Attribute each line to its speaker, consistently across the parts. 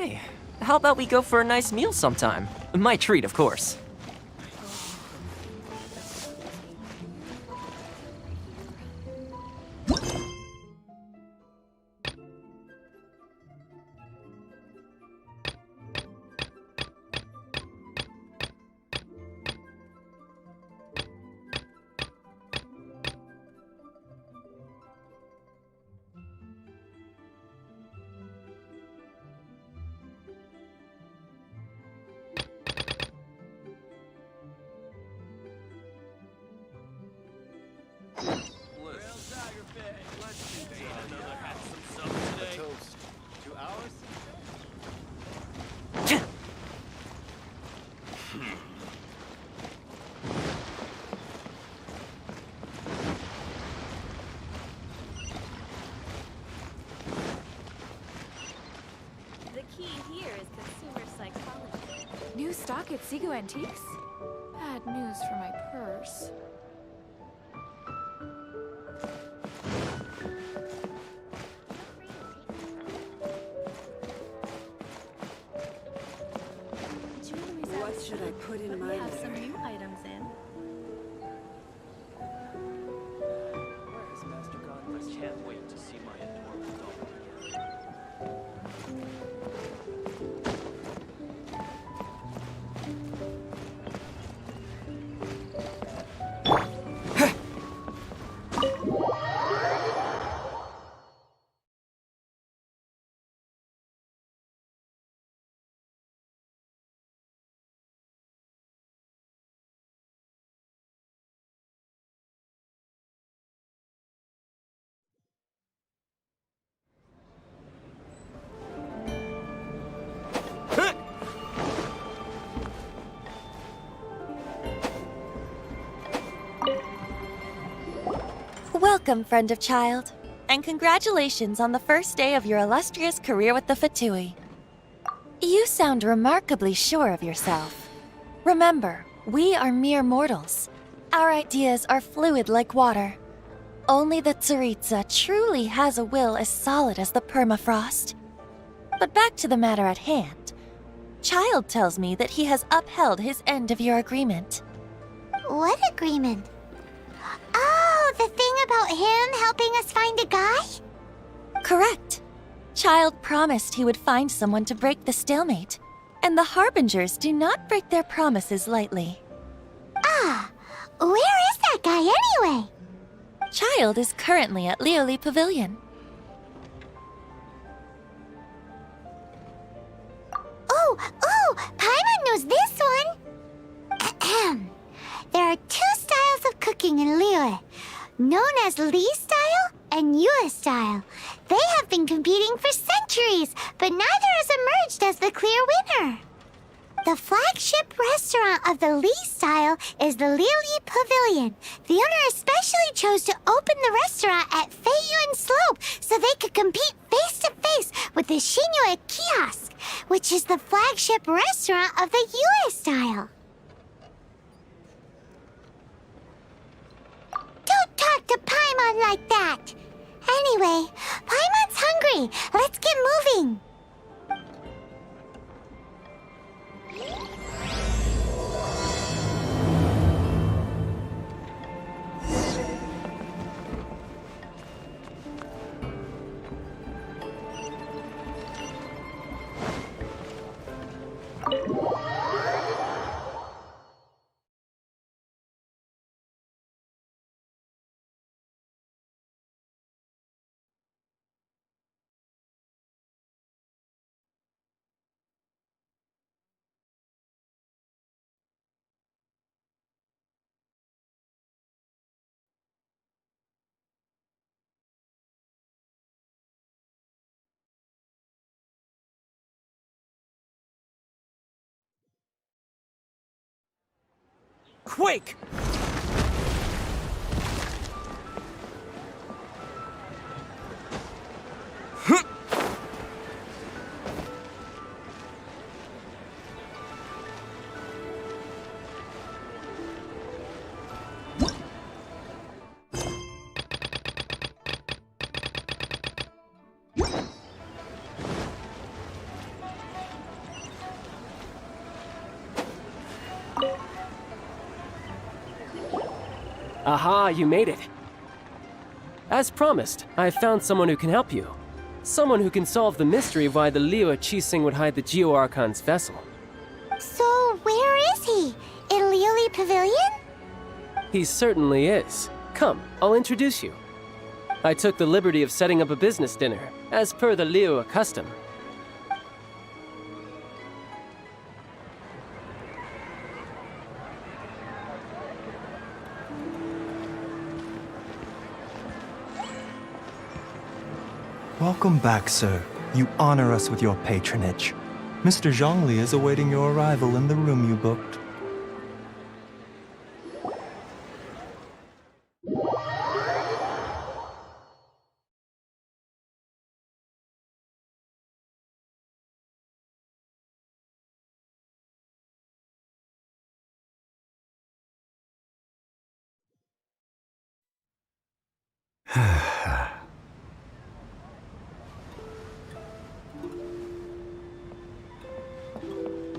Speaker 1: Hey, how about we go for a nice meal sometime? My treat, of course.
Speaker 2: New stock at Seago Antiques? Bad news for my purse.
Speaker 3: What should I put in my
Speaker 4: have some new items in.
Speaker 1: Where's Master Godless? Can't wait to see my adorable doll.
Speaker 5: Welcome, friend of child, and congratulations on the first day of your illustrious career with the Fatui. You sound remarkably sure of yourself. Remember, we are mere mortals. Our ideas are fluid like water. Only the Tsaritsa truly has a will as solid as the permafrost. But back to the matter at hand. Child tells me that he has upheld his end of your agreement.
Speaker 6: What agreement? Oh, the thing about him helping us find a guy?
Speaker 5: Correct. Child promised he would find someone to break the stalemate, and the Harbingers do not break their promises lightly.
Speaker 6: Ah, where is that guy anyway?
Speaker 5: Child is currently at Lioli Pavilion.
Speaker 6: Oh, Paimon knows this one. Ahem. There are two styles of cooking in Liyue, known as Li style and Yue style. They have been competing for centuries, but neither has emerged as the clear winner. The flagship restaurant of the Li style is the Lioli Pavilion. The owner especially chose to open the restaurant at Feiyuan Slope so they could compete face to face with the Shinue Kiosk, which is the flagship restaurant of the Yue style. Don't talk to Paimon like that! Anyway, Paimon's hungry. Let's get moving.
Speaker 1: Quake! Aha, you made it. As promised, I have found someone who can help you. Someone who can solve the mystery of why the Liu Qixing would hide the Geo-Archon's vessel.
Speaker 6: So, where is he? In Liuli Pavilion?
Speaker 1: He certainly is. Come, I'll introduce you. I took the liberty of setting up a business dinner, as per the Liu custom.
Speaker 4: Welcome back, sir. You honor us with your patronage. Mr. Zhongli is awaiting your arrival in the room you booked.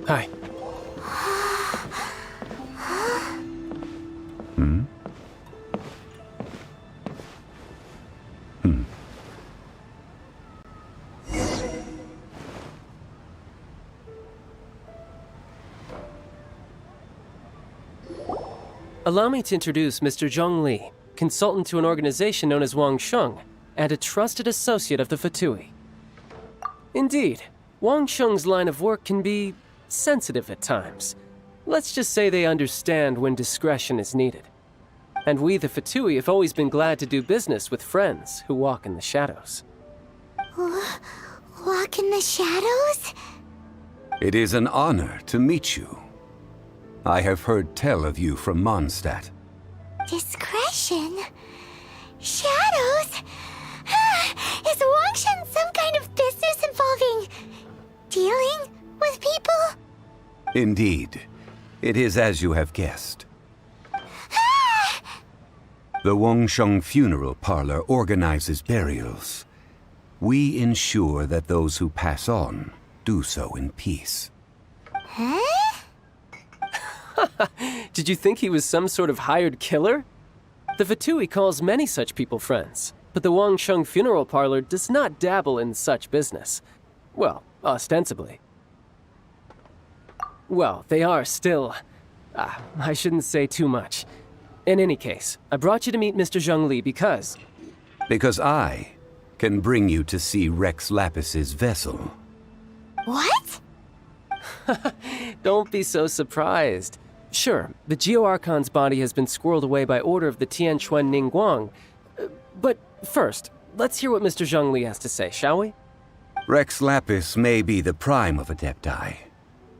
Speaker 1: Hi. Allow me to introduce Mr. Zhong Li, consultant to an organization known as Wang Sheng, and a trusted associate of the Fatui. Indeed, Wang Sheng's line of work can be sensitive at times. Let's just say they understand when discretion is needed. And we, the Fatui, have always been glad to do business with friends who walk in the shadows.
Speaker 6: Walk in the shadows?
Speaker 7: It is an honor to meet you. I have heard tell of you from Mondstadt.
Speaker 6: Discretion? Shadows? Is Wangshan some kind of business involving dealing with people?
Speaker 7: Indeed. It is as you have guessed. The Wangsheng Funeral Parlor organizes burials. We ensure that those who pass on do so in peace.
Speaker 6: Huh?
Speaker 1: Did you think he was some sort of hired killer? The Fatui calls many such people friends, but the Wangsheng Funeral Parlor does not dabble in such business. Well, ostensibly. Well, they are still... I shouldn't say too much. In any case, I brought you to meet Mr. Zhong Li because...
Speaker 7: Because I can bring you to see Rex Lapis's vessel.
Speaker 6: What?
Speaker 1: Don't be so surprised. Sure, the Geo-Archon's body has been squirreled away by order of the Tianquan Ningguang. But first, let's hear what Mr. Zhong Li has to say, shall we?
Speaker 7: Rex Lapis may be the prime of Adepti,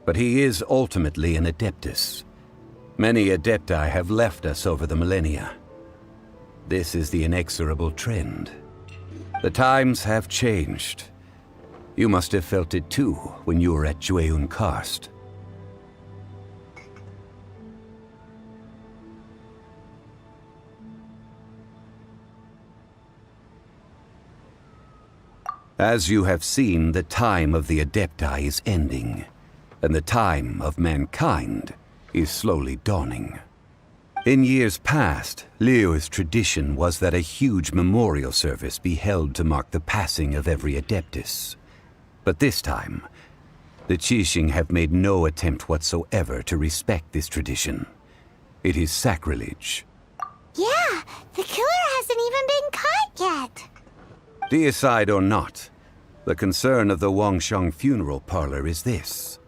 Speaker 7: but he is ultimately an Adeptus. Many Adepti have left us over the millennia. This is the inexorable trend. The times have changed. You must have felt it too when you were at Jueyun Karst. As you have seen, the time of the Adepti is ending, and the time of mankind is slowly dawning. In years past, Liu's tradition was that a huge memorial service be held to mark the passing of every Adeptus. But this time, the Qixing have made no attempt whatsoever to respect this tradition. It is sacrilege.
Speaker 6: Yeah, the killer hasn't even been caught yet.
Speaker 7: Deicide or not, the concern of the Wangsheng Funeral Parlor is this.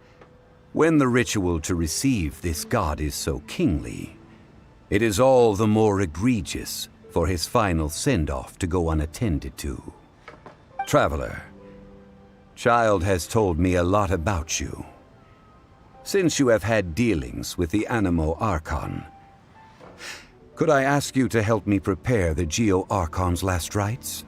Speaker 7: When the ritual to receive this god is so kingly, it is all the more egregious for his final send-off to go unattended to. Traveler, Child has told me a lot about you. Since you have had dealings with the Animo Archon, could I ask you to help me prepare the Geo Archon's last rites?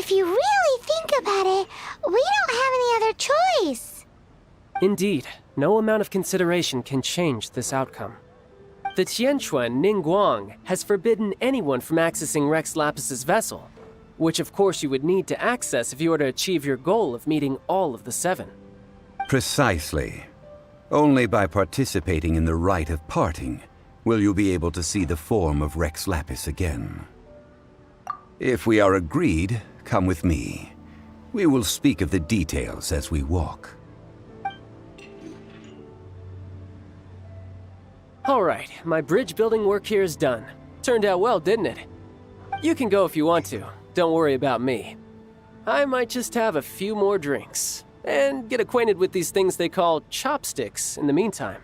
Speaker 6: if you really think about it, we don't have any other choice.
Speaker 1: Indeed, no amount of consideration can change this outcome. The Tianquan Ningguang has forbidden anyone from accessing Rex Lapis's vessel, which of course you would need to access if you were to achieve your goal of meeting all of the 7.
Speaker 7: Precisely. Only by participating in the rite of parting will you be able to see the form of Rex Lapis again. If we are agreed, come with me. We will speak of the details as we walk.
Speaker 1: Alright, my bridge building work here is done. Turned out well, didn't it? You can go if you want to. Don't worry about me. I might just have a few more drinks, and get acquainted with these things they call chopsticks in the meantime.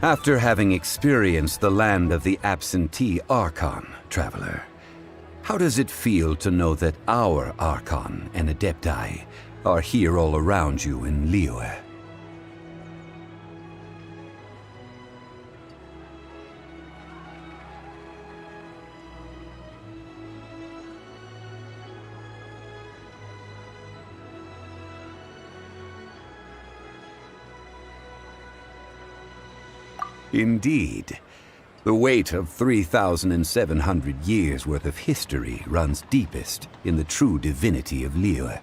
Speaker 7: After having experienced the land of the absentee Archon, traveler, how does it feel to know that our Archon and Adepti are here all around you in Liyue? Indeed. The weight of 3,700 years' worth of history runs deepest in the true divinity of Liyue.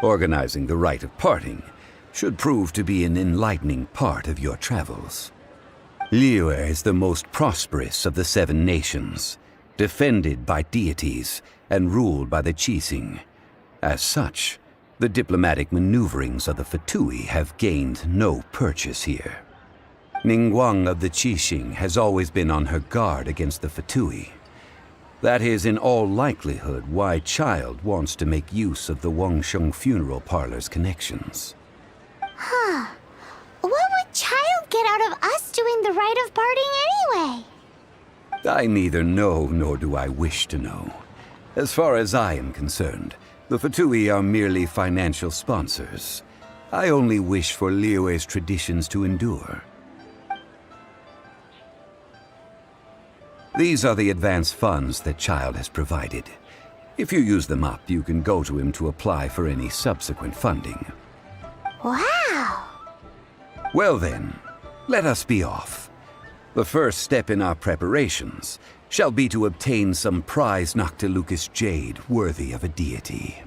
Speaker 7: Organizing the rite of parting should prove to be an enlightening part of your travels. Liyue is the most prosperous of the 7 nations, defended by deities and ruled by the Qixing. As such, the diplomatic maneuverings of the Fatui have gained no purchase here. Ningguang of the Qixing has always been on her guard against the Fatui. That is in all likelihood why Child wants to make use of the Wangsheng funeral parlor's connections.
Speaker 6: Huh. What would Child get out of us doing the rite of parting anyway?
Speaker 7: I neither know nor do I wish to know. As far as I am concerned, the Fatui are merely financial sponsors. I only wish for Liyue's traditions to endure. These are the advance funds that Child has provided. If you use them up, you can go to him to apply for any subsequent funding.
Speaker 6: Wow!
Speaker 7: Well then, let us be off. The first step in our preparations shall be to obtain some prized Noctilucous jade worthy of a deity.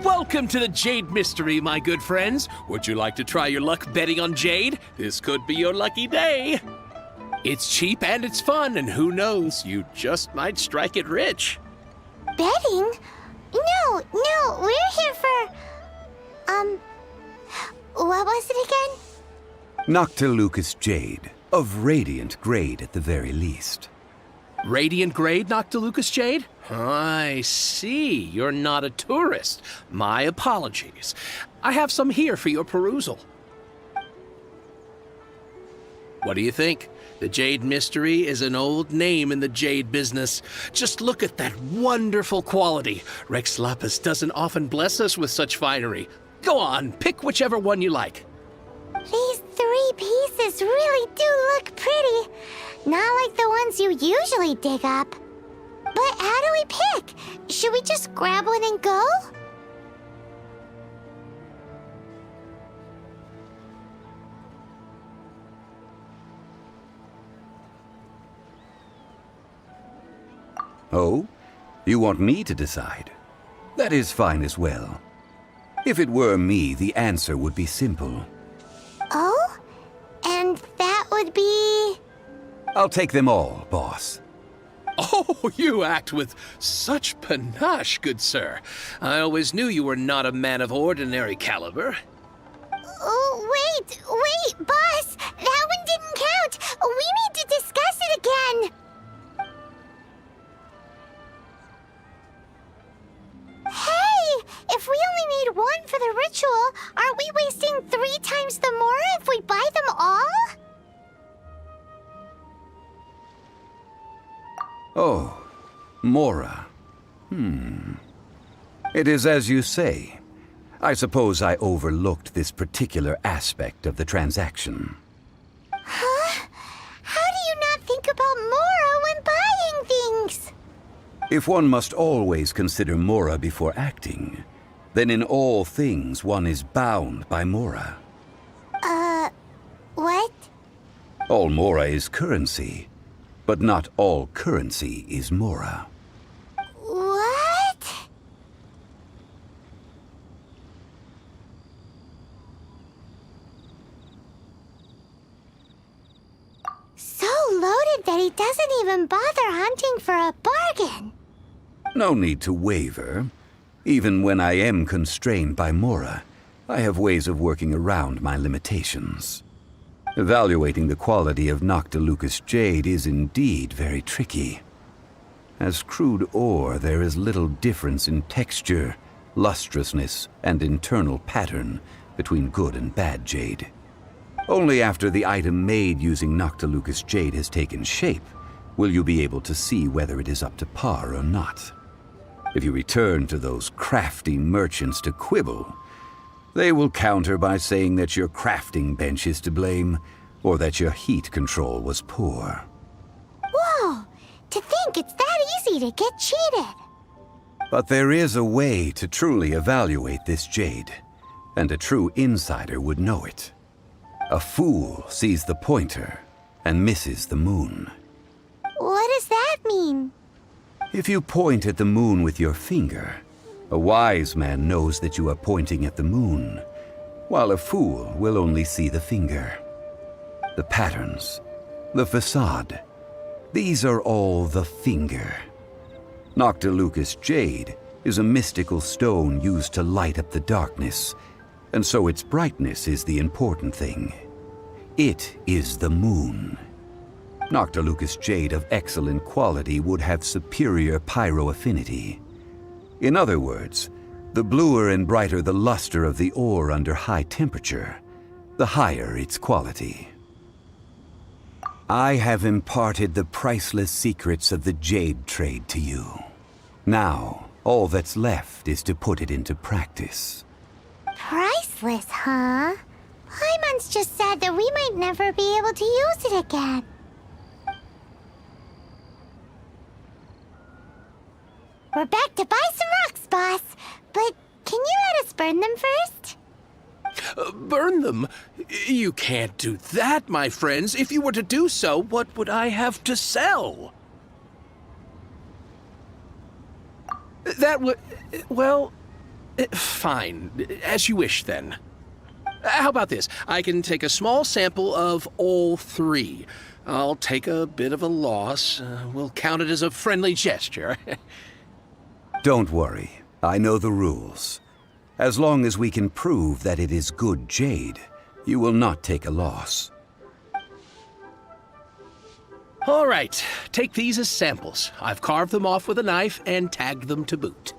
Speaker 8: Welcome to the Jade Mystery, my good friends. Would you like to try your luck betting on Jade? This could be your lucky day. It's cheap and it's fun, and who knows, you just might strike it rich.
Speaker 6: Betting? No, we're here for... what was it again?
Speaker 7: Noctilucous Jade, of radiant grade at the very least.
Speaker 8: Radiant grade, Noctilucous Jade? I see. You're not a tourist. My apologies. I have some here for your perusal. What do you think? The Jade Mystery is an old name in the jade business. Just look at that wonderful quality. Rex Lapis doesn't often bless us with such finery. Go on, pick whichever one you like.
Speaker 6: These 3 pieces really do look pretty. Not like the ones you usually dig up. But how do we pick? Should we just grab one and go?
Speaker 7: Oh? You want me to decide? That is fine as well. If it were me, the answer would be simple.
Speaker 6: Oh? And that would be...
Speaker 7: I'll take them all, boss.
Speaker 8: Oh, you act with such panache, good sir. I always knew you were not a man of ordinary caliber.
Speaker 6: Oh, wait, boss! That one didn't count! We need to discuss it again! Hey! If we only need one for the ritual, aren't we wasting 3 times the Mora if we buy them all?
Speaker 7: Oh, Mora. It is as you say. I suppose I overlooked this particular aspect of the transaction.
Speaker 6: Huh? How do you not think about Mora when buying things?
Speaker 7: If one must always consider Mora before acting, then in all things one is bound by Mora.
Speaker 6: What?
Speaker 7: All Mora is currency, but not all currency is Mora.
Speaker 6: What? So loaded that he doesn't even bother hunting for a bargain.
Speaker 7: No need to waver. Even when I am constrained by Mora, I have ways of working around my limitations. Evaluating the quality of Noctilucous Jade is indeed very tricky. As crude ore, there is little difference in texture, lustrousness, and internal pattern between good and bad jade. Only after the item made using Noctilucous Jade has taken shape will you be able to see whether it is up to par or not. If you return to those crafty merchants to quibble, they will counter by saying that your crafting bench is to blame, or that your heat control was poor.
Speaker 6: Whoa! To think it's that easy to get cheated.
Speaker 7: But there is a way to truly evaluate this jade, and a true insider would know it. A fool sees the pointer and misses the moon.
Speaker 6: What does that mean?
Speaker 7: If you point at the moon with your finger, a wise man knows that you are pointing at the moon, while a fool will only see the finger. The patterns, the facade, these are all the finger. Noctilucous Jade is a mystical stone used to light up the darkness, and so its brightness is the important thing. It is the moon. Noctilucous Jade of excellent quality would have superior pyroaffinity. In other words, the bluer and brighter the luster of the ore under high temperature, the higher its quality. I have imparted the priceless secrets of the jade trade to you. Now, all that's left is to put it into practice.
Speaker 6: Priceless, huh? Paimon's just said that we might never be able to use it again. We're back to buy some rocks, boss. But can you let us burn them first?
Speaker 8: Burn them? You can't do that, my friends. If you were to do so, what would I have to sell? That would... well... fine. As you wish, then. How about this? I can take a small sample of all 3. I'll take a bit of a loss. We'll count it as a friendly gesture.
Speaker 7: Don't worry. I know the rules. As long as we can prove that it is good jade, you will not take a loss.
Speaker 8: All right, take these as samples. I've carved them off with a knife and tagged them to boot.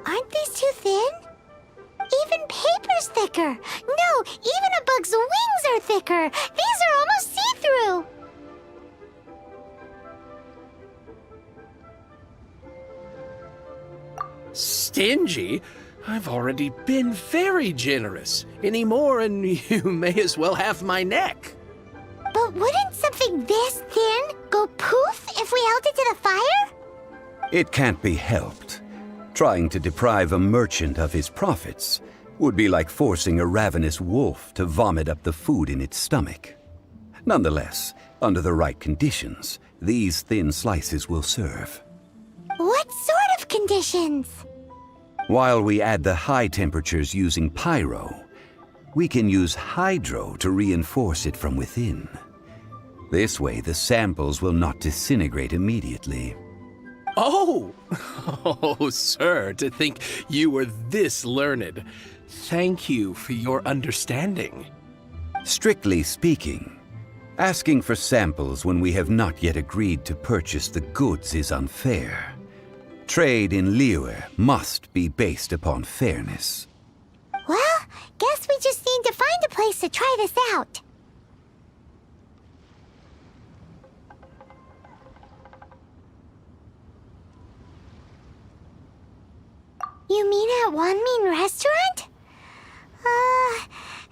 Speaker 6: Aren't these too thin? Even paper's thicker. No, even a bug's wings are thicker. These are almost see-through.
Speaker 8: Stingy? I've already been very generous. Any more and you may as well have my neck.
Speaker 6: But wouldn't something this thin go poof if we held it to the fire?
Speaker 7: It can't be helped. Trying to deprive a merchant of his profits would be like forcing a ravenous wolf to vomit up the food in its stomach. Nonetheless, under the right conditions, these thin slices will serve.
Speaker 6: What sort of conditions?
Speaker 7: While we add the high temperatures using pyro, we can use hydro to reinforce it from within. This way, the samples will not disintegrate immediately.
Speaker 8: Oh! Oh, sir, to think you were this learned. Thank you for your understanding.
Speaker 7: Strictly speaking, asking for samples when we have not yet agreed to purchase the goods is unfair. Trade in Liyue must be based upon fairness.
Speaker 6: Well, guess we just need to find a place to try this out. You mean at Wanmin Restaurant?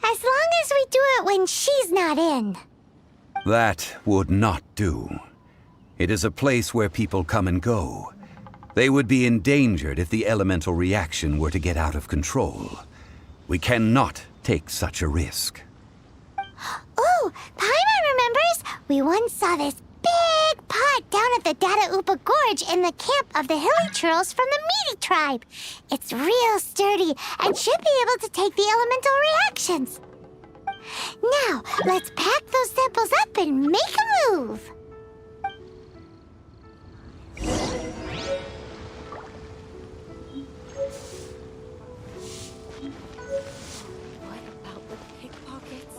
Speaker 6: As long as we do it when she's not in.
Speaker 7: That would not do. It is a place where people come and go. They would be endangered if the elemental reaction were to get out of control. We cannot take such a risk.
Speaker 6: Oh, Paimon remembers! We once saw this big pot down at the Data Upa Gorge in the camp of the hilly churls from the Meaty tribe. It's real sturdy and should be able to take the elemental reactions. Now, let's pack those samples up and make a move.
Speaker 2: What about the pickpockets?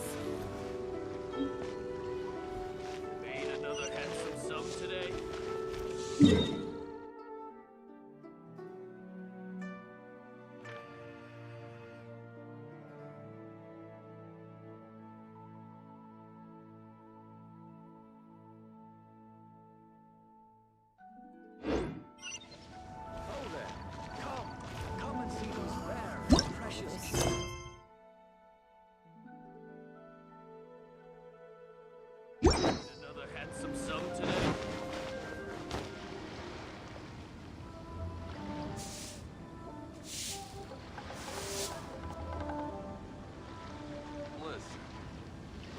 Speaker 1: Made another handsome sum today. Another handsome sum today.
Speaker 9: Listen,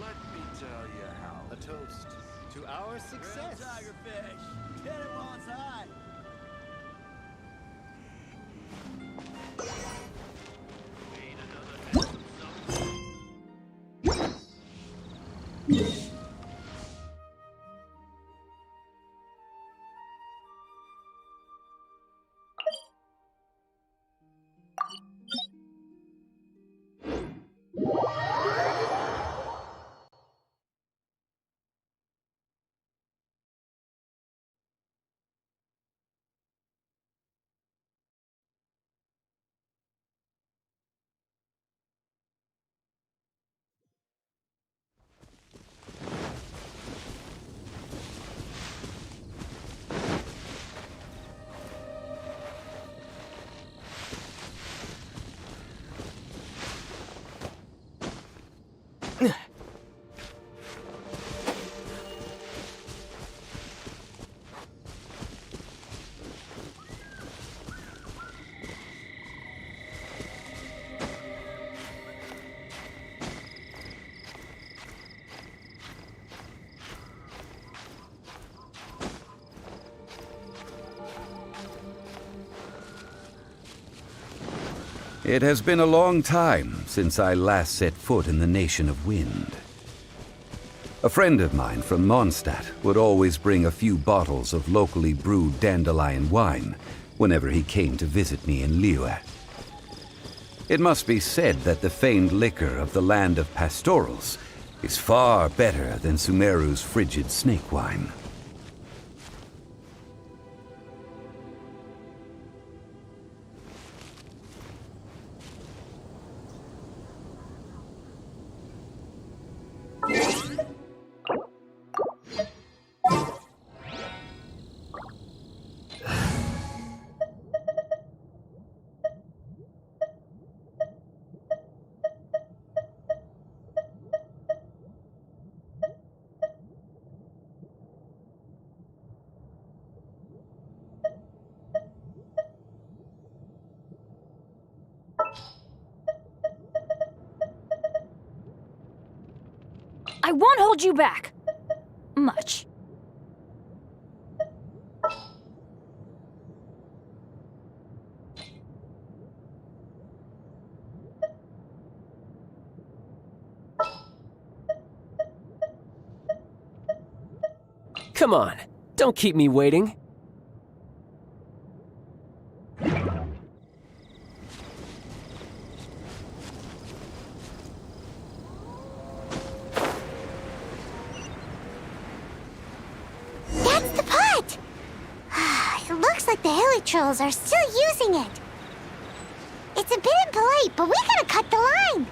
Speaker 9: let me tell you how. A toast to our success.
Speaker 10: Tigerfish, get it while it's hot.
Speaker 1: Made another handsome sum.
Speaker 7: It has been a long time since I last set foot in the Nation of Wind. A friend of mine from Mondstadt would always bring a few bottles of locally brewed dandelion wine whenever he came to visit me in Liyue. It must be said that the famed liquor of the land of pastorals is far better than Sumeru's frigid snake wine.
Speaker 2: I won't hold you back. Much.
Speaker 1: Come on, don't keep me waiting.
Speaker 6: That's the pot! It looks like the hilly trolls are still using it. It's a bit impolite, but we gotta cut the line.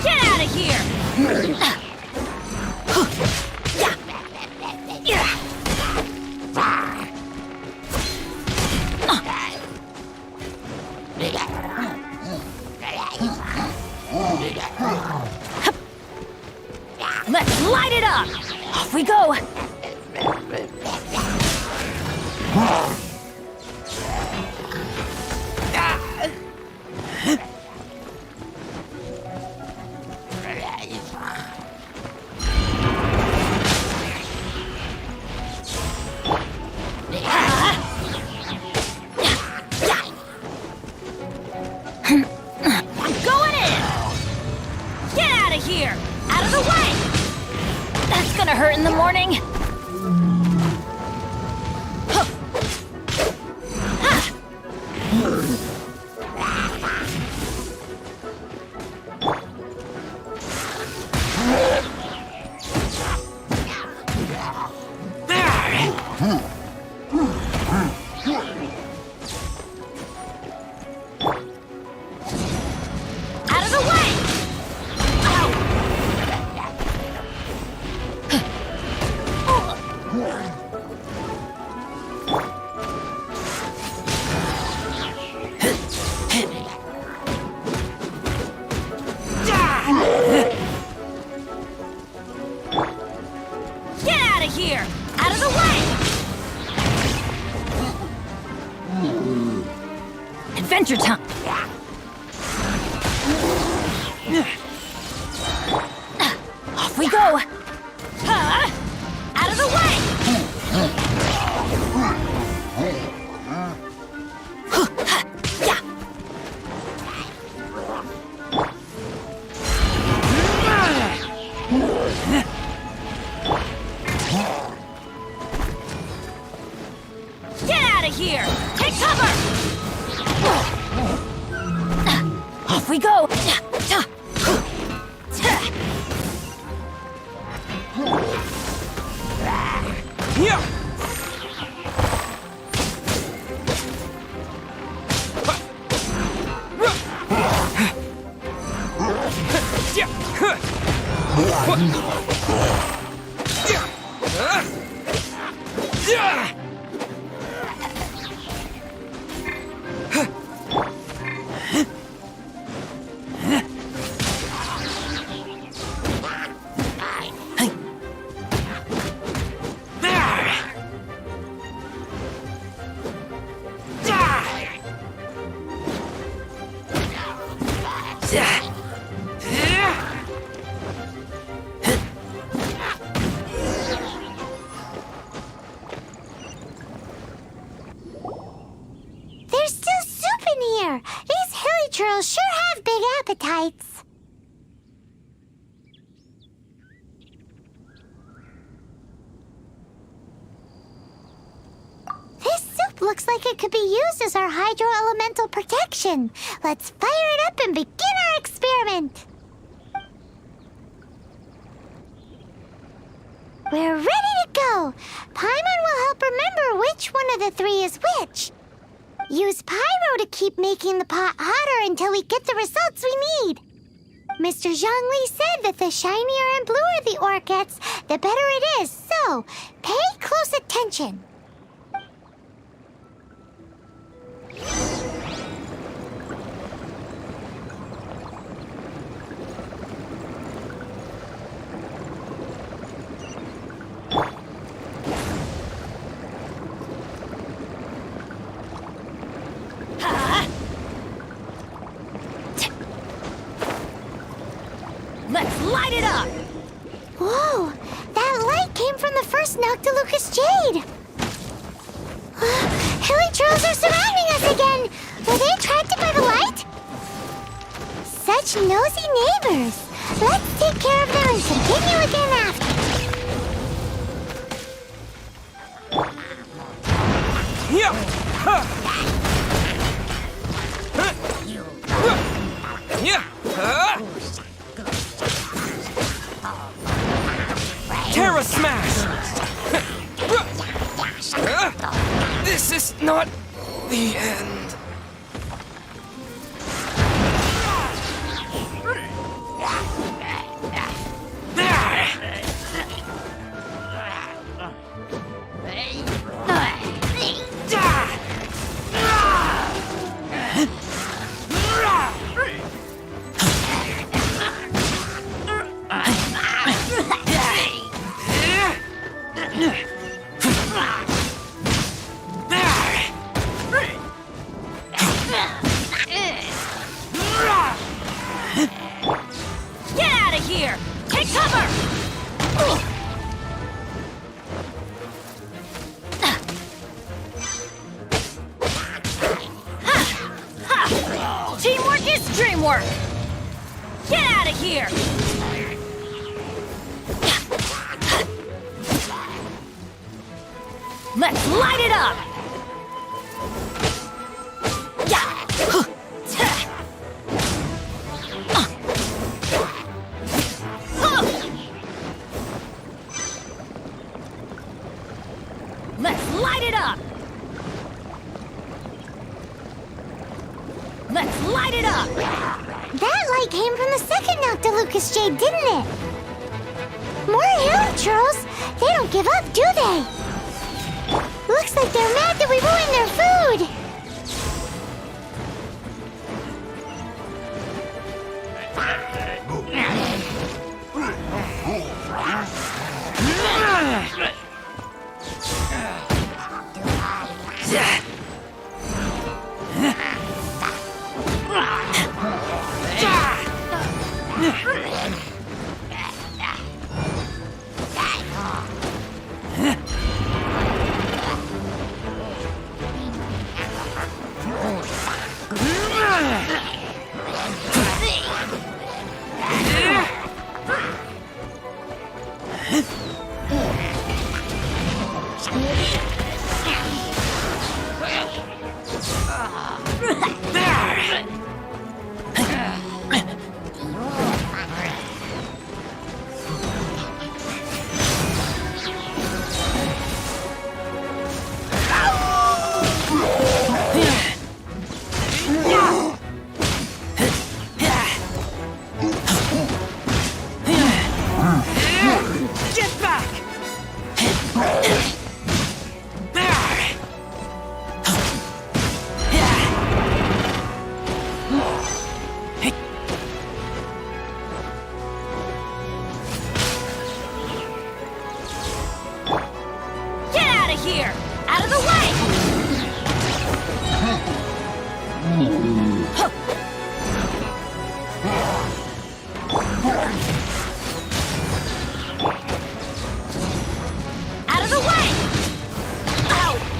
Speaker 2: Get out of here! Let's light it up! Off we go! I'm going in! Get out of here! Out of the way! That's gonna hurt in the morning. Out of the way! Get out of here! Out of the way! Adventure time! Off we go! Out of the way! Get out of here! Take cover! Off we go!
Speaker 6: appetites. This soup looks like it could be used as our hydro-elemental protection. Let's fire it up and begin our experiment. We're ready to go. Paimon will help remember which one of the three is which. Use pyro to keep making the pot hotter until we get the results we need. Mr. Zhongli said that the shinier and bluer the ore gets, the better it is, so pay close attention.
Speaker 2: Let's light it up!
Speaker 6: Whoa! That light came from the first Noctilucous Jade! Hilichurls are surrounding us again! Were they attracted by the light? Such nosy neighbors! Let's take care of them and continue again after.
Speaker 11: Terra Smash! This is not the end.
Speaker 2: Get out of here! Take cover! Teamwork is dreamwork! Get out of here! Let's light it up! Let's light it up! Let's light it up!
Speaker 6: That light came from the second Noctilucous Jade, didn't it? More Hilichurls! They don't give up, do they? Looks like they're mad that we ruined their food!
Speaker 2: here! Out of the way! Out of the way! Ow!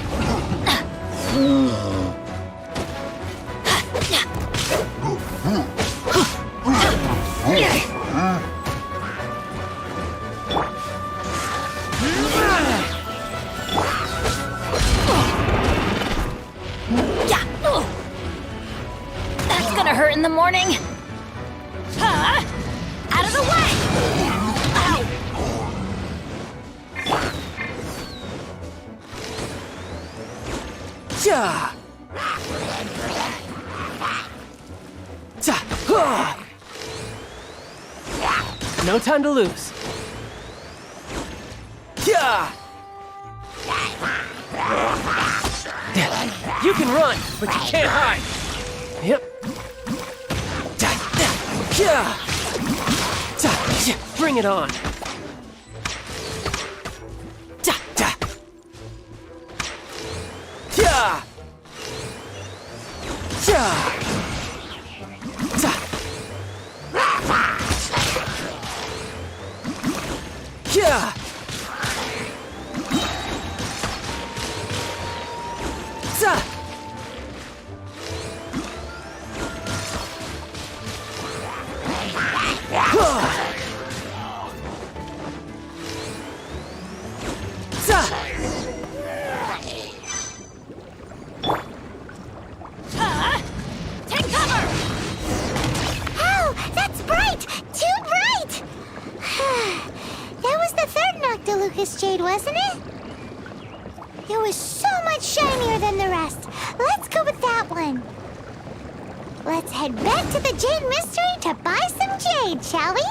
Speaker 2: That's gonna hurt in the morning. Huh? Out of the way! Ow!
Speaker 1: Ja! Ta! Huh! No time to lose. Yeah! You can run, but you can't hide. Yep. Yeah! Bring it on. Yeah! Yeah! Yeah!
Speaker 2: Take cover!
Speaker 6: Oh, that's bright! Too bright! That was the third Noctilucous Jade, wasn't it? It was so much shinier than the rest. Let's go with that one. Let's head back to the Jade Mystery to buy some jade, shall we?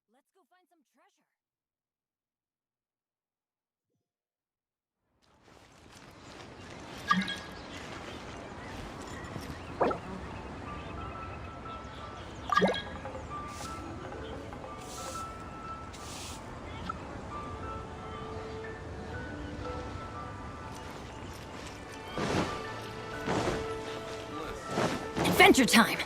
Speaker 2: Let's go find some treasure. Adventure time!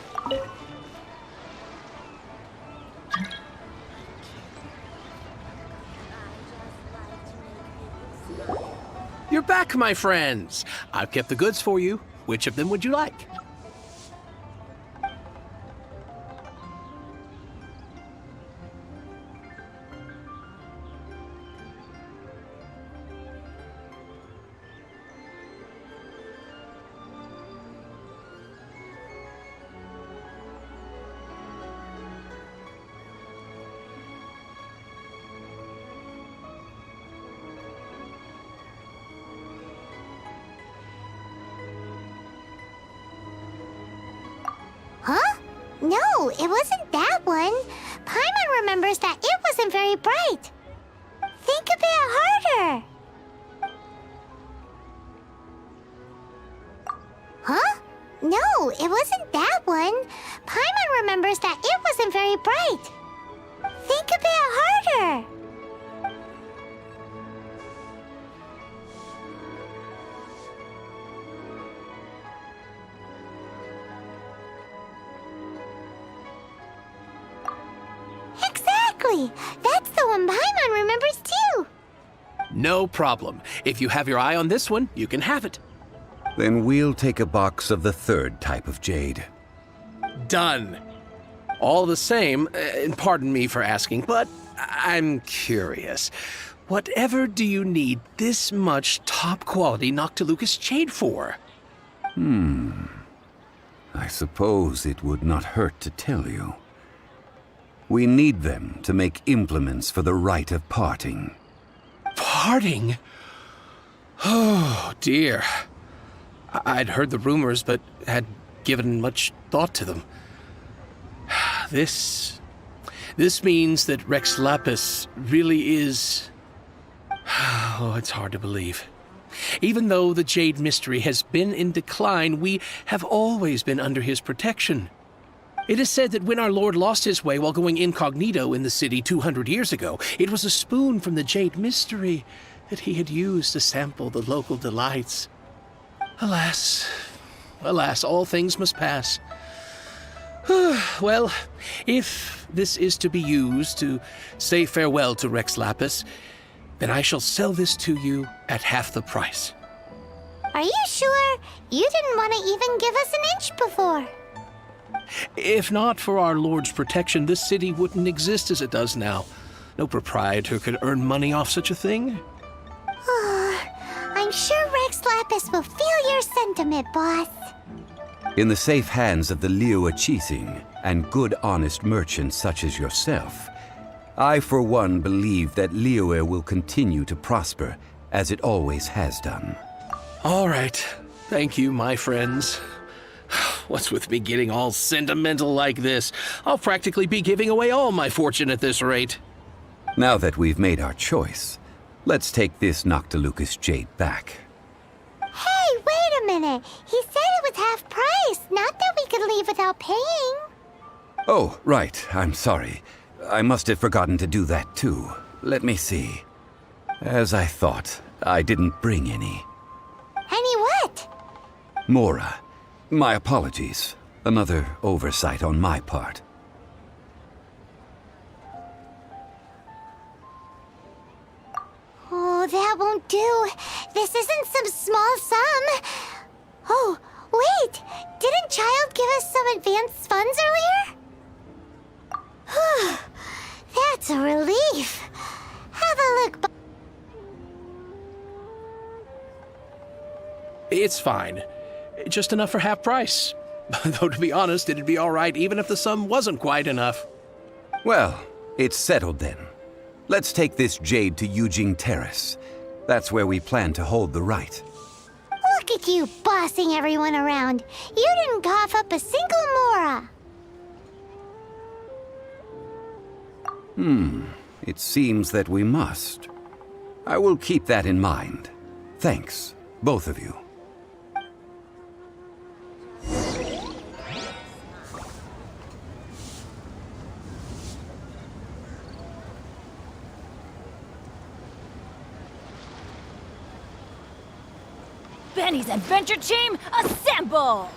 Speaker 8: You're back, my friends. I've kept the goods for you. Which of them would you like?
Speaker 6: Huh? No, it wasn't that one. Paimon remembers that it wasn't very bright. Think a bit harder. Huh? No, it wasn't that one. Paimon remembers that it wasn't very bright. Think a bit harder. Exactly! That's the one Paimon remembers too!
Speaker 8: No problem. If you have your eye on this one, you can have it.
Speaker 7: Then we'll take a box of the third type of jade.
Speaker 8: Done. All the same, and pardon me for asking, but I'm curious. Whatever do you need this much top-quality Noctilucous jade for?
Speaker 7: I suppose it would not hurt to tell you. We need them to make implements for the rite of parting.
Speaker 8: departing. Oh, dear. I'd heard the rumors, but had given much thought to them. This means that Rex Lapis really is... Oh, it's hard to believe. Even though the Jade Mystery has been in decline, we have always been under his protection. It is said that when our Lord lost his way while going incognito in the city 200 years ago, it was a spoon from the Jade Mystery that he had used to sample the local delights. Alas, all things must pass. Well, if this is to be used to say farewell to Rex Lapis, then I shall sell this to you at half the price.
Speaker 6: Are you sure? You didn't want to even give us an inch before.
Speaker 8: If not for our Lord's protection, this city wouldn't exist as it does now. No proprietor could earn money off such a thing.
Speaker 6: I'm sure Rex Lapis will feel your sentiment, boss.
Speaker 7: In the safe hands of the Liua Chising and good honest merchants such as yourself, I for one believe that Liua will continue to prosper as it always has done.
Speaker 8: All right. Thank you, my friends. What's with me getting all sentimental like this? I'll practically be giving away all my fortune at this rate.
Speaker 7: Now that we've made our choice, let's take this Noctilucous jade back.
Speaker 6: Hey, wait a minute. He said it was half price, not that we could leave without paying.
Speaker 7: Oh, right. I'm sorry. I must have forgotten to do that too. Let me see. As I thought, I didn't bring any.
Speaker 6: Any what?
Speaker 7: Mora. My apologies. Another oversight on my part.
Speaker 6: Oh, that won't do. This isn't some small sum. Oh, wait. Didn't Child give us some advanced funds earlier? Whew. That's a relief. Have a look.
Speaker 8: It's fine. Just enough for half price. Though, to be honest, it'd be all right even if the sum wasn't quite enough.
Speaker 7: Well, it's settled then. Let's take this jade to Yujing Terrace. That's where we plan to hold the rite.
Speaker 6: Look at you bossing everyone around. You didn't cough up a single Mora.
Speaker 7: It seems that we must. I will keep that in mind. Thanks, both of you.
Speaker 2: Benny's adventure team, assemble!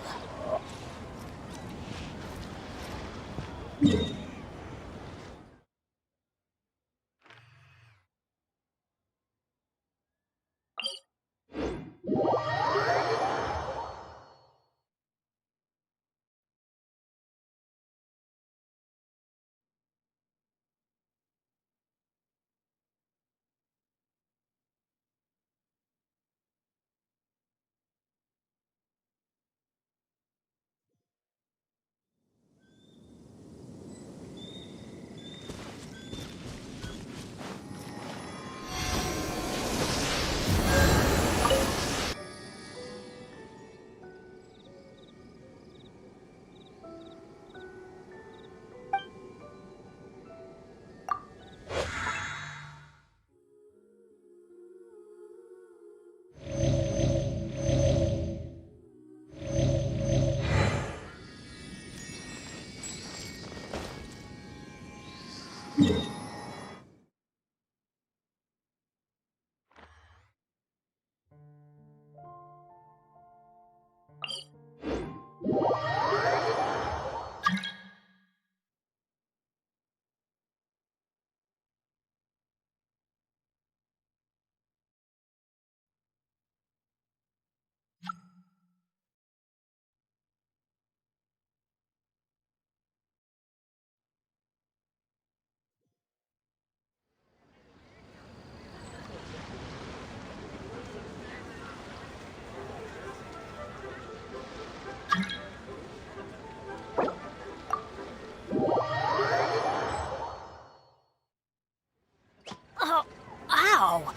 Speaker 2: Oh, ow!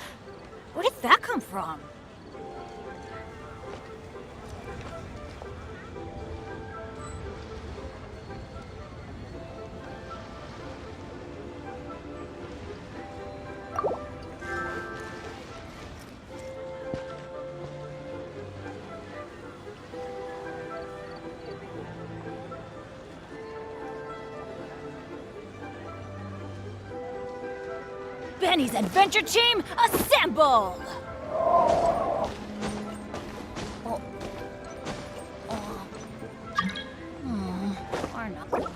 Speaker 2: Where did that come from? Benny's Adventure Team, assemble! Or not.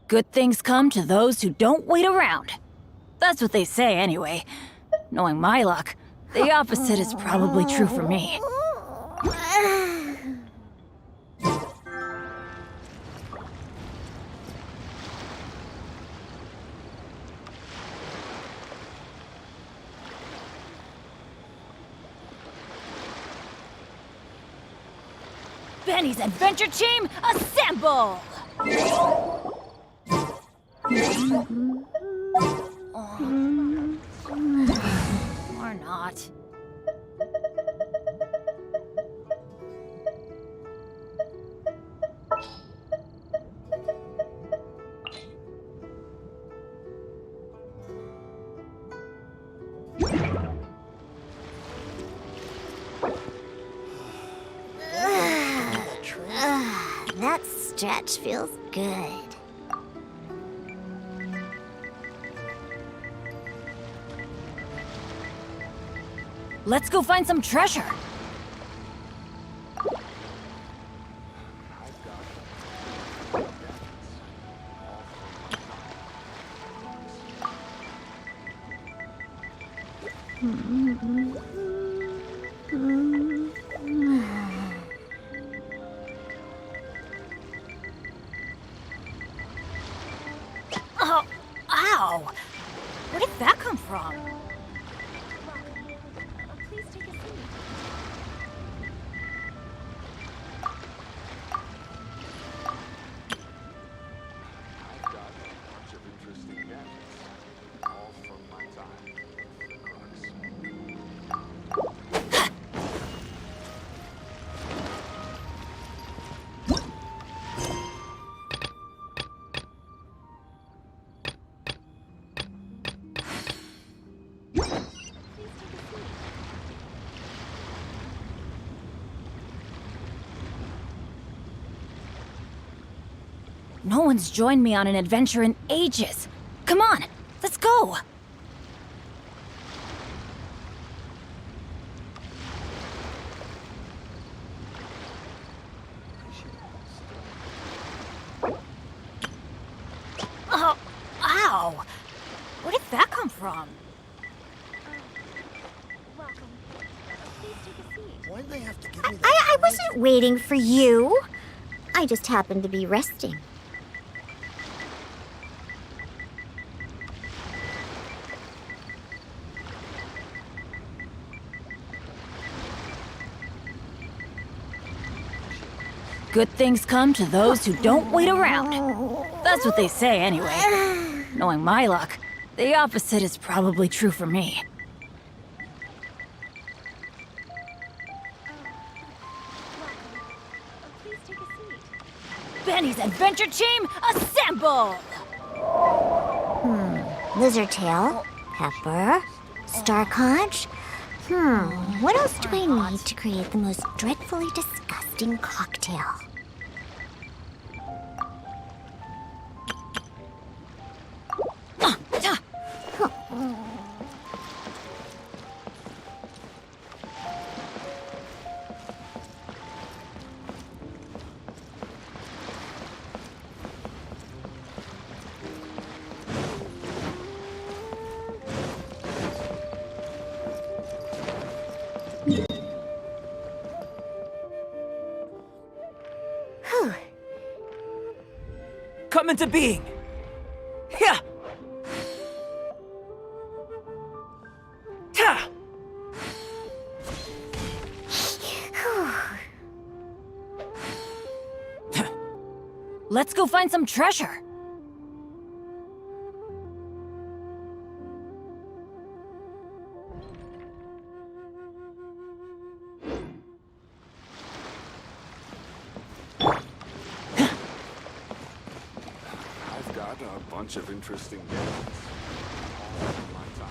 Speaker 2: Good things come to those who don't wait around. That's what they say anyway. Knowing my luck, the opposite is probably true for me. Benny's Adventure Team, assemble! Or not.
Speaker 6: That stretch feels good.
Speaker 2: Let's go find some treasure. Oh, ow! Where did that come from?
Speaker 3: Please take a seat.
Speaker 9: I've got a bunch of interesting gadgets, all from my time with the crooks.
Speaker 2: No one's joined me on an adventure in ages. Come on, let's go! Oh, ow! Where did that come from?
Speaker 3: Welcome. Please take a seat.
Speaker 9: Why'd they have to give me
Speaker 6: I wasn't waiting for you. I just happened to be resting.
Speaker 2: Good things come to those who don't wait around. That's what they say anyway. Knowing my luck, the opposite is probably true for me.
Speaker 3: Please take a seat.
Speaker 2: Benny's Adventure Team, assemble!
Speaker 6: Lizard tail, pepper, star conch. What else do I need to create the most dreadfully disgusting cocktail?
Speaker 11: come into being. Yeah. Ta.
Speaker 2: Let's go find some treasure.
Speaker 9: I've got a bunch of interesting gadgets. All in my time.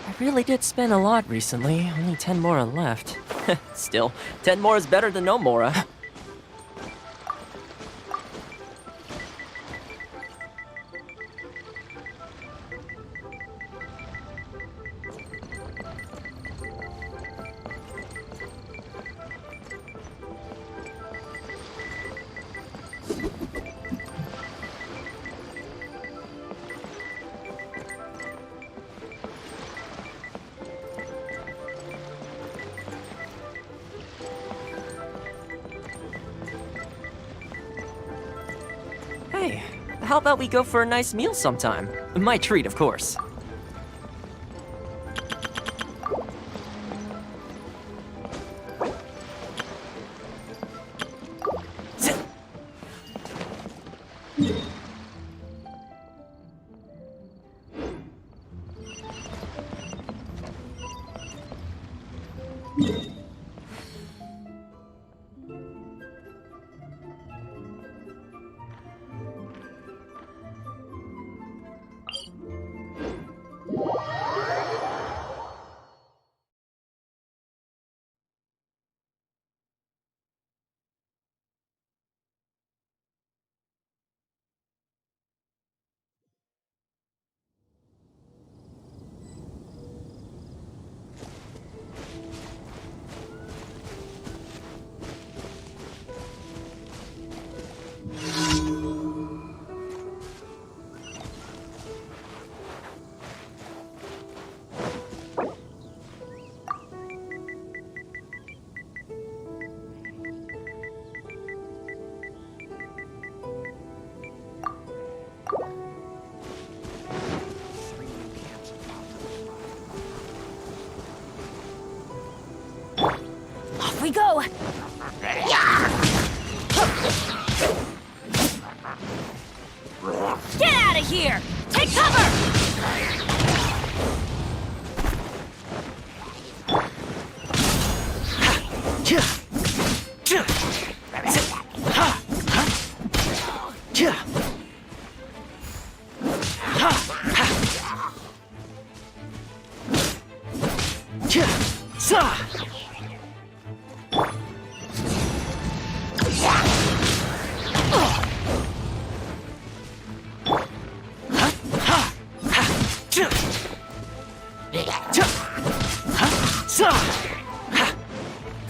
Speaker 11: I really did spend a lot recently. Only 10 more are left. Still, 10 more is better than no more. Hey, how about we go for a nice meal sometime? My treat, of course.
Speaker 2: Off we go! Get out of here! Take cover!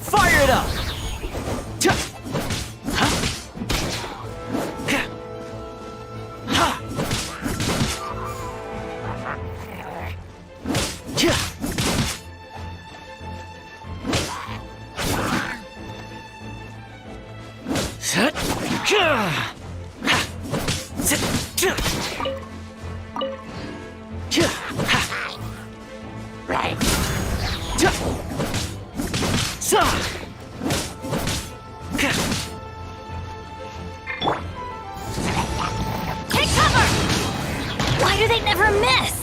Speaker 11: Fire it up!
Speaker 2: Take cover! Why do they never miss?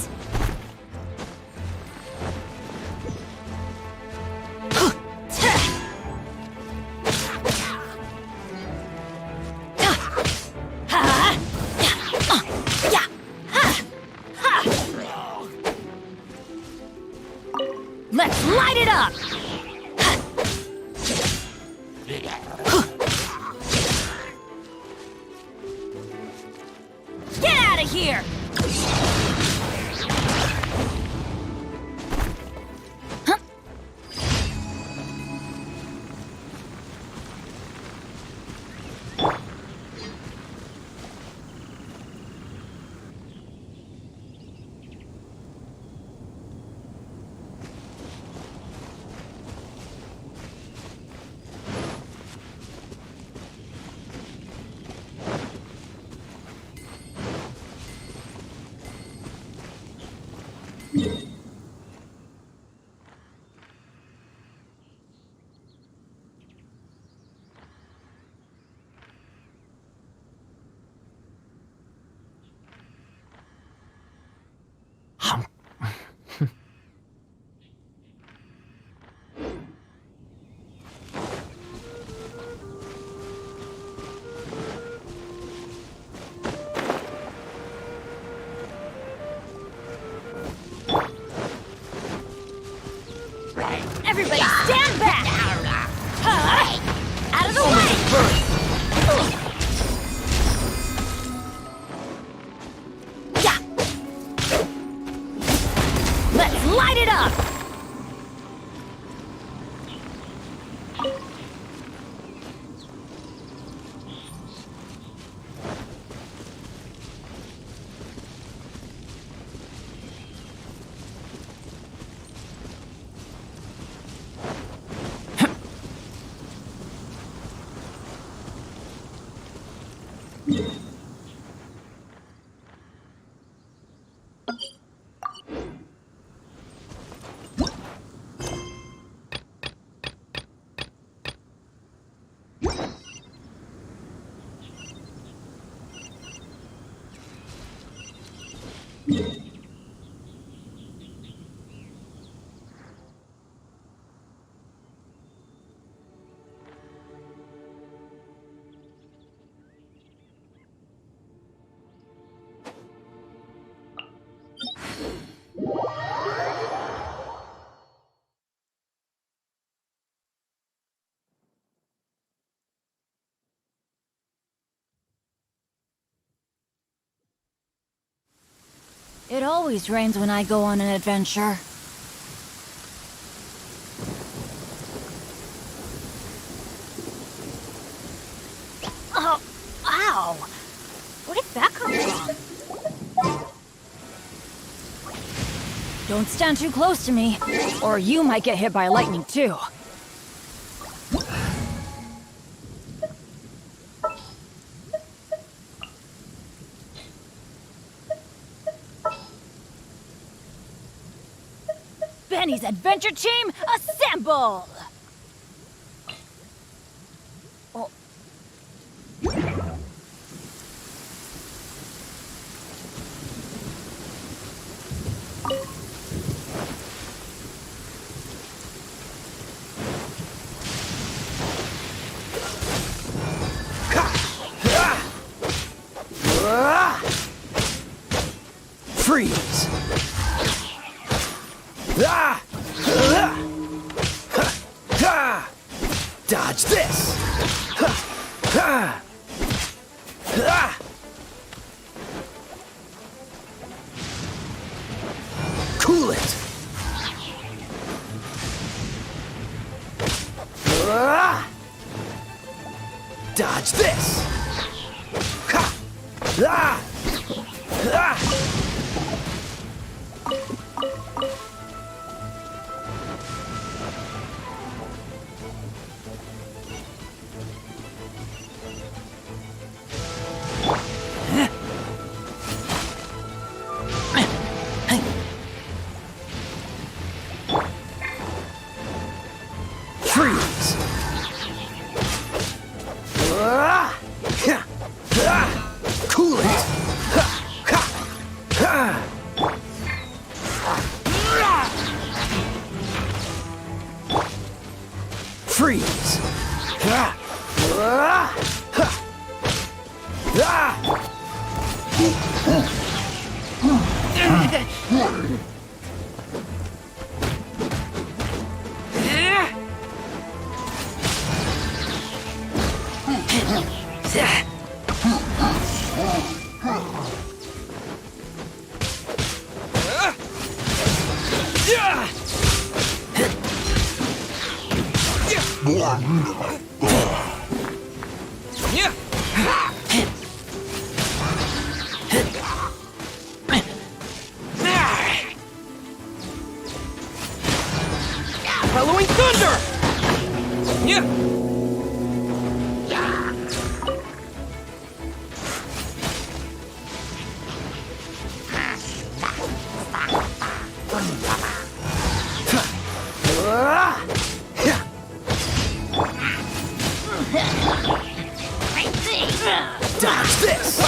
Speaker 2: Yeah. light it up! Get out of here! Everybody stand back! Out of the way! Yeah. Let's light it up! It always rains when I go on an adventure. Oh, ow! Where did that come from? Don't stand too close to me, or you might get hit by lightning too. Benny's adventure team, assemble! Oh.
Speaker 12: Freeze! Dodge this! Cool it! Dodge this! Freeze! Cool it! Freeze! Halloween thunder! Yeah! Dodge this!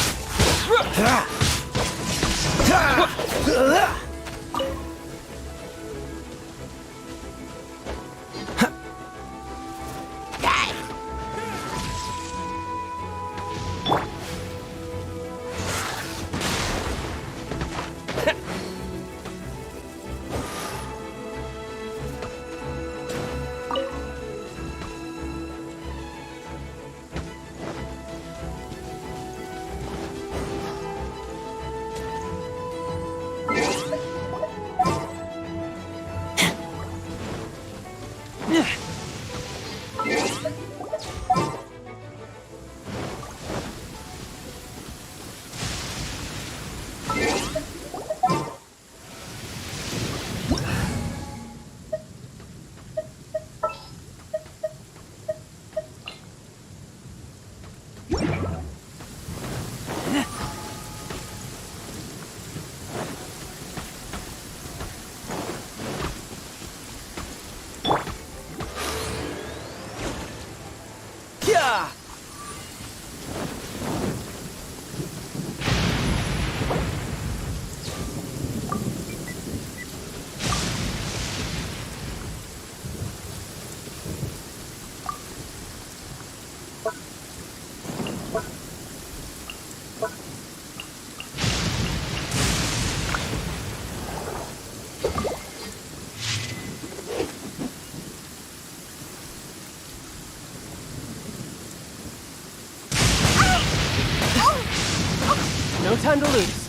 Speaker 12: Yeah!
Speaker 1: No time to lose.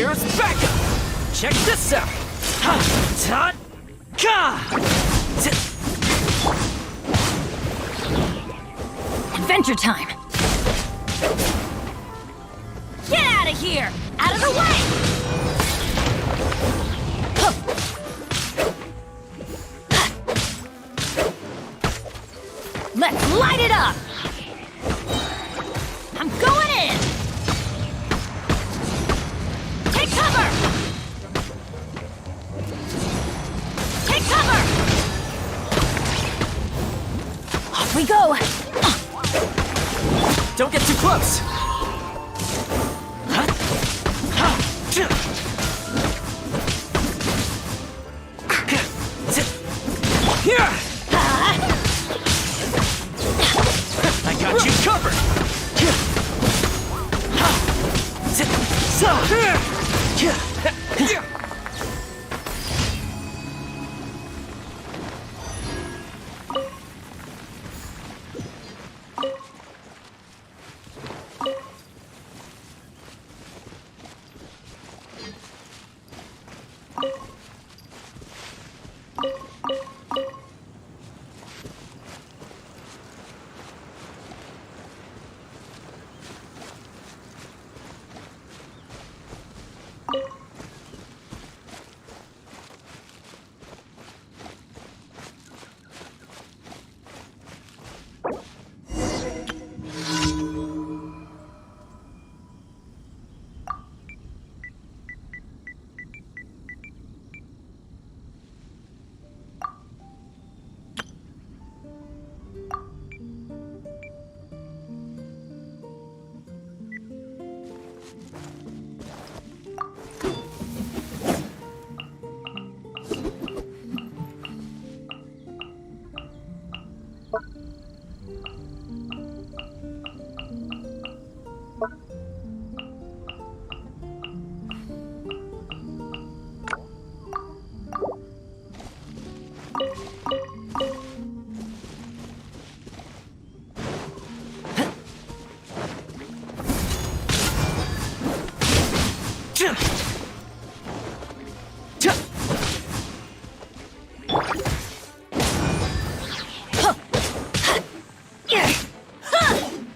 Speaker 12: Here's backup! Check this out! Ha! Ta! Ka!
Speaker 2: Adventure time! Get out of here! Out of the way! Let's light it up! I'm going in! Take cover! Take cover! Off we go!
Speaker 12: Don't get too close! Here! I got you covered!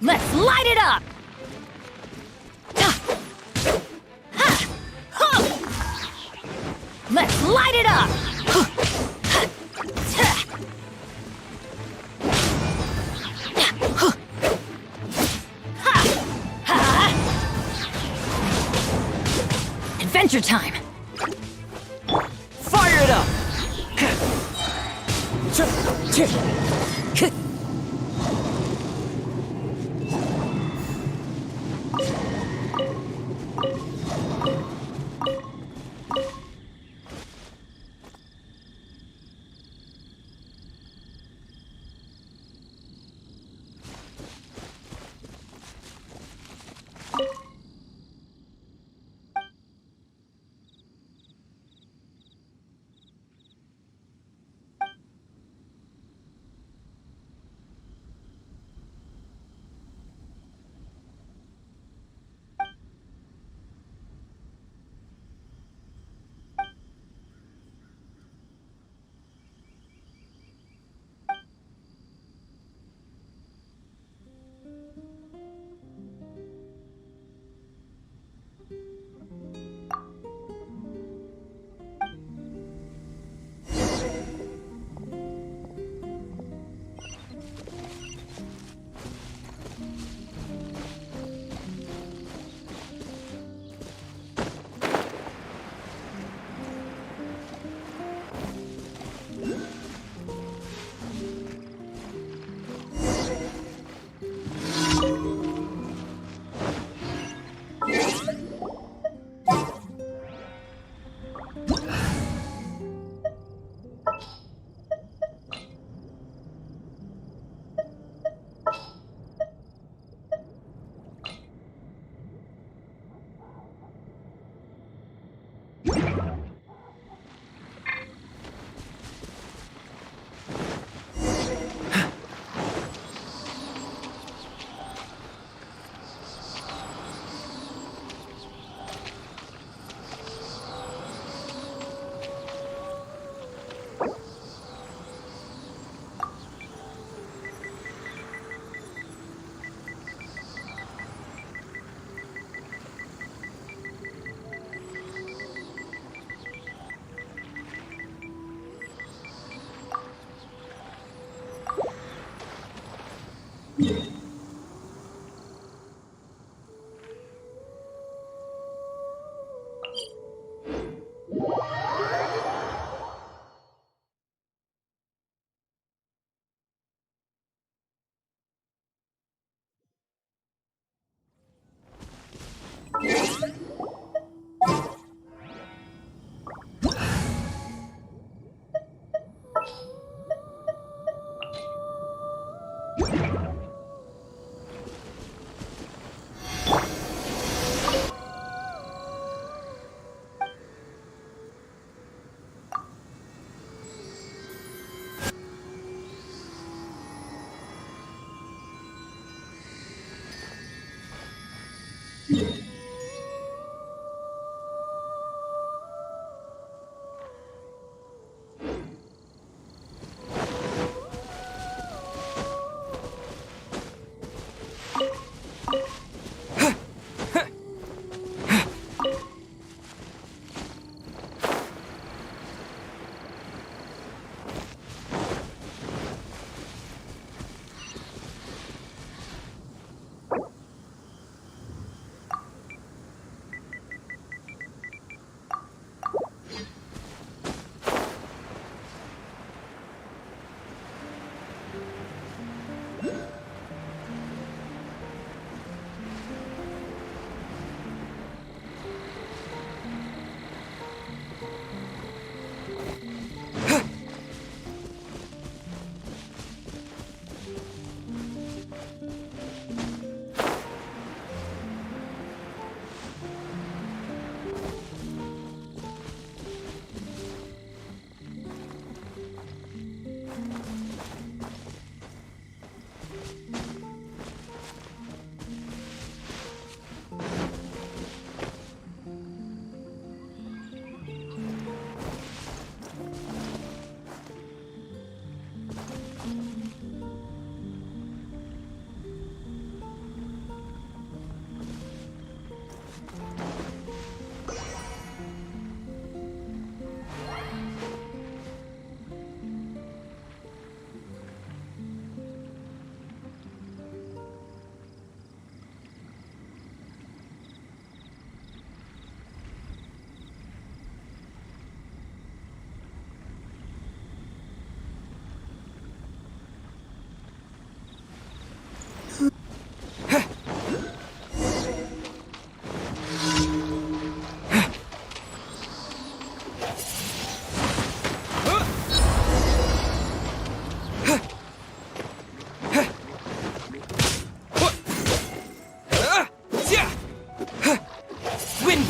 Speaker 2: Let's light it up! Let's light it up! Adventure time!
Speaker 12: Fire it up!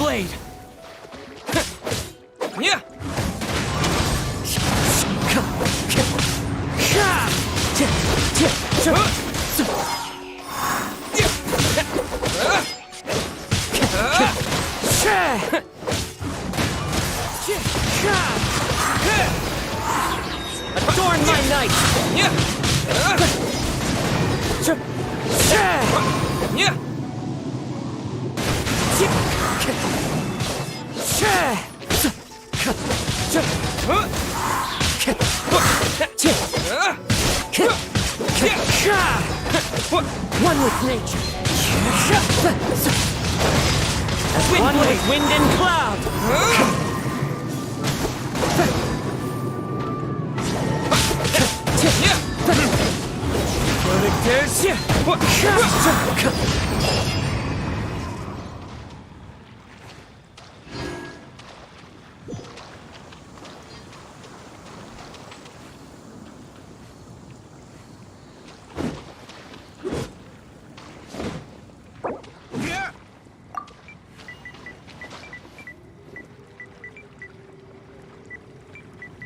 Speaker 12: blade! Yeah! Adorn my knight! Yeah! One with nature. As one with wind and cloud.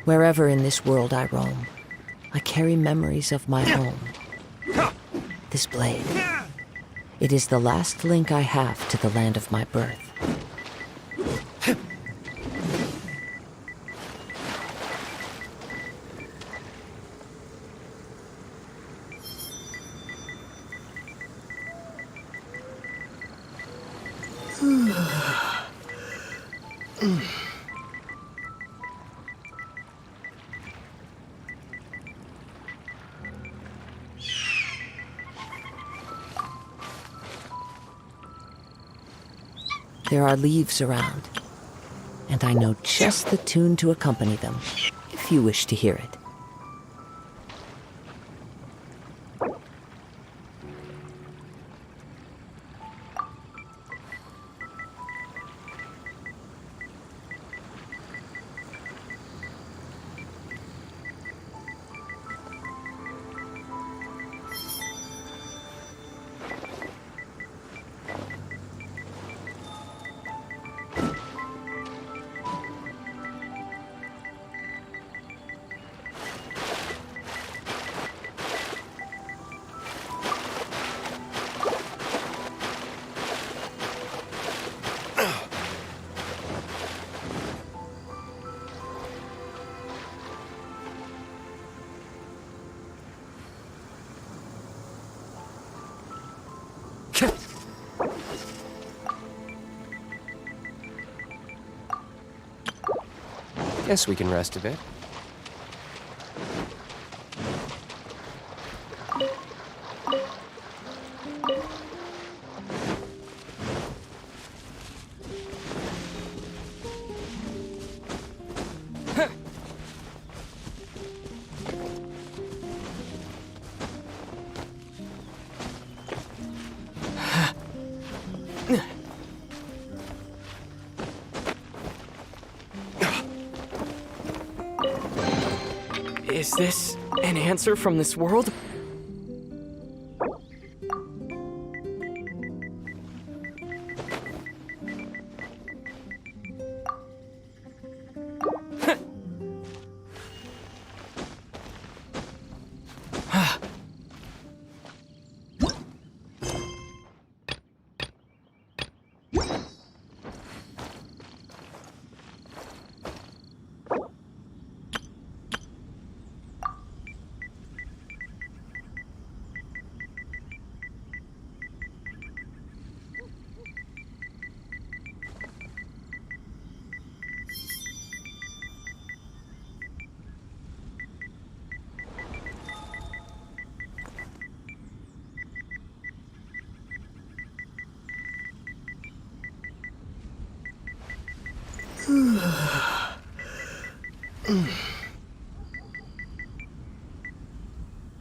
Speaker 13: Wherever in this world I roam, I carry memories of my home. This blade, it is the last link I have to the land of my birth. There are leaves around, and I know just the tune to accompany them, if you wish to hear it.
Speaker 1: Guess we can rest a bit.
Speaker 12: Is this an answer from this world?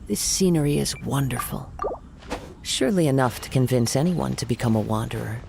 Speaker 12: This scenery is wonderful. Surely enough to convince anyone to become a wanderer.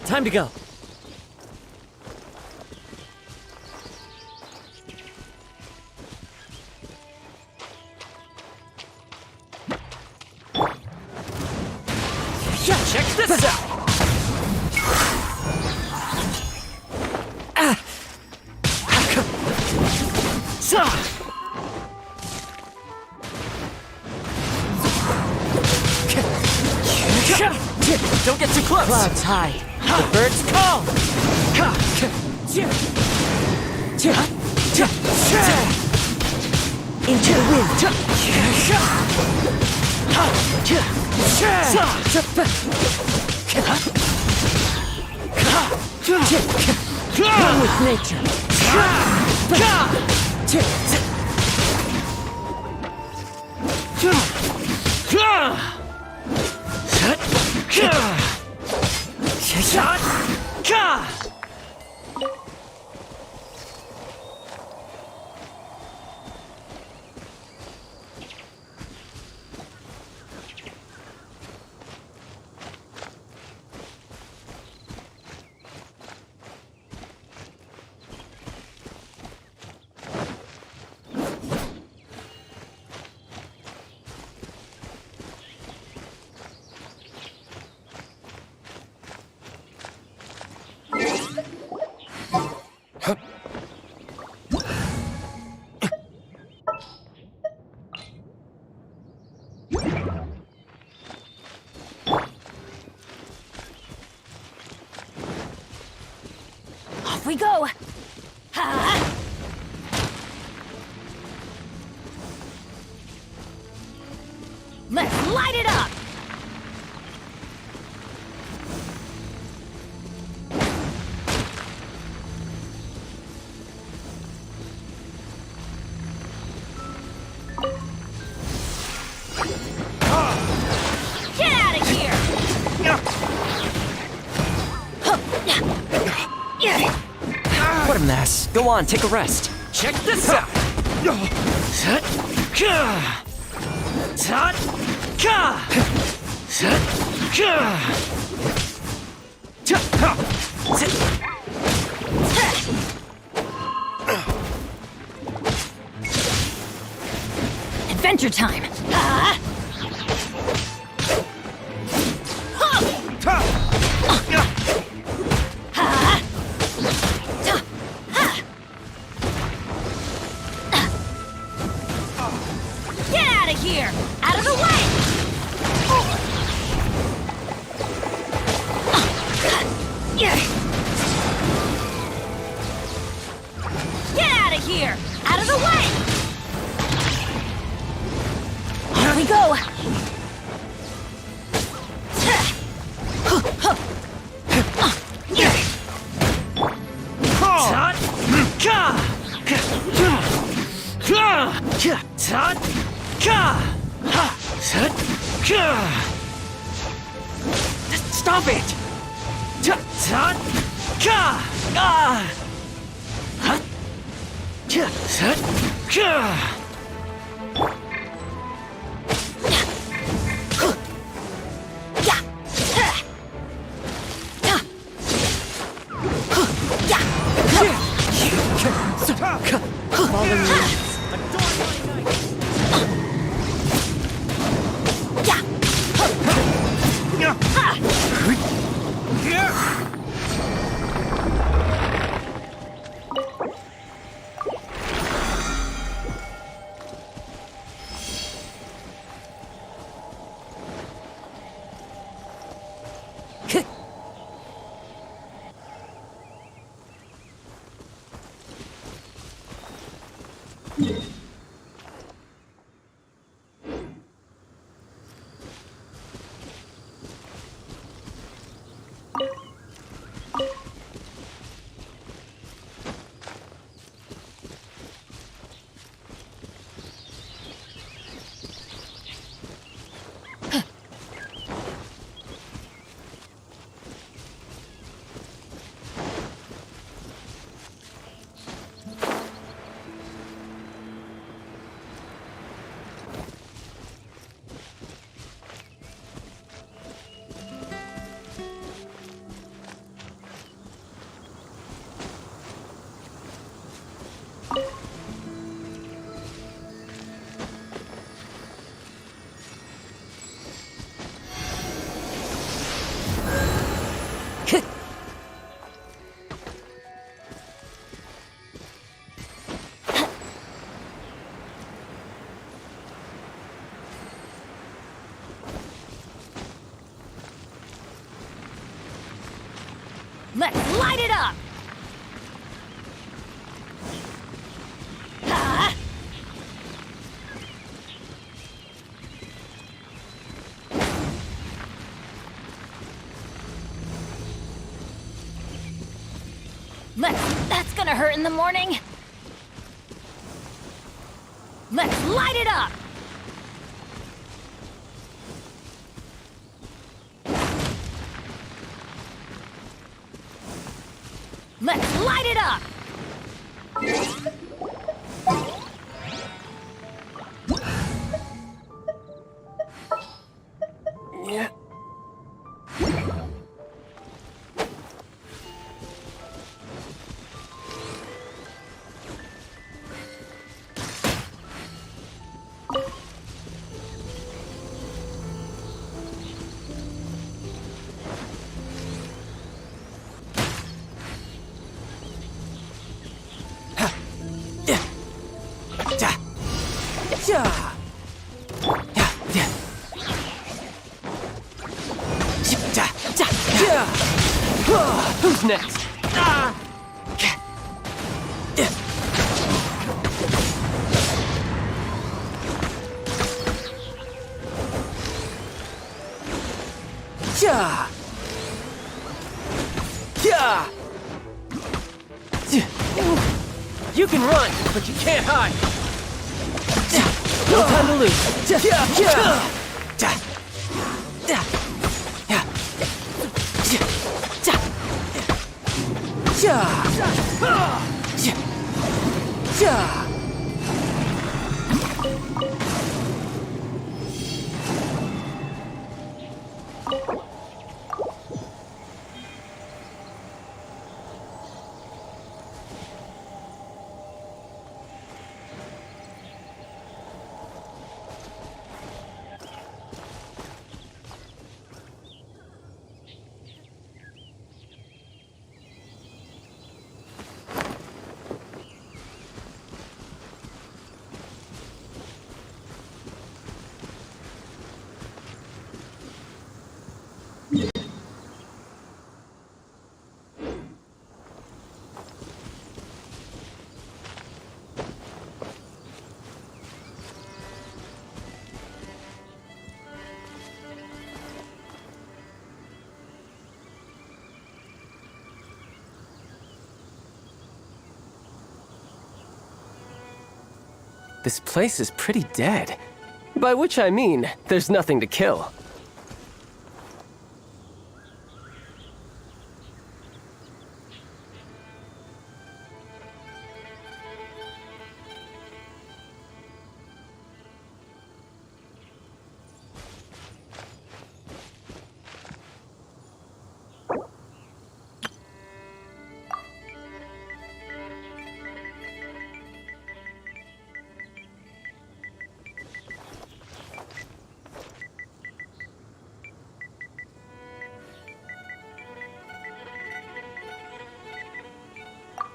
Speaker 1: Time to go. Yeah, check this out. Don't get too close.
Speaker 12: Clouds high.
Speaker 1: The birds call.
Speaker 12: Into the wind. One with nature.
Speaker 2: Off we go! Ha! Let's light it up! Get out of here!
Speaker 11: What a mess. Go on, take a rest.
Speaker 1: Check this out.
Speaker 2: Adventure time! Get out of here! Out of the way! Get out of here! Out of the way! Here we go!
Speaker 1: Stop it!
Speaker 2: Let's light it up! That's gonna hurt in the morning. Let's light it up! Let's light it up!
Speaker 1: Yeah. Who's next? You can run, but you can't hide. No time to lose. This place is pretty dead. By which I mean, there's nothing to kill.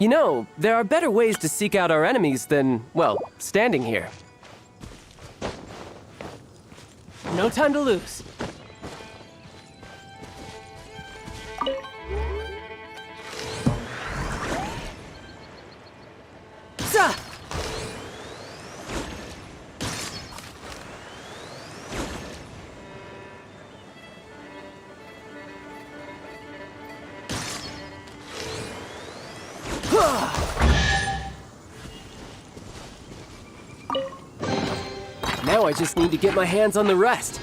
Speaker 1: You know, there are better ways to seek out our enemies than, well, standing here. No time to lose. Za! Now I just need to get my hands on the rest.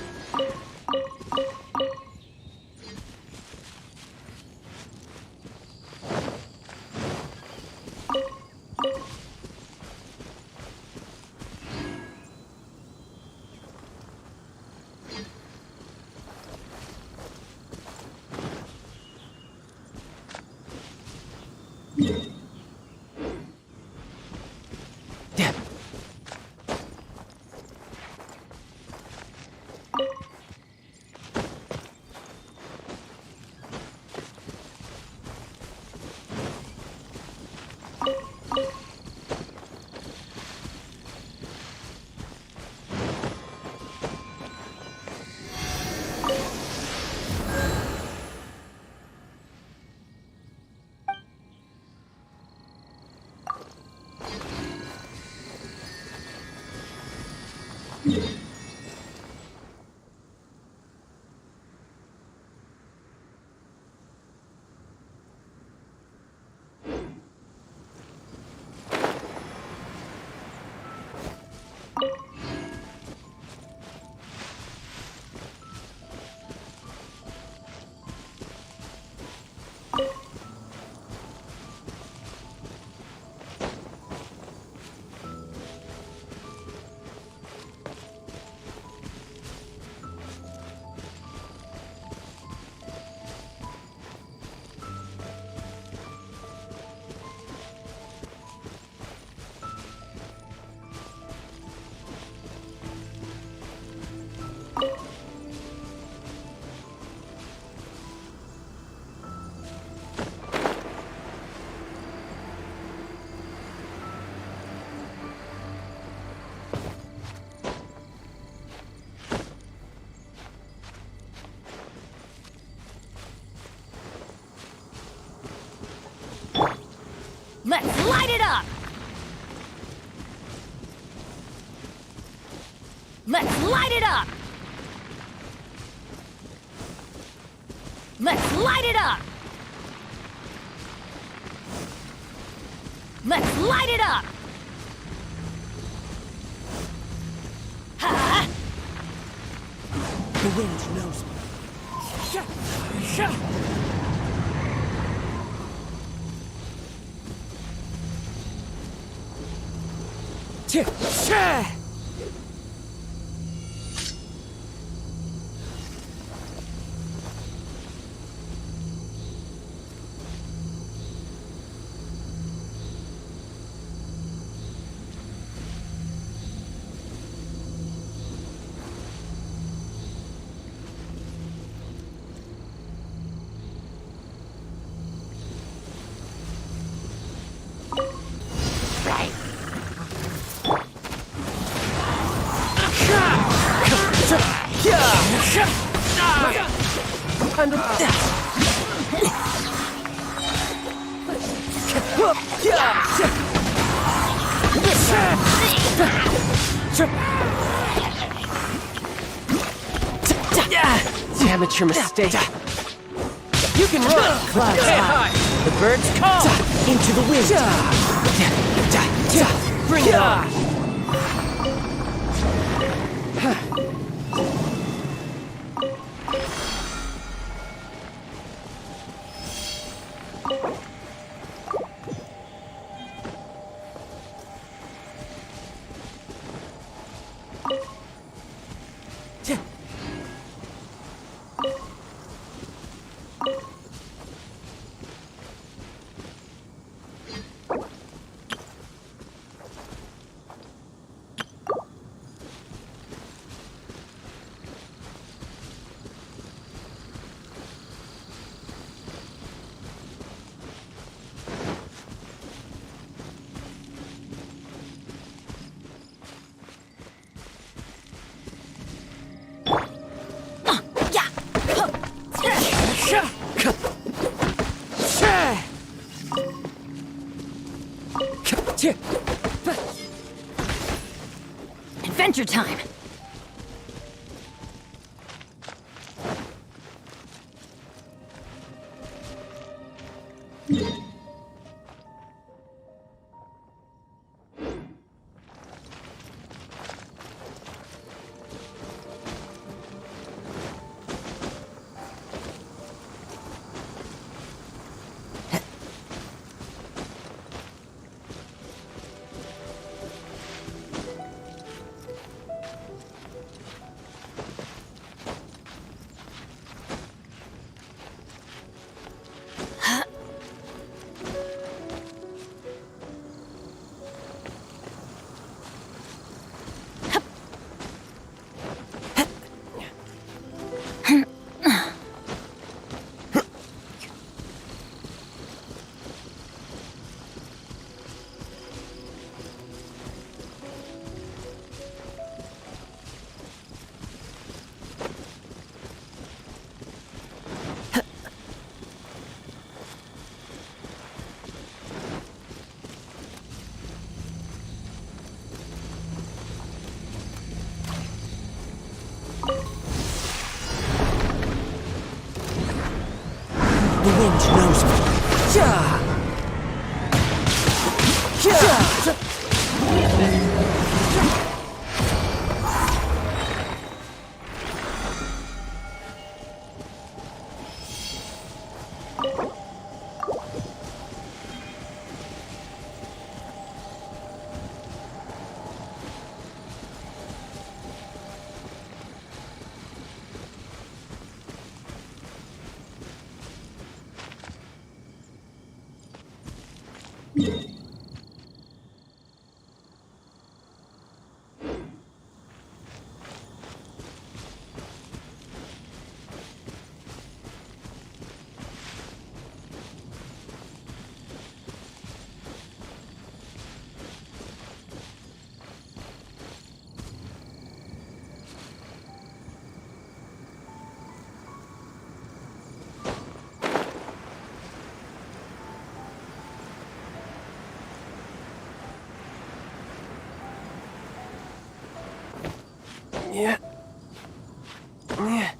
Speaker 2: Let's light it up! Let's light it up! Let's light it up! Let's light it up! Ha!
Speaker 10: The wind knows me.
Speaker 1: Amateur mistake. You can run!
Speaker 12: Clouds high. The birds call into the wind.
Speaker 1: Bring it on!
Speaker 2: adventure time!
Speaker 10: The wind knows me. Yeah!
Speaker 1: Yeah. Yeah.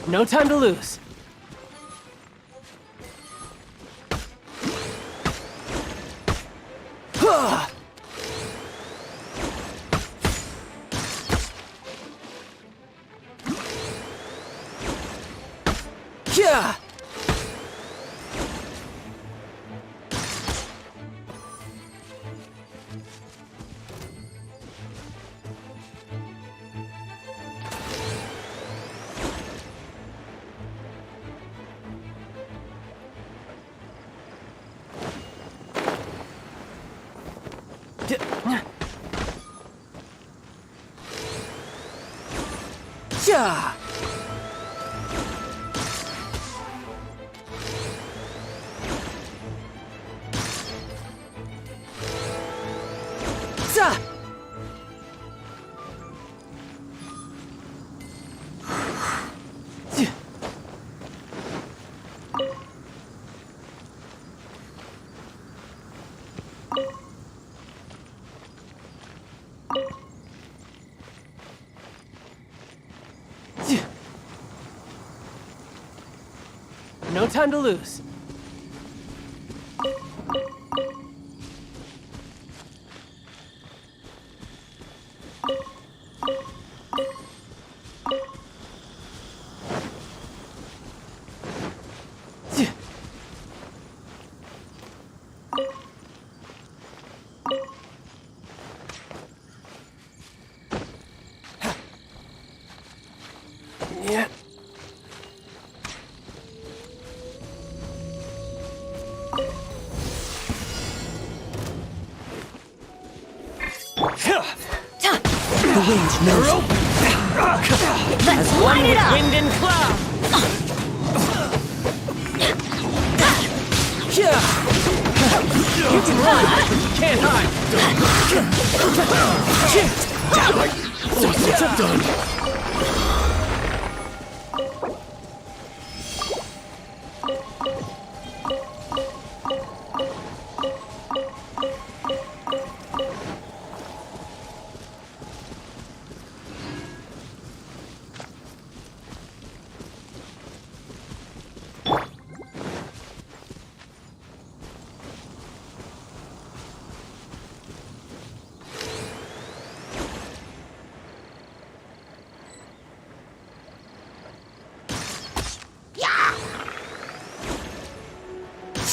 Speaker 1: No time to lose. Yeah. Yeah. No time to lose. Yeah.
Speaker 10: The wind knows me.
Speaker 2: Let's line it up!
Speaker 1: Wind and cloud. Yeah. Can't hide! Done!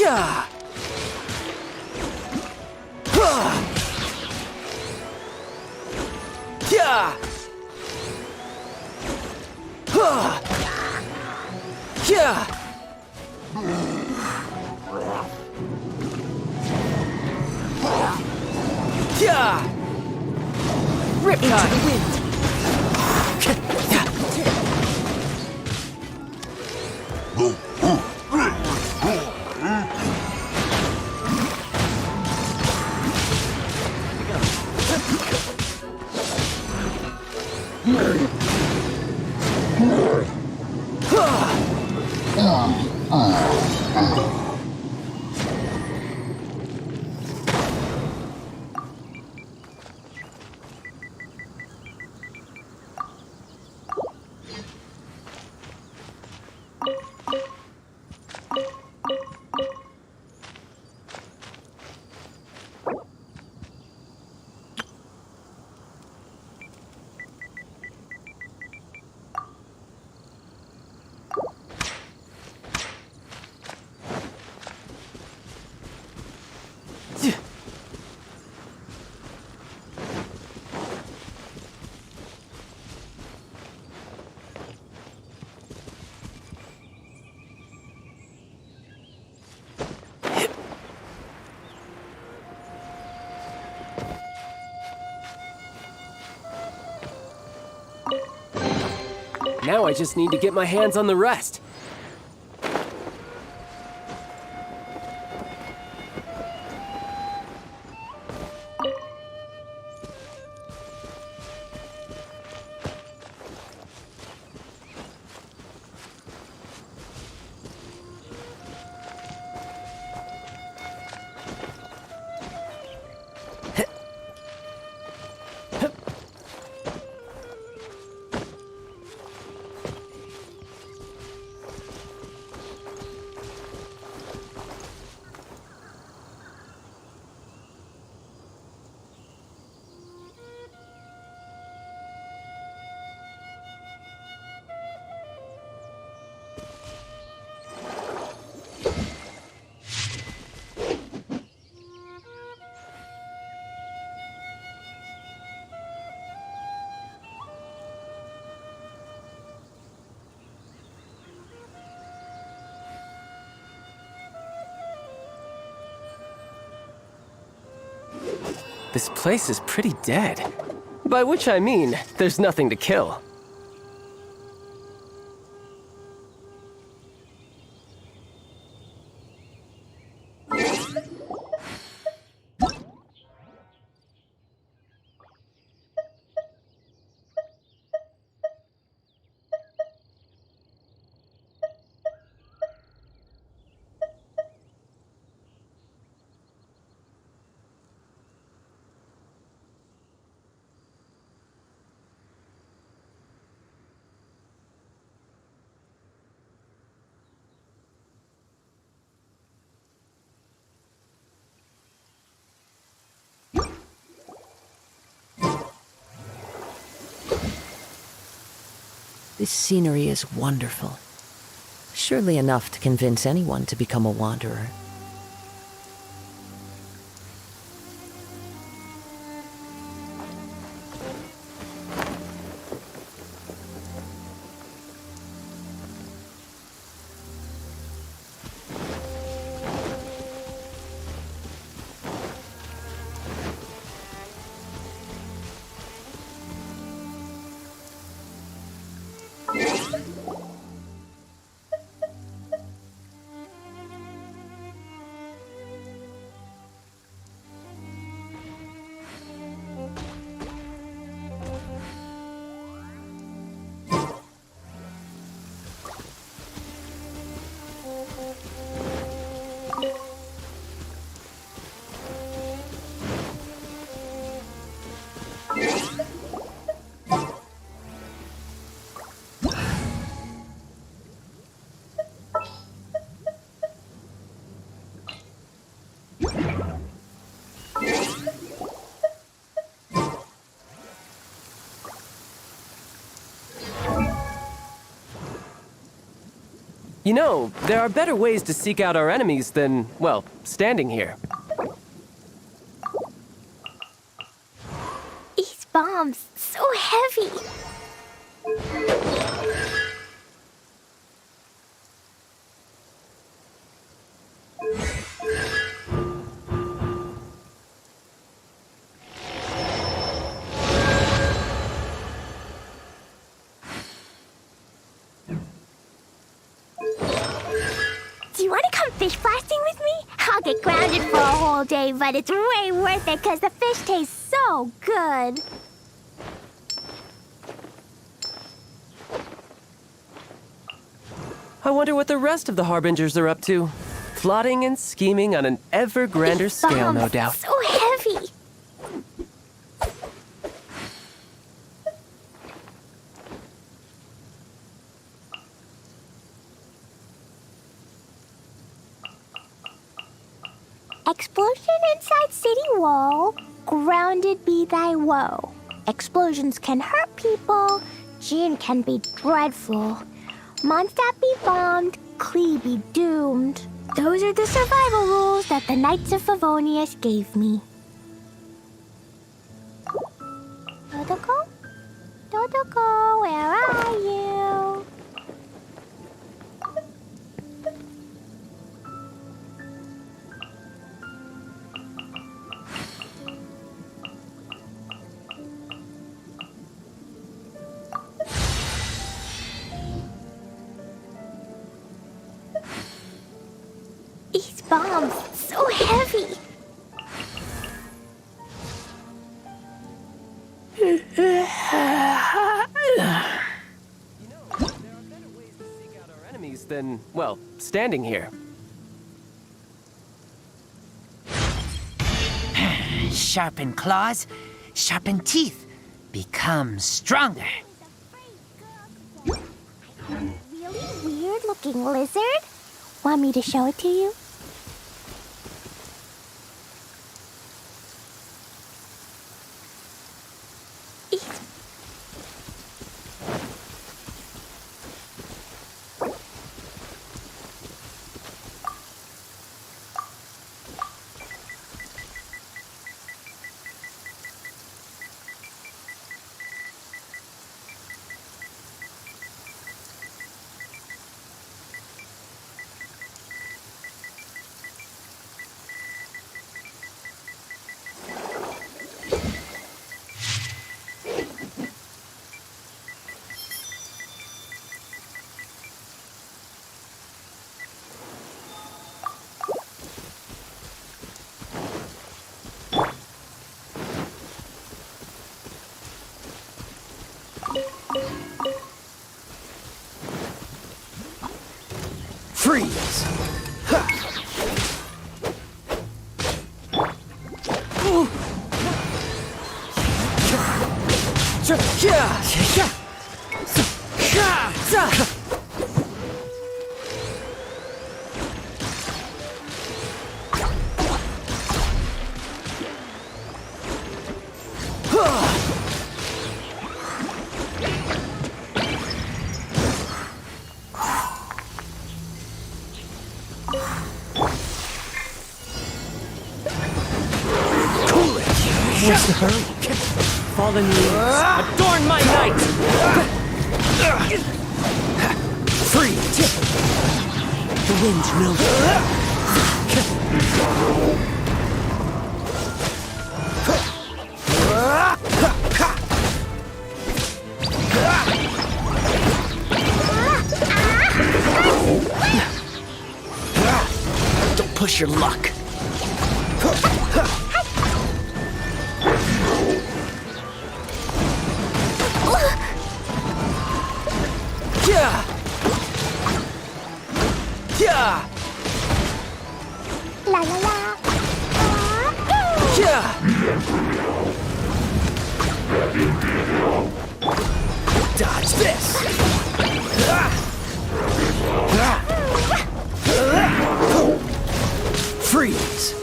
Speaker 10: Yeah! Yeah! Yeah! Yeah! Riptide! Into the wind!
Speaker 1: Now I just need to get my hands on the rest. This place is pretty dead. By which I mean, there's nothing to kill.
Speaker 13: This scenery is wonderful. Surely enough to convince anyone to become a wanderer.
Speaker 1: You know, there are better ways to seek out our enemies than, well, standing here.
Speaker 6: These bombs, so heavy. Do you want to come fish blasting with me? I'll get grounded for a whole day, but it's way worth it because the fish tastes so good.
Speaker 1: I wonder what the rest of the Harbingers are up to. Plotting and scheming on an ever grander scale, no doubt.
Speaker 6: So heavy. Explosion inside city wall. Grounded be thy woe. Explosions can hurt people. Gin can be dreadful. Mondstadt be bombed. Klee be doomed. Those are the survival rules that the Knights of Favonius gave me. Dodoko? Dodoko, where are you? These bombs, so heavy.
Speaker 1: Enemies than, well, standing here.
Speaker 10: Sharpen claws, sharpen teeth, become stronger.
Speaker 6: Really weird-looking lizard. Want me to show it to you?
Speaker 10: Freeze!
Speaker 1: What's the hurry? Fallen leaves, adorn my night!
Speaker 10: Freeze! The winds know. Don't push your luck.
Speaker 6: La la la.
Speaker 10: Dodge this! Freeze!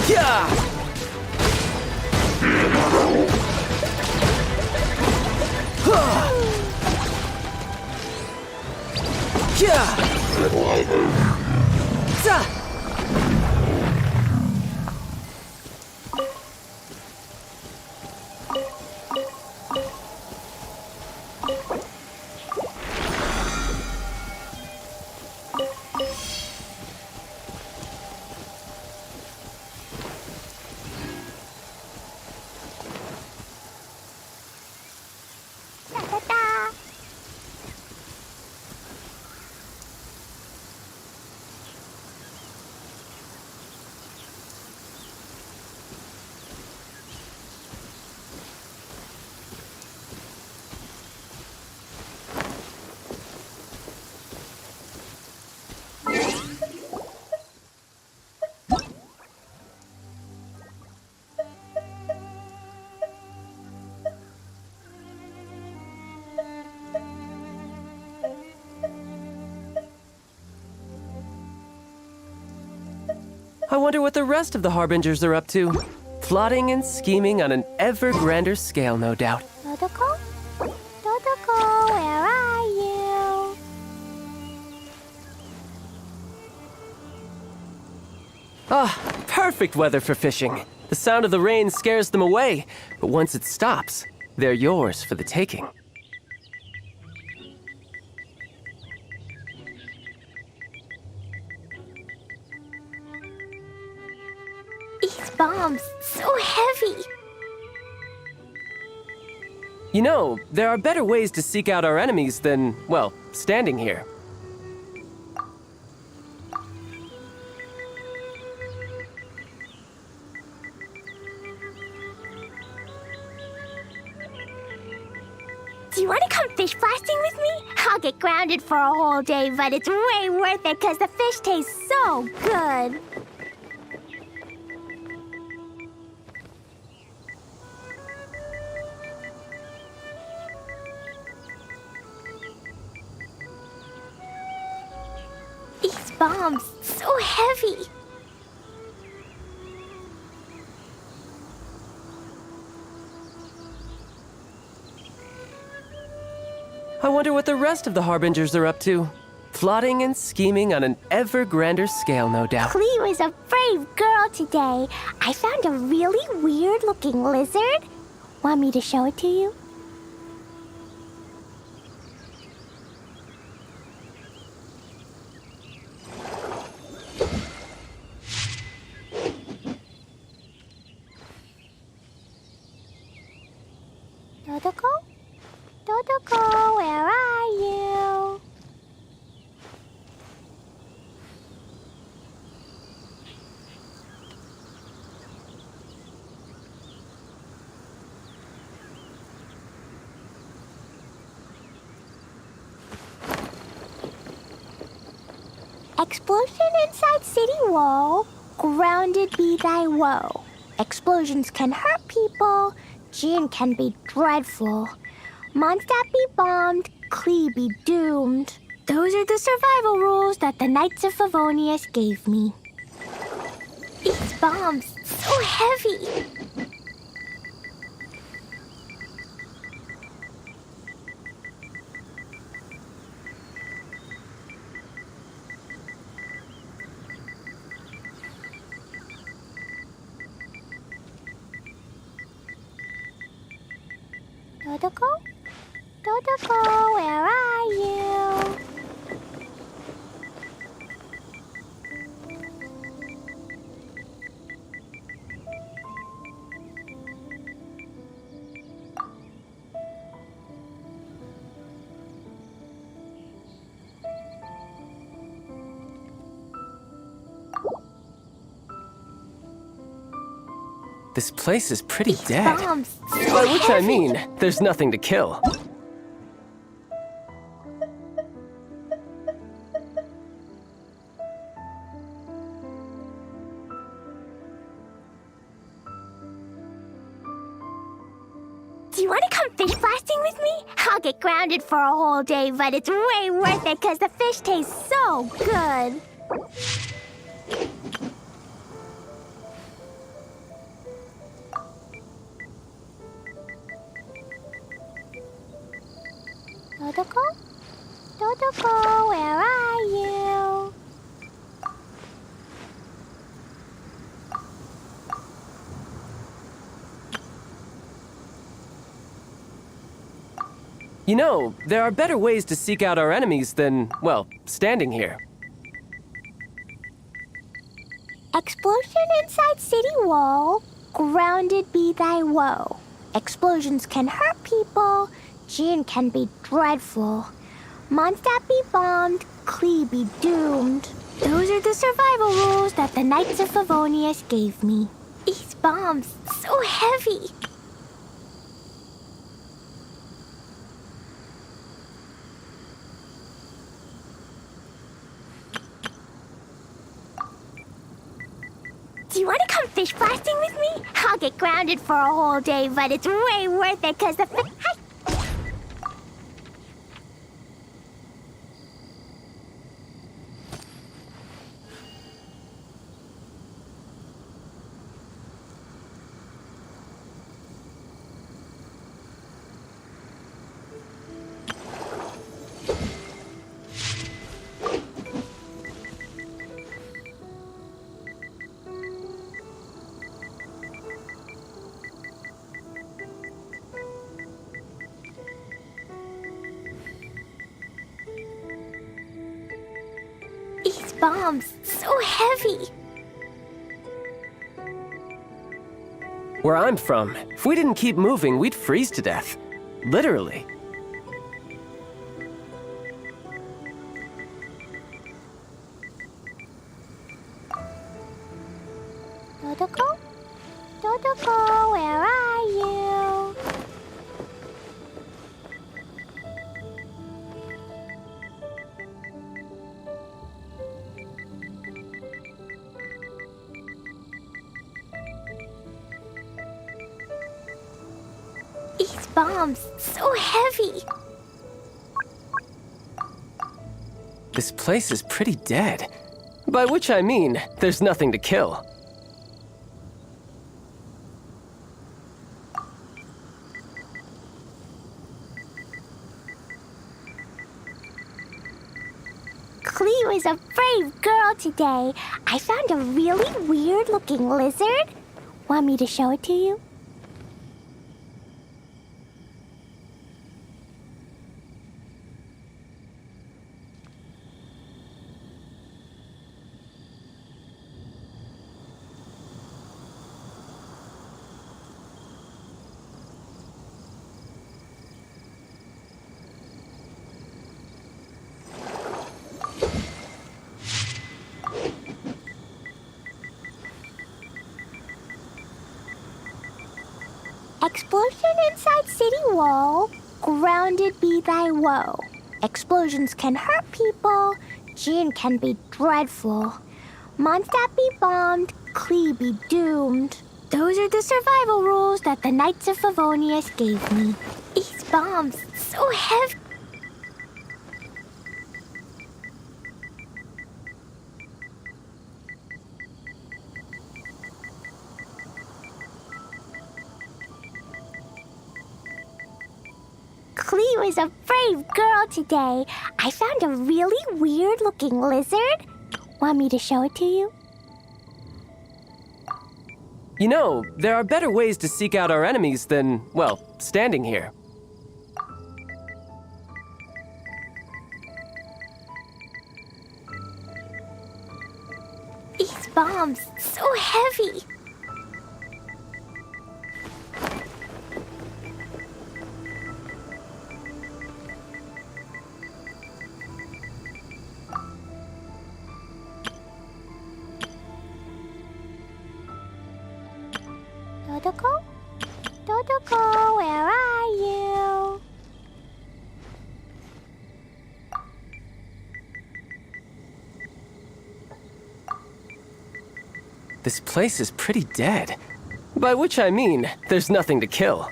Speaker 1: Yeah! Yeah!
Speaker 6: Ta-ta-ta.
Speaker 1: I wonder what the rest of the Harbingers are up to. Plotting and scheming on an ever grander scale, no doubt.
Speaker 6: Dodoko? Dodoko, where are you?
Speaker 1: Ah, perfect weather for fishing. The sound of the rain scares them away, but once it stops, they're yours for the taking.
Speaker 6: These bombs, so heavy.
Speaker 1: You know, there are better ways to seek out our enemies than, well, standing here.
Speaker 6: Do you want to come fish blasting with me? I'll get grounded for a whole day, but it's way worth it because the fish taste so good. These bombs, so heavy.
Speaker 1: I wonder what the rest of the Harbingers are up to. Plotting and scheming on an ever grander scale, no doubt.
Speaker 6: Cleo is a brave girl today. I found a really weird-looking lizard. Want me to show it to you? Dodoko? Dodoko, where are you? Explosion inside city wall, grounded be thy woe. Explosions can hurt people, Jin can be dreadful. Mondstadt be bombed, Klee be doomed. Those are the survival rules that the Knights of Favonius gave me. These bombs, so heavy. Dodoko? Dodoko, where are you?
Speaker 1: This place is pretty dead.
Speaker 6: Bombs, so
Speaker 1: By which I
Speaker 6: heavy.
Speaker 1: mean, there's nothing to kill.
Speaker 6: Do you want to come fish blasting with me? I'll get grounded for a whole day, but it's way worth it because the fish tastes so good.
Speaker 1: You know, there are better ways to seek out our enemies than, well, standing here.
Speaker 6: Explosion inside city wall. Grounded be thy woe. Explosions can hurt people. Gin can be dreadful. Mondstadt be bombed. Klee be doomed. Those are the survival rules that the Knights of Favonius gave me. These bombs, so heavy. Do you want to come fish blasting with me? I'll get grounded for a whole day, but it's way worth it because the Hi. These bombs, so heavy.
Speaker 1: Where I'm from, if we didn't keep moving, we'd freeze to death. Literally.
Speaker 6: Dodoko? Dodoko, where are you? These bombs, so heavy.
Speaker 1: This place is pretty dead. By which I mean, there's nothing to kill.
Speaker 6: Klee was a brave girl today. I found a really weird-looking lizard. Want me to show it to you? Explosion inside city wall. Grounded be thy woe. Explosions can hurt people. Gin can be dreadful. Mondstadt be bombed. Klee be doomed. Those are the survival rules that the Knights of Favonius gave me. These bombs, so heavy. Klee was a brave girl today. I found a really weird-looking lizard. Want me to show it to you?
Speaker 1: You know, there are better ways to seek out our enemies than, well, standing here.
Speaker 6: These bombs, so heavy. Dodoko? Dodoko, where are you?
Speaker 1: This place is pretty dead. By which I mean, there's nothing to kill.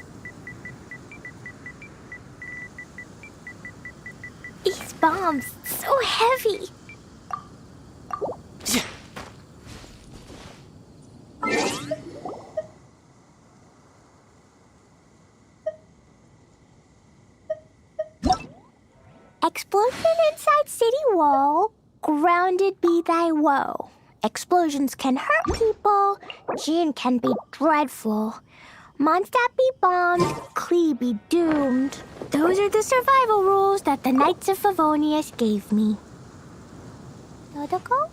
Speaker 6: These bombs, so heavy. Explosion inside city wall. Grounded be thy woe. Explosions can hurt people. Gin can be dreadful. Mondstadt be bombed, Klee be doomed. Those are the survival rules that the Knights of Favonius gave me. Dodoko?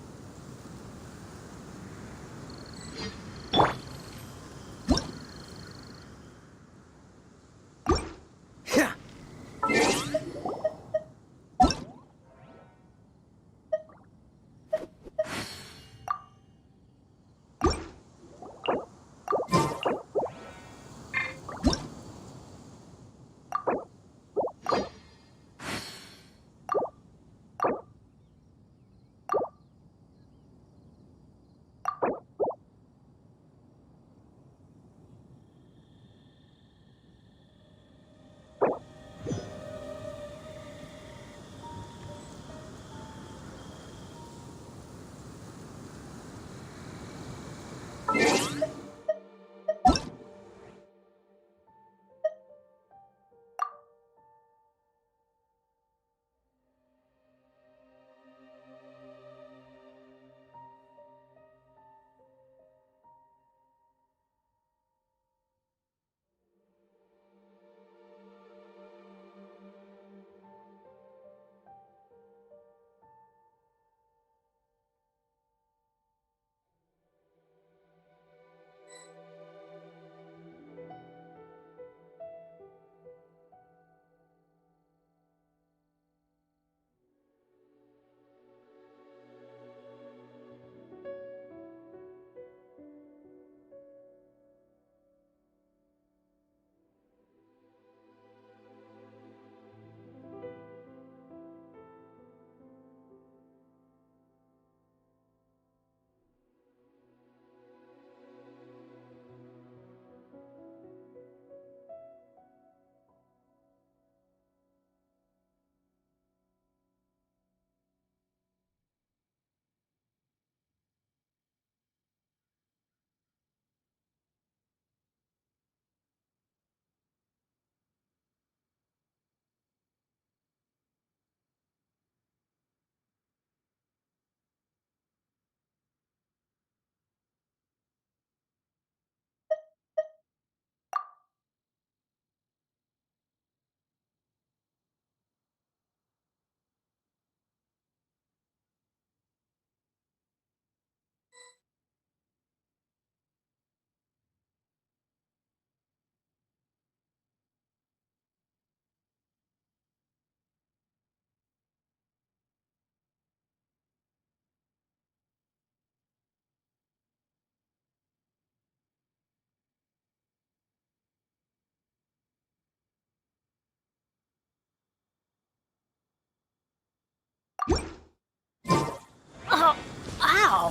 Speaker 2: Oh, ow!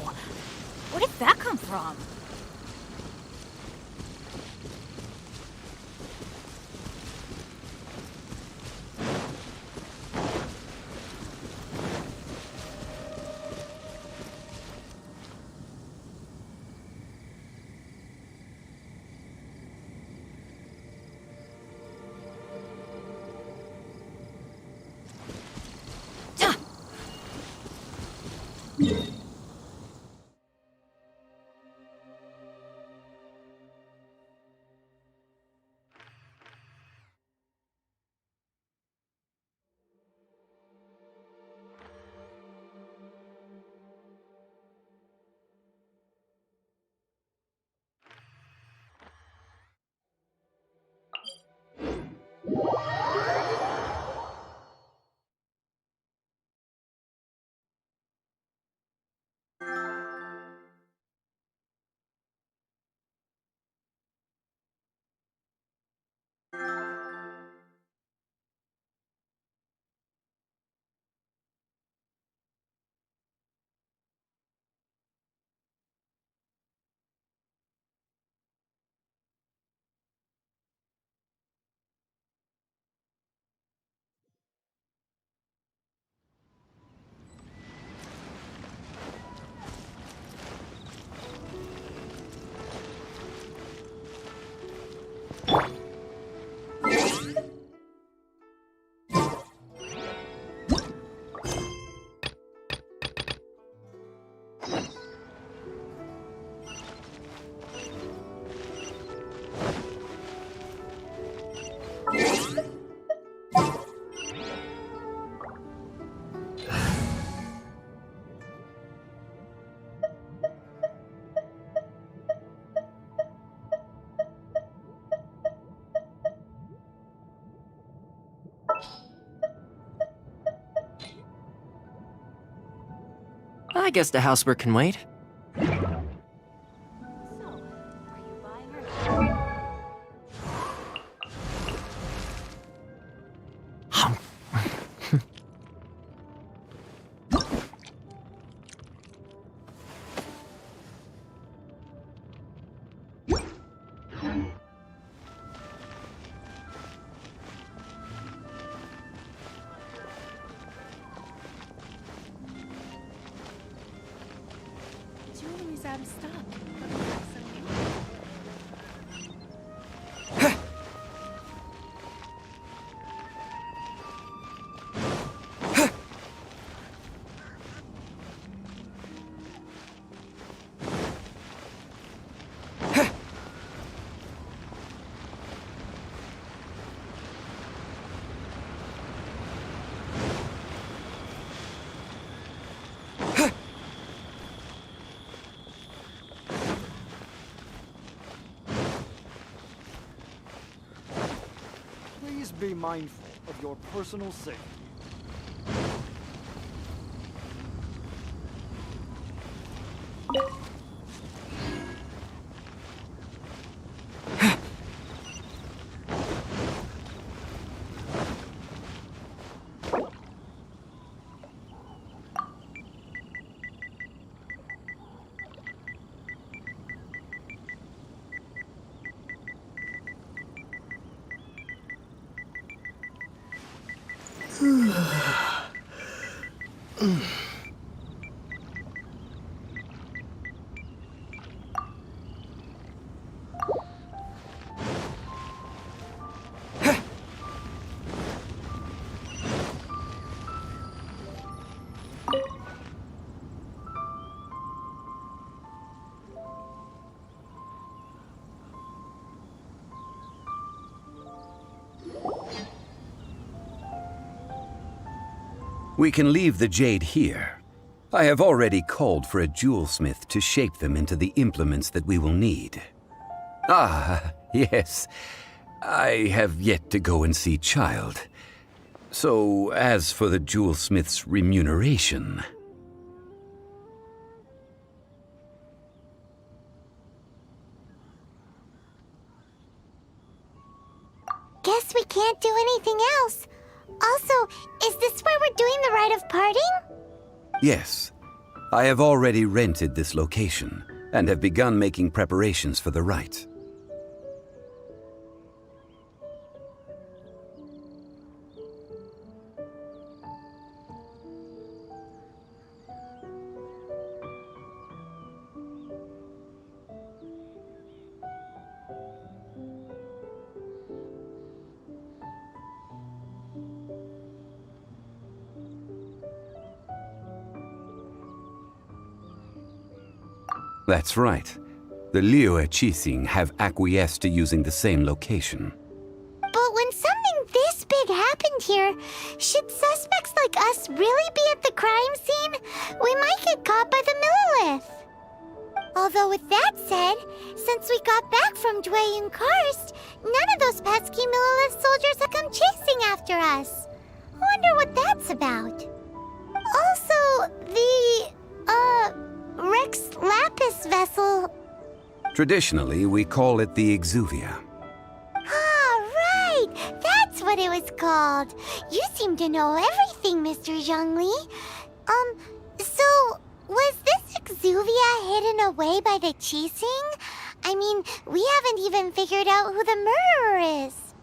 Speaker 2: Where did that come from?
Speaker 11: I guess the housework can wait.
Speaker 3: So, are you buying or not? Jewelry's out of stock.
Speaker 14: Please be mindful of your personal safety.
Speaker 7: We can leave the jade here. I have already called for a jewelsmith to shape them into the implements that we will need. Ah, yes. I have yet to go and see Child. So, as for the jewelsmith's remuneration...
Speaker 6: Guess we can't do anything else. Also, is this where we're doing the rite of parting?
Speaker 7: Yes. I have already rented this location, and have begun making preparations for the rite. That's right. The Liyue Qixing have acquiesced to using the same location.
Speaker 6: But when something this big happened here, should suspects like us really be at the crime scene? We might get caught by the Millilith. Although with that said, since we got back from Dwayne Karst, none of those pesky Millilith soldiers have come chasing after us. Wonder what that's about. Also, the, Rex Lapis vessel.
Speaker 7: Traditionally, we call it the Exuvia.
Speaker 6: Ah, right! That's what it was called. You seem to know everything, Mr. Zhongli. So, was this Exuvia hidden away by the Qixing? I mean, we haven't even figured out who the murderer is.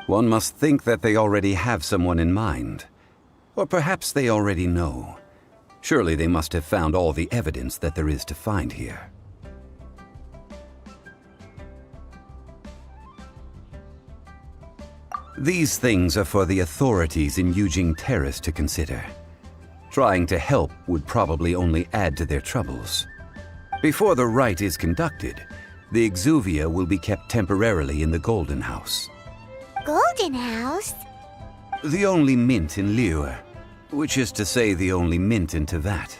Speaker 7: One must think that they already have someone in mind. Or perhaps they already know. Surely they must have found all the evidence that there is to find here. These things are for the authorities in Yujing Terrace to consider. Trying to help would probably only add to their troubles. Before the rite is conducted, the Exuvia will be kept temporarily in the Golden House.
Speaker 6: Golden House?
Speaker 7: The only mint in Liyue, which is to say the only mint in Tevat.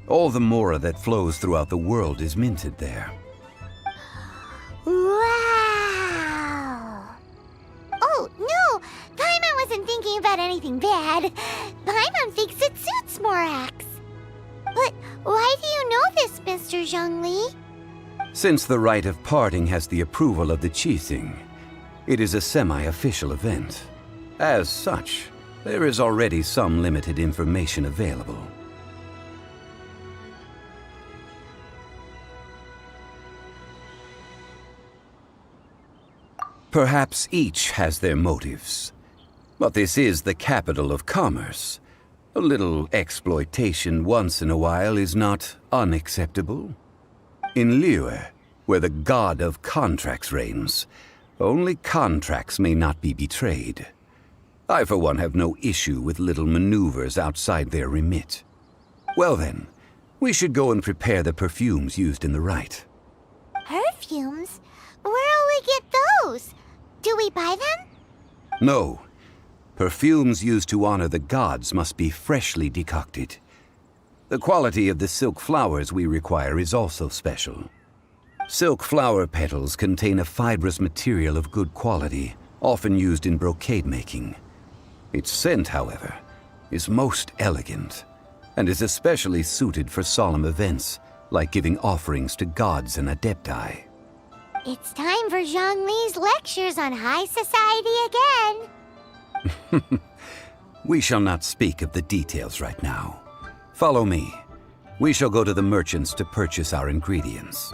Speaker 7: All the mora that flows throughout the world is minted there.
Speaker 6: Wow! Oh, no! Paimon wasn't thinking about anything bad. Paimon thinks it suits Morax. But this, Mr. Zhongli?
Speaker 7: Since the rite of parting has the approval of the Qixing, it is a semi-official event. As such, there is already some limited information available. Perhaps each has their motives. But this is the capital of commerce. A little exploitation once in a while is not unacceptable. In Liyue, where the god of contracts reigns, only contracts may not be betrayed. I, for one, have no issue with little maneuvers outside their remit. Well then, we should go and prepare the perfumes used in the rite.
Speaker 6: Perfumes? Where'll we get those? Do we buy them?
Speaker 7: No. Perfumes used to honor the gods must be freshly decocted. The quality of the silk flowers we require is also special. Silk flower petals contain a fibrous material of good quality, often used in brocade making. Its scent, however, is most elegant, and is especially suited for solemn events, like giving offerings to gods and adepti.
Speaker 6: It's time for Zhongli's lectures on high society again.
Speaker 7: We shall not speak of the details right now. Follow me. We shall go to the merchants to purchase our ingredients.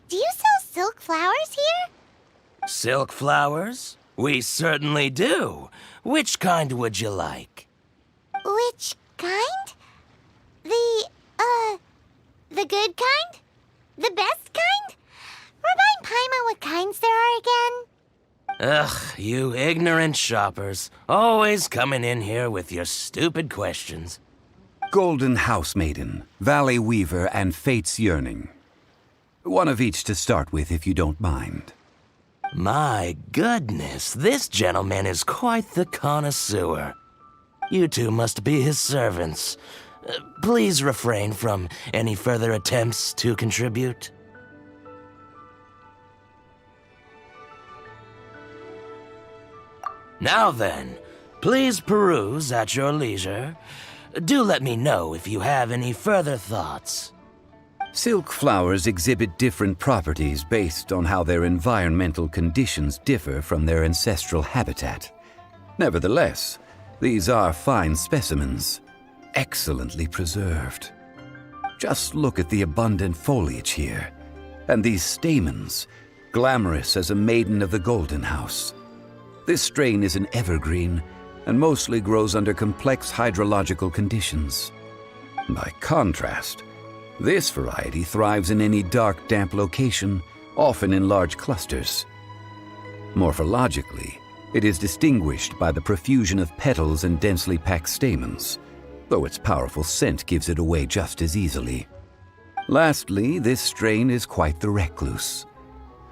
Speaker 6: Do you sell silk flowers here?
Speaker 15: Silk flowers? We certainly do. Which kind would you like?
Speaker 6: Which kind? The good kind? The best kind? Remind Paimon what kinds there are again.
Speaker 15: Ugh, you ignorant shoppers. Always coming in here with your stupid questions.
Speaker 7: Golden Housemaiden, Valley Weaver, and Fate's Yearning. One of each to start with, if you don't mind.
Speaker 15: My goodness, this gentleman is quite the connoisseur. You two must be his servants. Please refrain from any further attempts to contribute. Now then, please peruse at your leisure. Do let me know if you have any further thoughts.
Speaker 7: Silk flowers exhibit different properties based on how their environmental conditions differ from their ancestral habitat. Nevertheless, these are fine specimens, excellently preserved. Just look at the abundant foliage here, and these stamens, glamorous as a maiden of the Golden House. This strain is an evergreen, and mostly grows under complex hydrological conditions. By contrast, this variety thrives in any dark, damp location, often in large clusters. Morphologically, it is distinguished by the profusion of petals and densely packed stamens, though its powerful scent gives it away just as easily. Lastly, this strain is quite the recluse.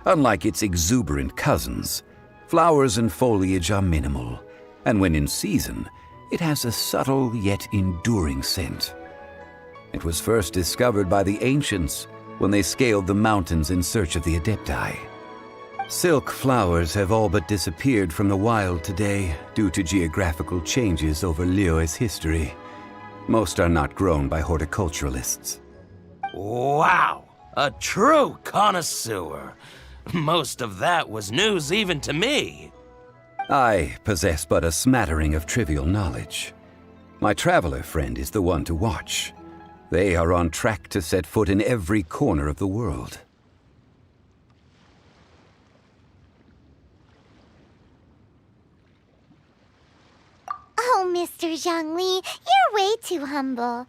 Speaker 7: Unlike its exuberant cousins, flowers and foliage are minimal, and when in season, it has a subtle yet enduring scent. It was first discovered by the ancients when they scaled the mountains in search of the adepti. Silk flowers have all but disappeared from the wild today due to geographical changes over Liyue's history. Most are not grown by horticulturalists.
Speaker 15: Wow! A true connoisseur. Most of that was news even to me.
Speaker 7: I possess but a smattering of trivial knowledge. My traveler friend is the one to watch. They are on track to set foot in every corner of the world.
Speaker 6: Oh, Mr. Zhongli, you're way too humble.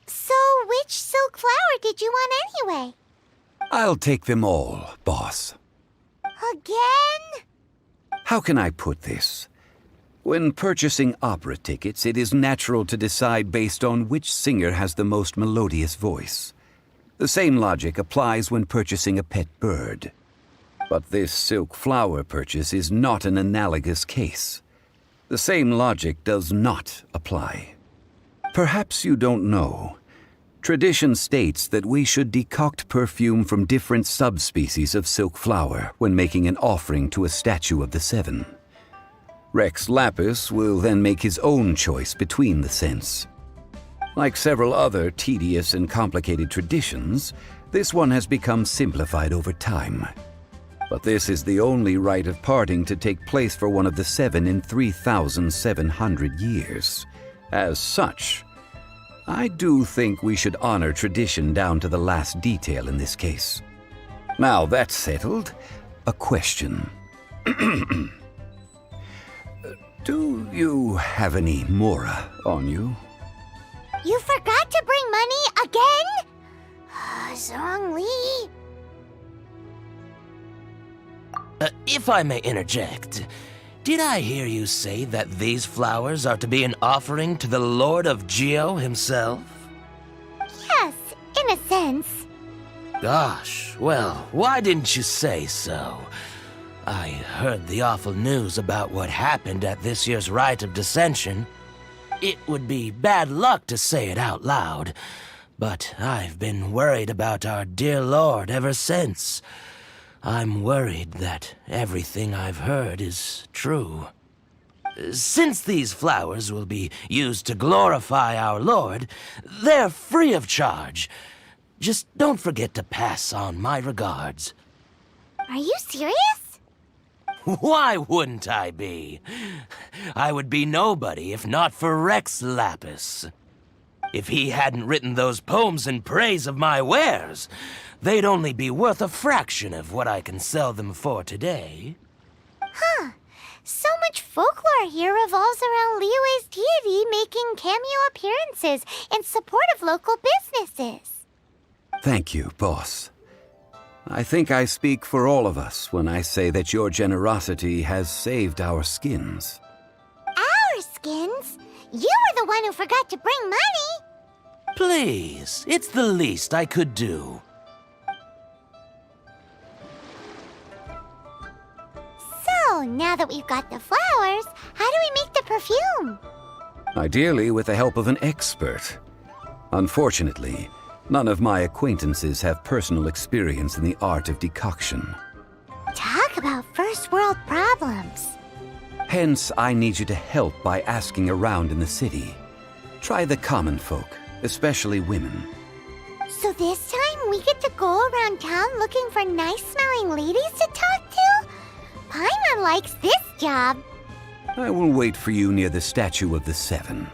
Speaker 6: So, which silk flower did you want anyway?
Speaker 7: I'll take them all, boss.
Speaker 6: Again?
Speaker 7: How can I put this? When purchasing opera tickets, it is natural to decide based on which singer has the most melodious voice. The same logic applies when purchasing a pet bird. But this silk flower purchase is not an analogous case. The same logic does not apply. Perhaps you don't know. Tradition states that we should decoct perfume from different subspecies of silk flower when making an offering to a statue of the seven. Rex Lapis will then make his own choice between the scents. Like several other tedious and complicated traditions, this one has become simplified over time. But this is the only rite of parting to take place for one of the seven in 3,700 years. As such, I do think we should honor tradition down to the last detail in this case. Now that's settled, a question. Do you have any Mora on you?
Speaker 6: You forgot to bring money again? Zhongli.
Speaker 15: If I may interject, did I hear you say that these flowers are to be an offering to the Lord of Geo himself?
Speaker 6: Yes, in a sense.
Speaker 15: Gosh, well, why didn't you say so? I heard the awful news about what happened at this year's Rite of Dissension. It would be bad luck to say it out loud, but I've been worried about our dear Lord ever since. I'm worried that everything I've heard is true. Since these flowers will be used to glorify our Lord, they're free of charge. Just don't forget to pass on my regards.
Speaker 6: Are you serious?
Speaker 15: Why wouldn't I be? I would be nobody if not for Rex Lapis. If he hadn't written those poems in praise of my wares, they'd only be worth a fraction of what I can sell them for today.
Speaker 6: Huh. So much folklore here revolves around Liyue's deity making cameo appearances in support of local businesses.
Speaker 7: Thank you, boss. I think I speak for all of us when I say that your generosity has saved our skins.
Speaker 6: Our skins? You were the one who forgot to bring money!
Speaker 15: Please, it's the least I could do.
Speaker 6: So, now that we've got the flowers, how do we make the perfume?
Speaker 7: Ideally with the help of an expert. Unfortunately, none of my acquaintances have personal experience in the art of decoction.
Speaker 6: Talk about first world problems.
Speaker 7: Hence, I need you to help by asking around in the city. Try the common folk, especially women.
Speaker 6: So this time we get to go around town looking for nice-smelling ladies to talk to? Paimon likes this job.
Speaker 7: I will wait for you near the statue of the Seven.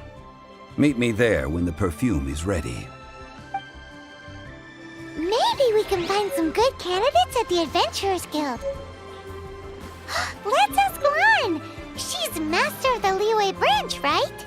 Speaker 7: Meet me there when the perfume is ready.
Speaker 6: Maybe we can find some good candidates at the Adventurers Guild. Let's ask Lan. She's master of the Liyue branch, right?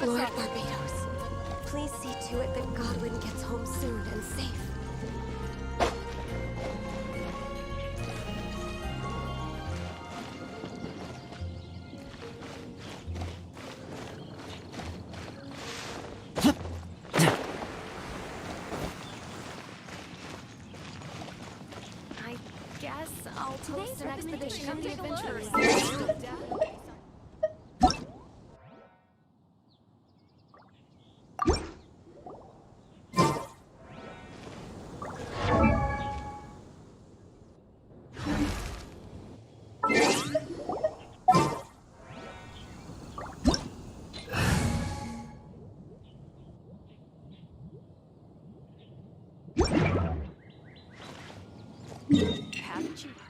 Speaker 3: Lord Barbados, please see to it that Godwin gets home soon and safe. I guess I'll post an expedition of the adventurers. Haven't you heard?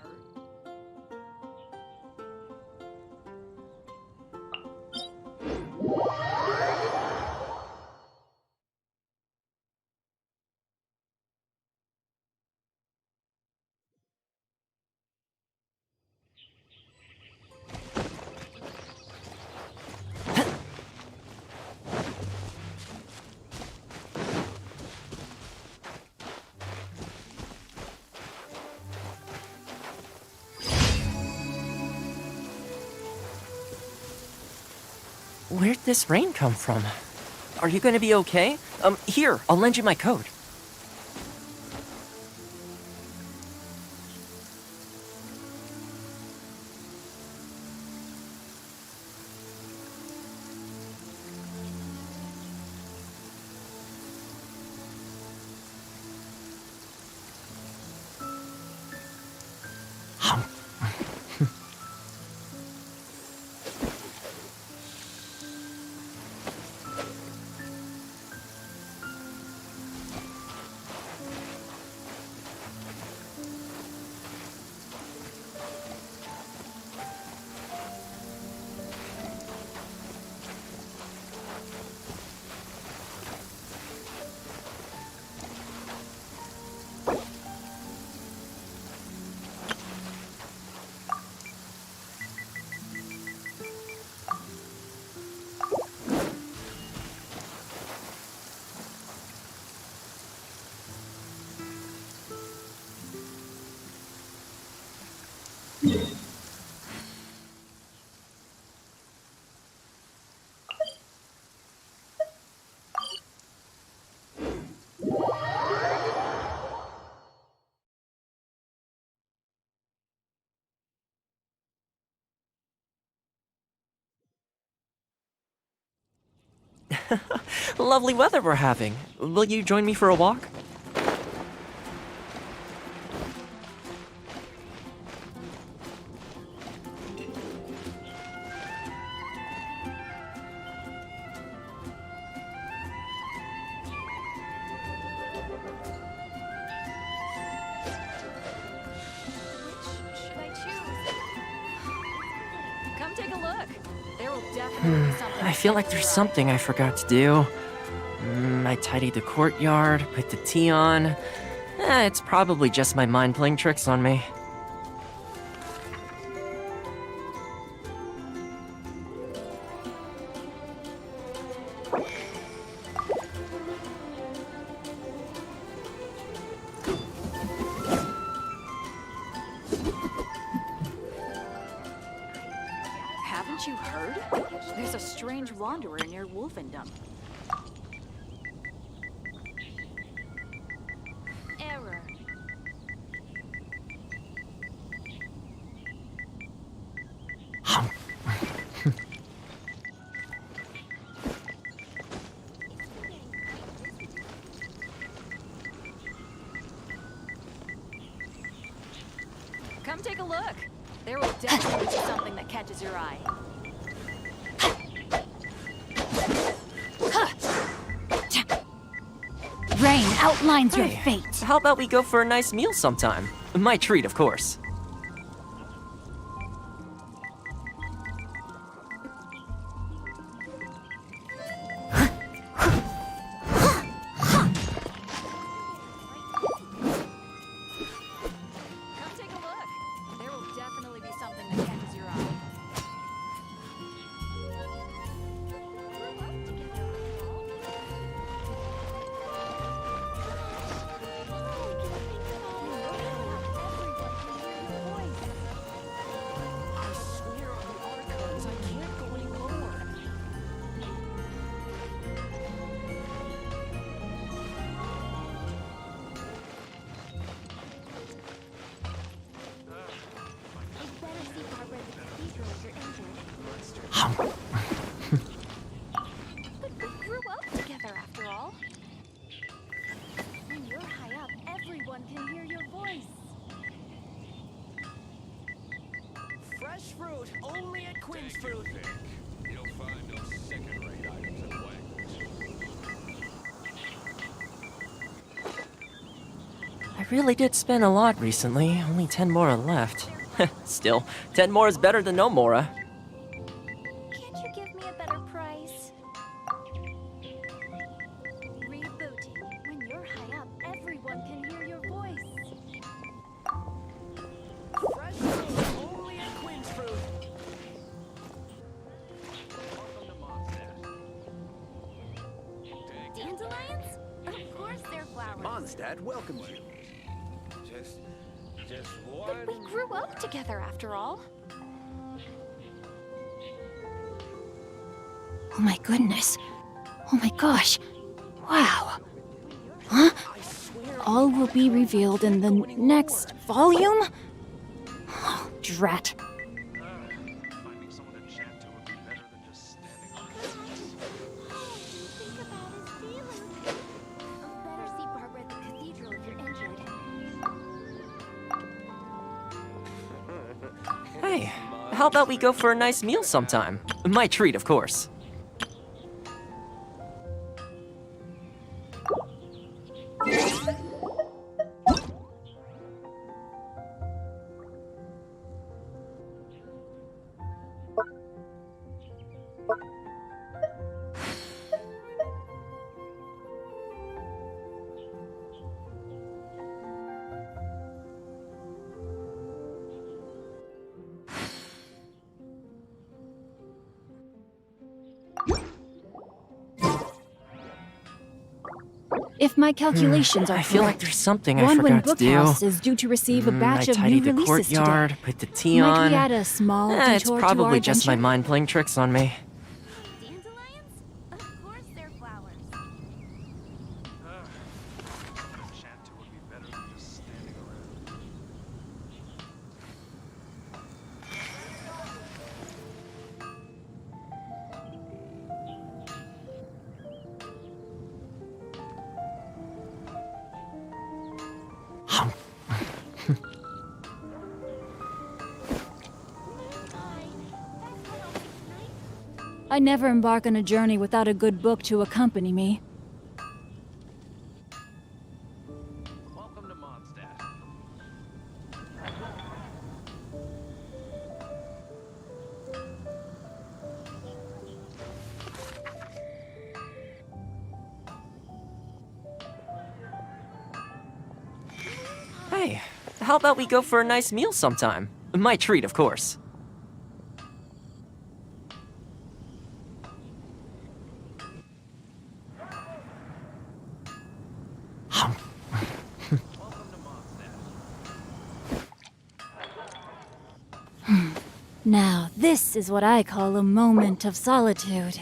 Speaker 11: Where'd this rain come from? Are you gonna be okay? Here, I'll lend you my coat. Lovely weather we're having. Will you join me for a walk? I feel like there's something I forgot to do. I tidied the courtyard, put the tea on. It's probably just my mind playing tricks on me.
Speaker 16: Haven't you heard? There's a strange wanderer near Wolfendom. Error. Come take a look. There will definitely be something that catches your eye.
Speaker 2: Rain outlines your fate.
Speaker 11: How about we go for a nice meal sometime? My treat, of course.
Speaker 16: But we grew up together after all. When you're high up, everyone can hear your voice.
Speaker 10: Fresh fruit, only at Quinn's Fruit.
Speaker 9: You'll find no second-rate items at Wang's.
Speaker 11: I really did spend a lot recently. Only 10 more are left. Still, 10 more is better than no more.
Speaker 16: Can't you give me a better price? Rebooting. When you're high up, everyone can hear your voice.
Speaker 10: Fresh fruit, only at Quinn's Fruit.
Speaker 16: Dandelions? Of course they're flowers.
Speaker 10: Mondstadt welcomes you. Just
Speaker 16: But we grew up together after all.
Speaker 2: Oh my goodness. Oh my gosh. Wow. Huh? All will be revealed in the next volume? Oh, drat.
Speaker 11: Hey, how about we go for a nice meal sometime? My treat, of course.
Speaker 2: If my calculations are
Speaker 11: I feel like
Speaker 2: correct,
Speaker 11: there's something I
Speaker 2: Wanwin
Speaker 11: forgot to do.
Speaker 2: Bookhouse is due to receive a batch
Speaker 11: I
Speaker 2: of new
Speaker 11: tidied the
Speaker 2: releases
Speaker 11: courtyard,
Speaker 2: today.
Speaker 11: put the tea
Speaker 2: Might
Speaker 11: on.
Speaker 2: we add a small detour
Speaker 11: It's
Speaker 2: to our
Speaker 11: probably just my
Speaker 2: adventure?
Speaker 11: mind playing tricks on me.
Speaker 16: Dandelions? Of course they're flowers.
Speaker 9: Shantou would be better than just standing around.
Speaker 2: I never embark on a journey without a good book to accompany me.
Speaker 9: Welcome to Mondstadt.
Speaker 11: how about we go for a nice meal sometime? My treat, of course.
Speaker 2: Now, this is what I call a moment of solitude.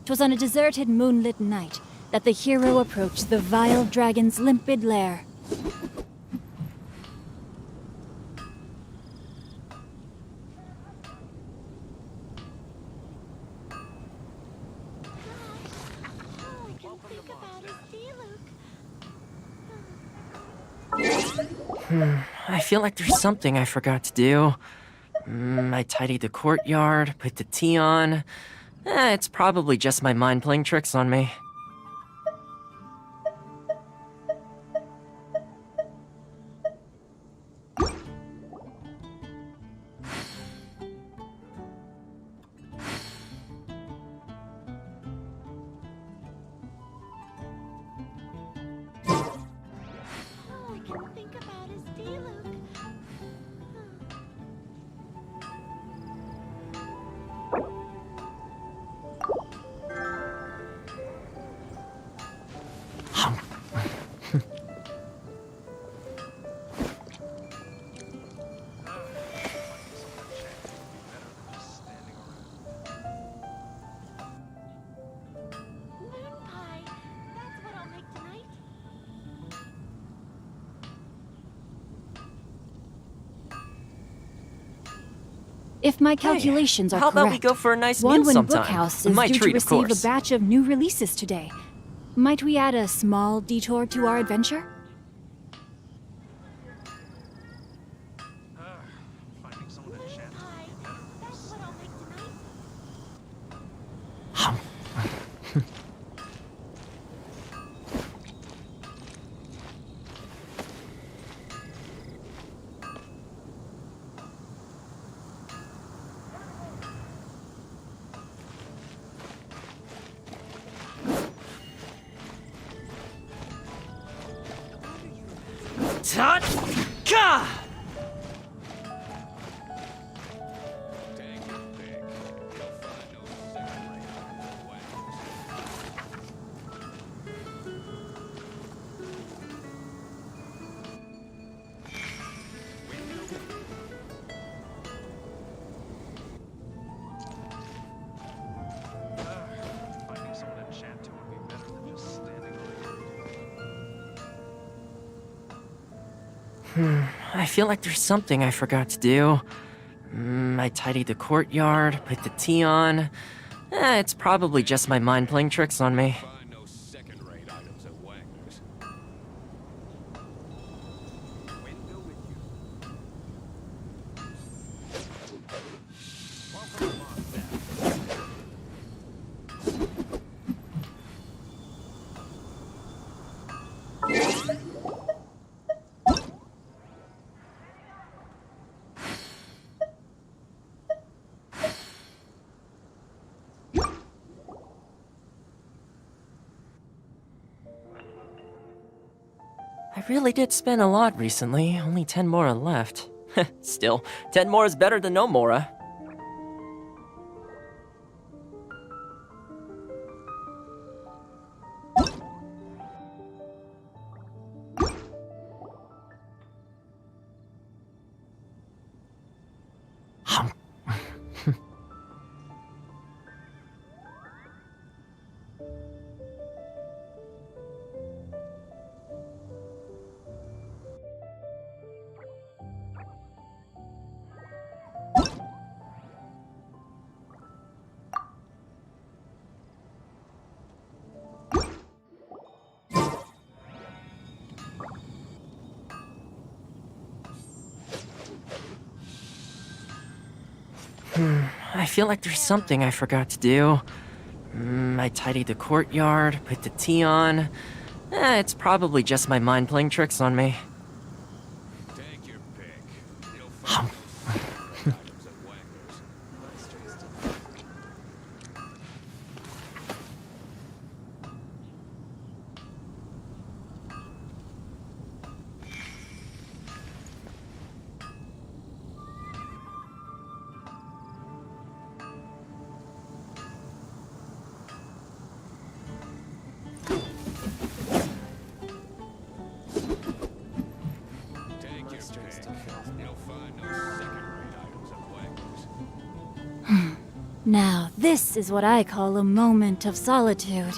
Speaker 2: It was on a deserted, moonlit night that the hero approached the vile dragon's limpid lair.
Speaker 11: I feel like there's something I forgot to do. I tidied the courtyard, put the tea on. It's probably just my mind playing tricks on me.
Speaker 2: If my calculations are
Speaker 11: how
Speaker 2: correct,
Speaker 11: about we go for a nice meal
Speaker 2: Wanwen
Speaker 11: sometime?
Speaker 2: Bookhouse is
Speaker 11: My
Speaker 2: due
Speaker 11: treat,
Speaker 2: to
Speaker 11: of
Speaker 2: receive a
Speaker 11: course.
Speaker 2: batch of new releases today. Might we add a small detour to our adventure?
Speaker 10: Tatka!
Speaker 11: I feel like there's something I forgot to do. I tidied the courtyard, put the tea on. It's probably just my mind playing tricks on me. I really did spend a lot recently, only 10 Mora left. Still, 10 more is better than no Mora. I feel like there's something I forgot to do. I tidied the courtyard, put the tea on. It's probably just my mind playing tricks on me.
Speaker 9: Take your pick. You'll find items at Wagner's. Take your pick. You'll find no second-rate items at Wagner's.
Speaker 2: Now, this is what I call a moment of solitude.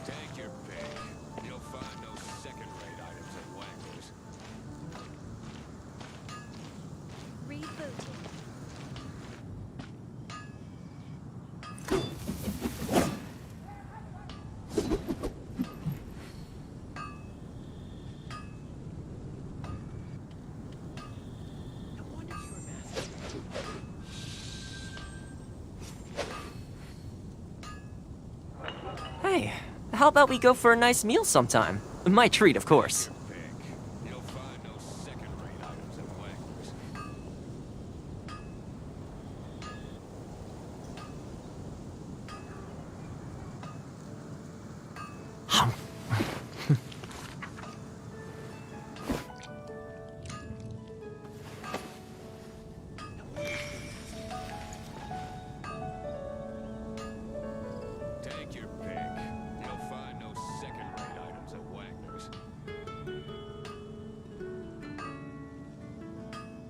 Speaker 9: Take your pick. You'll find no second-rate items at Wagner's.
Speaker 3: Rebooting.
Speaker 11: Hey, how about we go for a nice meal sometime? My treat, of course.
Speaker 9: Pick. You'll find no second-rate items at Wagner's. Take your pick. You'll find no second-rate items at Wagner's.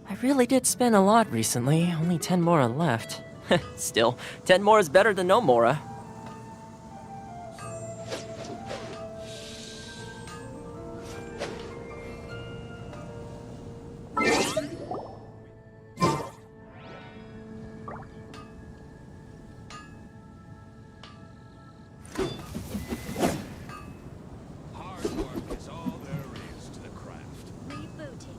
Speaker 11: I really did spend a lot recently. Only 10 more are left. Still, 10 more is better than no more.
Speaker 9: Hard work is all there is to the craft.
Speaker 3: Rebooting.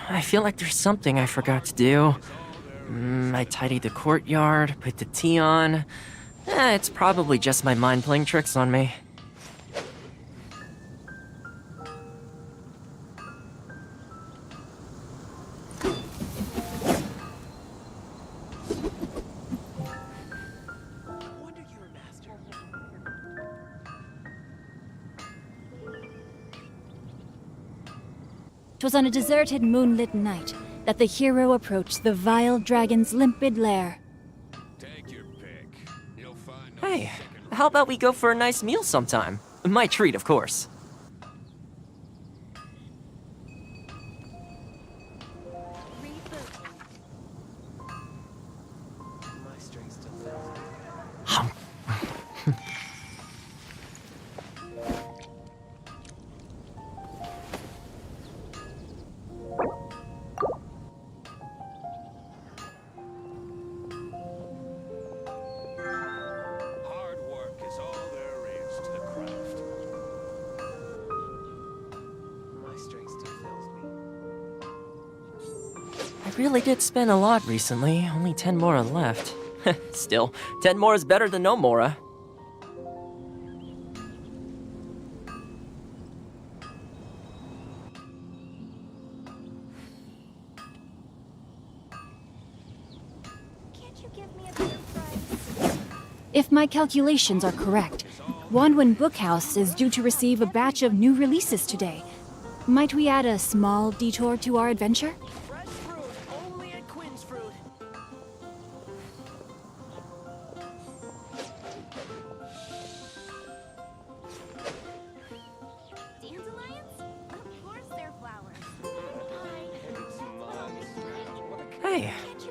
Speaker 11: I feel like there's something I forgot to do. I tidied the courtyard, put the tea on. It's probably just my mind playing tricks on me.
Speaker 2: Twas on a deserted moonlit night that the hero approached the vile dragon's limpid lair.
Speaker 9: Take your pick. You'll find no
Speaker 11: Hey, how about we go for a nice meal sometime? My treat, of course.
Speaker 9: hard work is all there is to the craft.
Speaker 17: My strength still fails me.
Speaker 11: I really did spend a lot recently. Only 10 more are left. Still, 10 more is better than no more.
Speaker 3: Can't you give me a better price?
Speaker 2: If my calculations are correct, Wanwen Bookhouse is due to receive a batch of new releases today. Might we add a small detour to our adventure?
Speaker 10: Fresh fruit, only at Quinn's Fruit.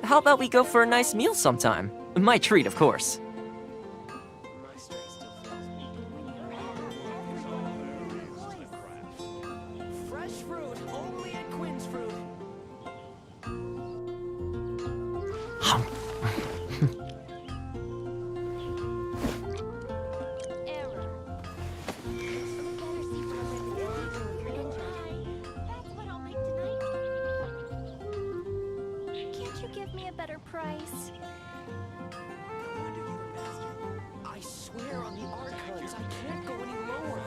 Speaker 11: how about we go for a nice meal sometime? My treat, of course.
Speaker 17: My strength still fails me.
Speaker 10: Fresh fruit, only at Quinn's Fruit.
Speaker 3: Can't you give me a better price?
Speaker 10: I swear on the Archons, I can't go any lower.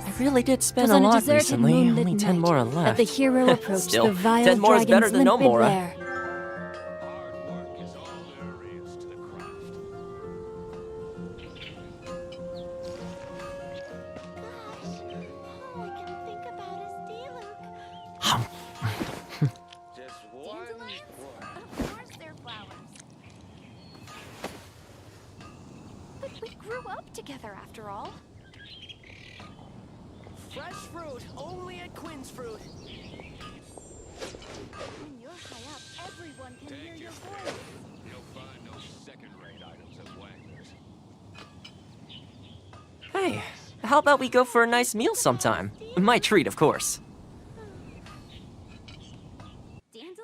Speaker 11: I really did spend
Speaker 2: Was
Speaker 11: a
Speaker 2: on a
Speaker 11: lot
Speaker 2: deserted
Speaker 11: recently.
Speaker 2: moonlit
Speaker 11: Only 10
Speaker 2: night
Speaker 11: more are left.
Speaker 2: that the hero approached
Speaker 11: Still,
Speaker 2: the vile
Speaker 11: 10 more is better
Speaker 2: dragon's
Speaker 11: than no
Speaker 2: limpid
Speaker 11: more.
Speaker 2: lair.
Speaker 3: But we grew up together after all.
Speaker 10: Fresh fruit, only at Quinn's Fruit.
Speaker 3: When you're high up, everyone can hear your voice.
Speaker 9: You'll find no second-rate items at Wagner's.
Speaker 11: Hey, how about we go for a nice meal sometime? My treat, of course.
Speaker 3: Dandelions?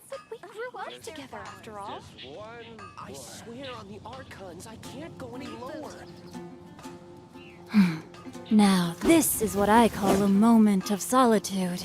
Speaker 3: But we grew up together after all.
Speaker 10: I swear on the Archons, I can't go any lower.
Speaker 2: Now, this is what I call a moment of solitude.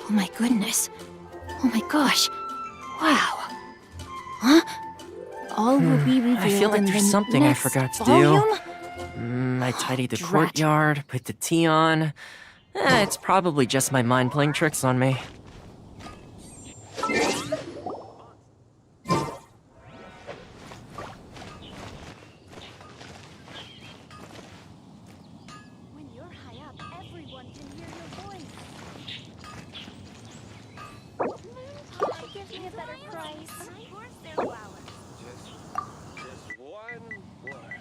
Speaker 2: Oh my goodness. Oh my gosh. Wow. Huh? All will be revealed
Speaker 11: I feel like
Speaker 2: in
Speaker 11: there's
Speaker 2: the
Speaker 11: something I
Speaker 2: next
Speaker 11: forgot to
Speaker 2: volume?
Speaker 11: do. I tidied the
Speaker 2: Drat.
Speaker 11: courtyard, put the tea on. It's probably just my mind playing tricks on me.
Speaker 3: When you're high up, everyone can hear your voice. Can't you give me a better price? Of course they're flowers.
Speaker 9: Just one word.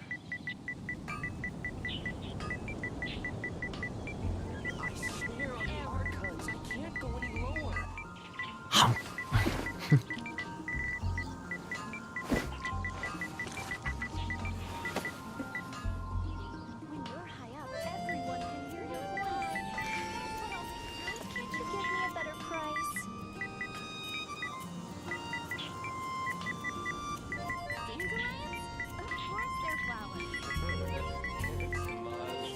Speaker 10: I swear on the Archons, I can't go any lower.
Speaker 3: When you're high up, everyone can hear your voice. Can't you give me a better price? Dandelions? Of course they're flowers.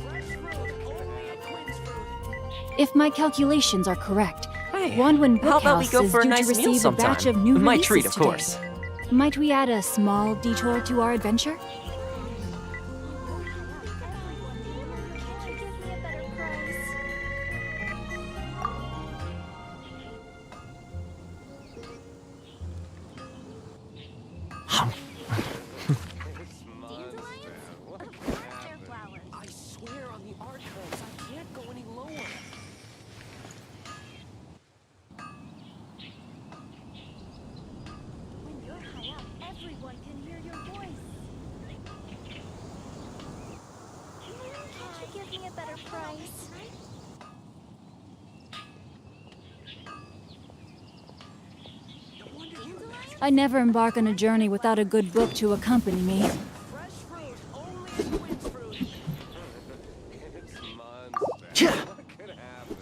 Speaker 10: Fresh fruit, only at Quinn's Fruit.
Speaker 2: If my calculations are correct,
Speaker 11: Hey,
Speaker 2: Wanwan
Speaker 11: how about we
Speaker 2: Bookhouse
Speaker 11: go
Speaker 2: is
Speaker 11: for a
Speaker 2: due
Speaker 11: nice
Speaker 2: to
Speaker 11: meal
Speaker 2: receive a batch
Speaker 11: sometime?
Speaker 2: of new
Speaker 11: My
Speaker 2: releases
Speaker 11: treat, of
Speaker 2: today.
Speaker 11: course.
Speaker 2: Might we add a small detour to our adventure?
Speaker 3: Can't you give me a better price? Dandelions? Of course they're flowers.
Speaker 10: I swear on the Archons, I can't go any lower.
Speaker 3: When you're high up, everyone can hear your voice. Can't you give me a better price?
Speaker 2: I never embark on a journey without a good book to accompany me.
Speaker 10: Fresh fruit, only at Quinn's Fruit.
Speaker 9: It's monster. What could happen?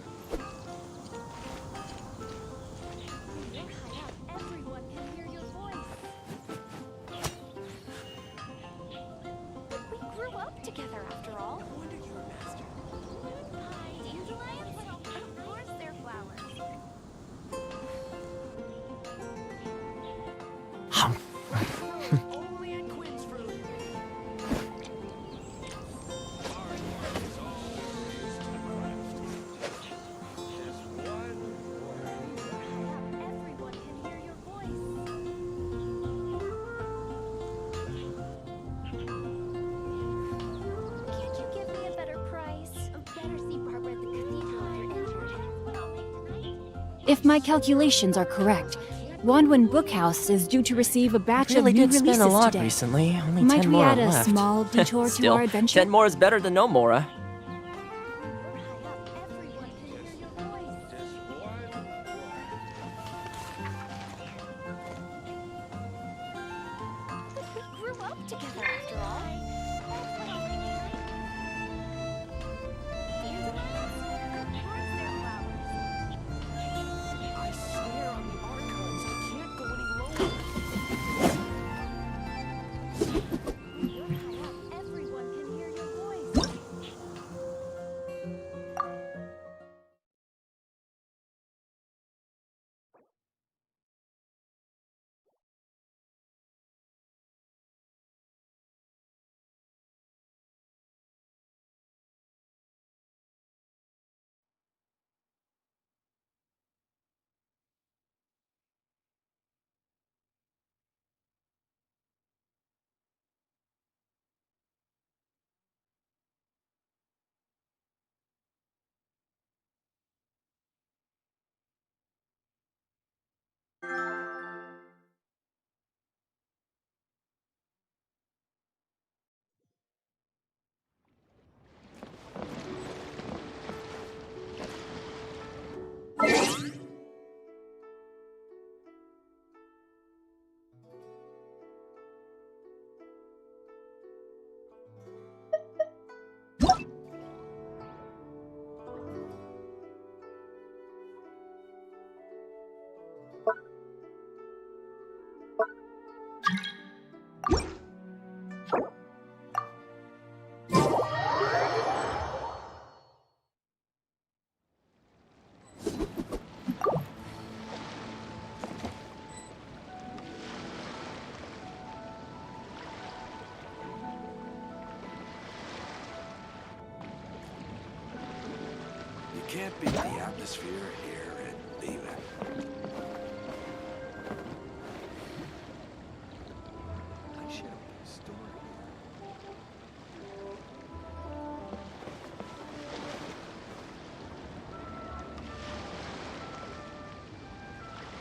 Speaker 3: When you're high together after all. No wonder you're a master. Hi, dandelions? Of course they're flowers.
Speaker 10: Only at Quinn's fruit.
Speaker 3: Everyone can hear your voice. Can't you give me a better price? Better see Barbara at the cathedral if you're injured.
Speaker 2: If my calculations are correct, Wanwan Bookhouse is due to receive a batch
Speaker 11: Really
Speaker 2: of new
Speaker 11: did spend
Speaker 2: releases
Speaker 11: a lot
Speaker 2: today.
Speaker 11: recently. Only
Speaker 2: Might
Speaker 11: 10
Speaker 2: we
Speaker 11: more
Speaker 2: add
Speaker 11: are
Speaker 2: a
Speaker 11: left.
Speaker 2: small detour to
Speaker 11: Still,
Speaker 2: our adventure?
Speaker 11: 10 more is better than no more.
Speaker 3: We grew up together after all.
Speaker 10: I swear on the archives, I can't go any lower.
Speaker 3: Everyone can hear your voice.
Speaker 9: You can't beat the atmosphere here and leave it. I should open a store.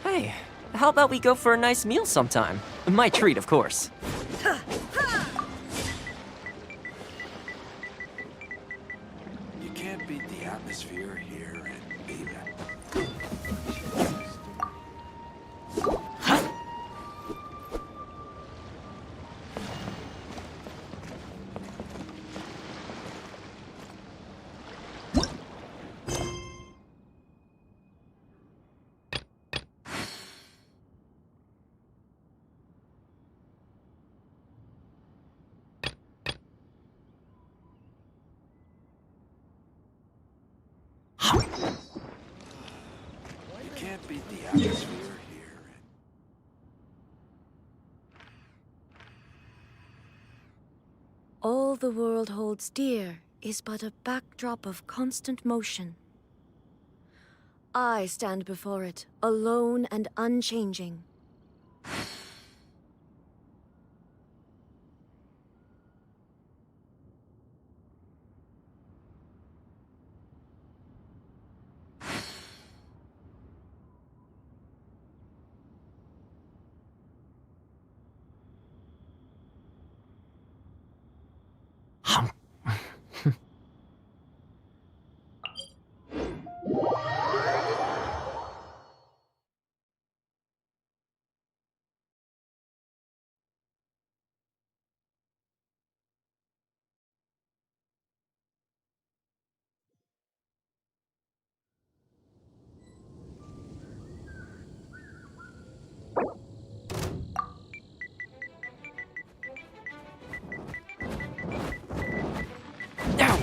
Speaker 11: Hey, how about we go for a nice meal sometime? My treat, of course.
Speaker 9: You can't beat the atmosphere here and leave it. You can't beat the atmosphere here.
Speaker 2: All the world holds dear is but a backdrop of constant motion. I stand before it, alone and unchanging.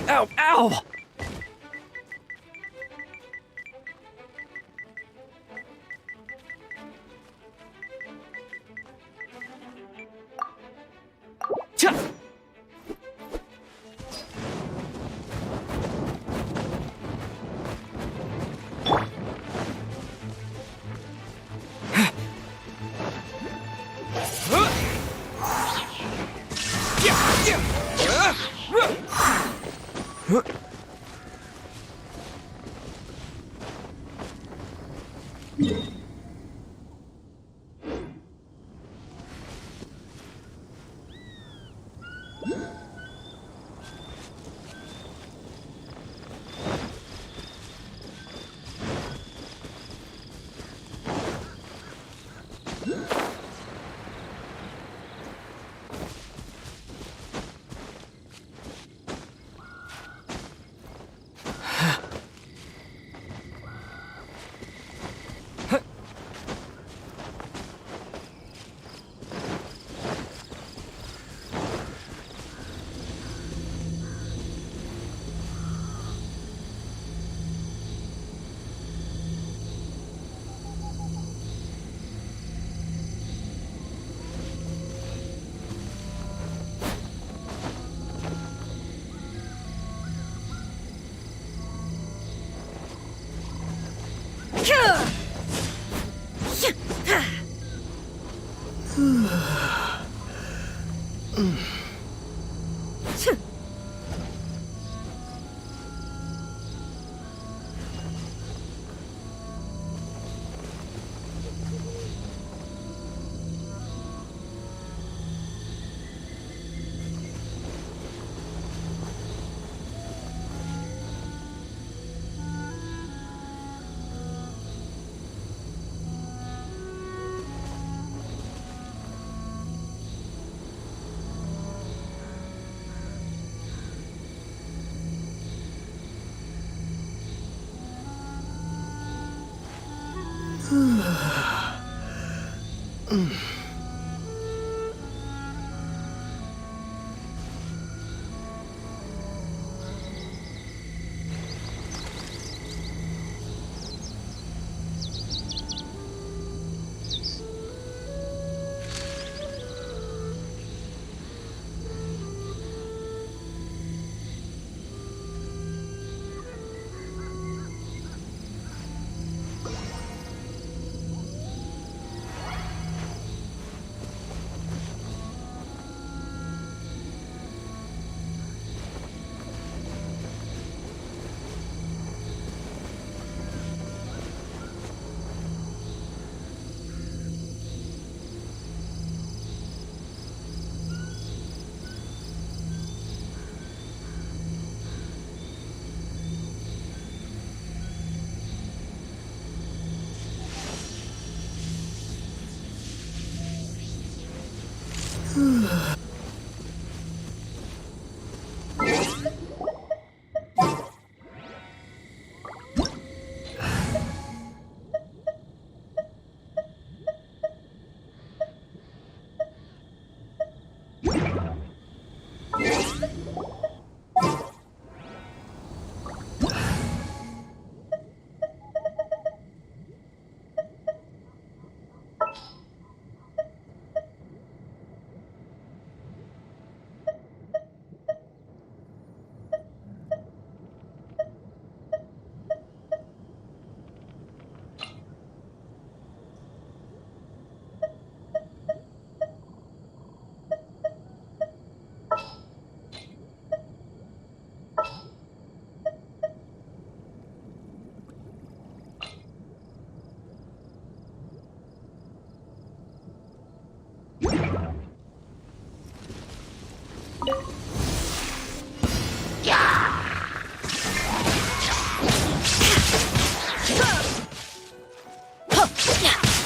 Speaker 11: Ow! Ow!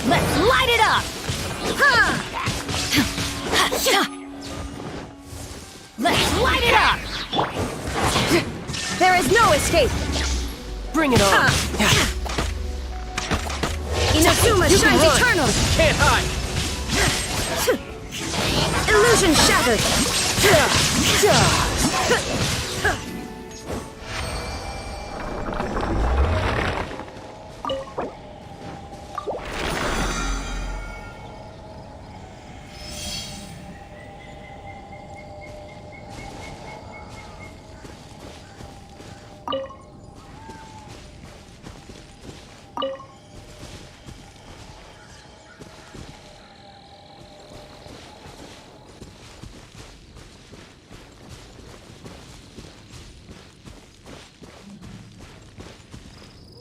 Speaker 2: Let's light it up! Let's light it up! There is no escape!
Speaker 1: Bring it on!
Speaker 2: Inazuma shines eternal!
Speaker 1: Can't hide!
Speaker 2: Illusion shattered!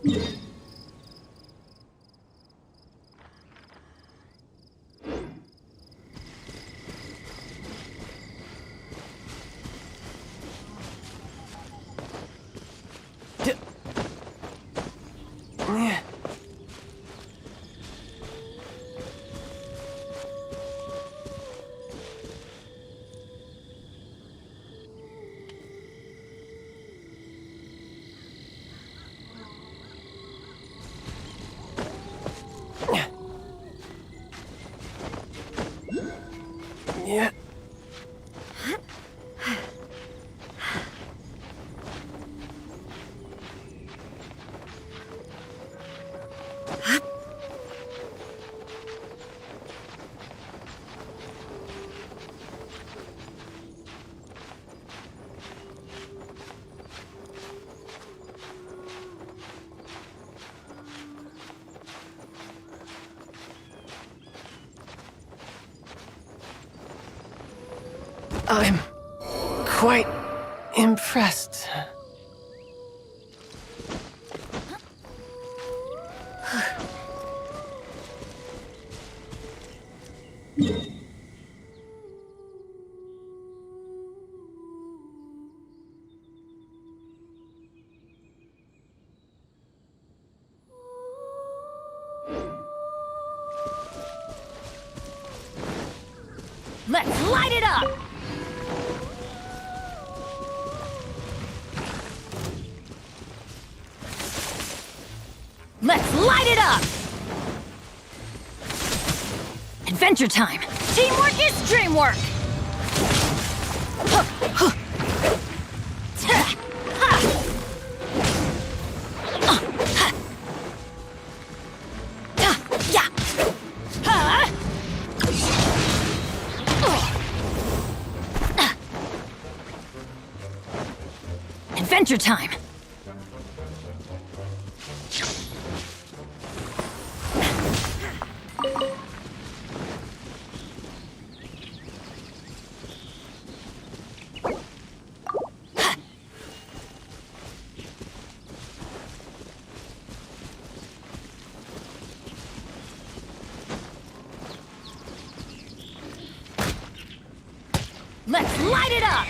Speaker 1: Yeah. I'm quite impressed.
Speaker 16: Let's light it up! Let's light it up! Adventure time! Teamwork is dreamwork! Adventure time! Let's light it up!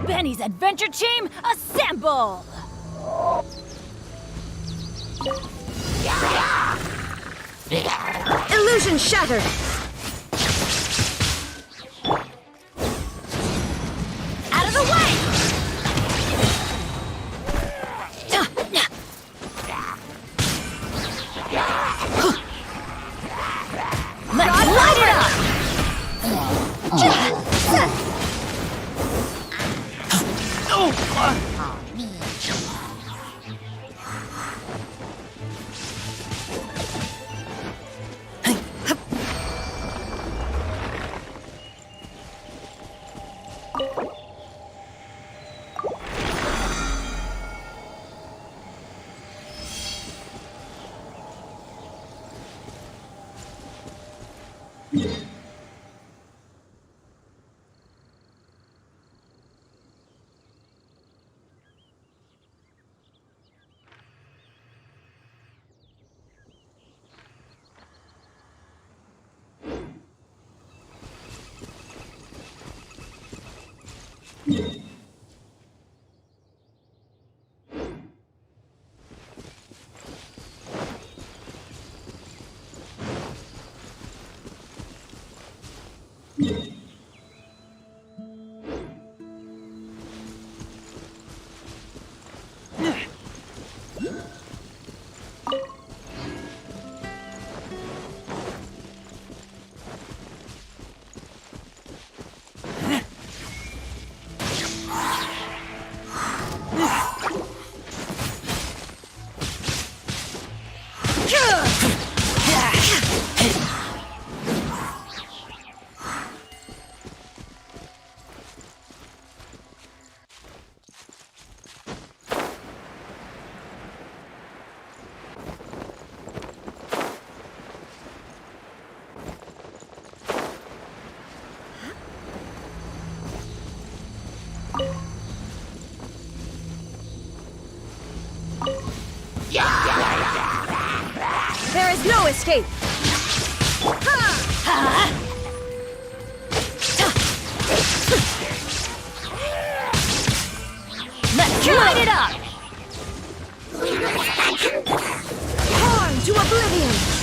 Speaker 16: Benny's adventure team, assemble!
Speaker 2: Illusion shattered!
Speaker 16: Out of the way! Let's light it up! There is no escape! Let's light it up! Torn to oblivion!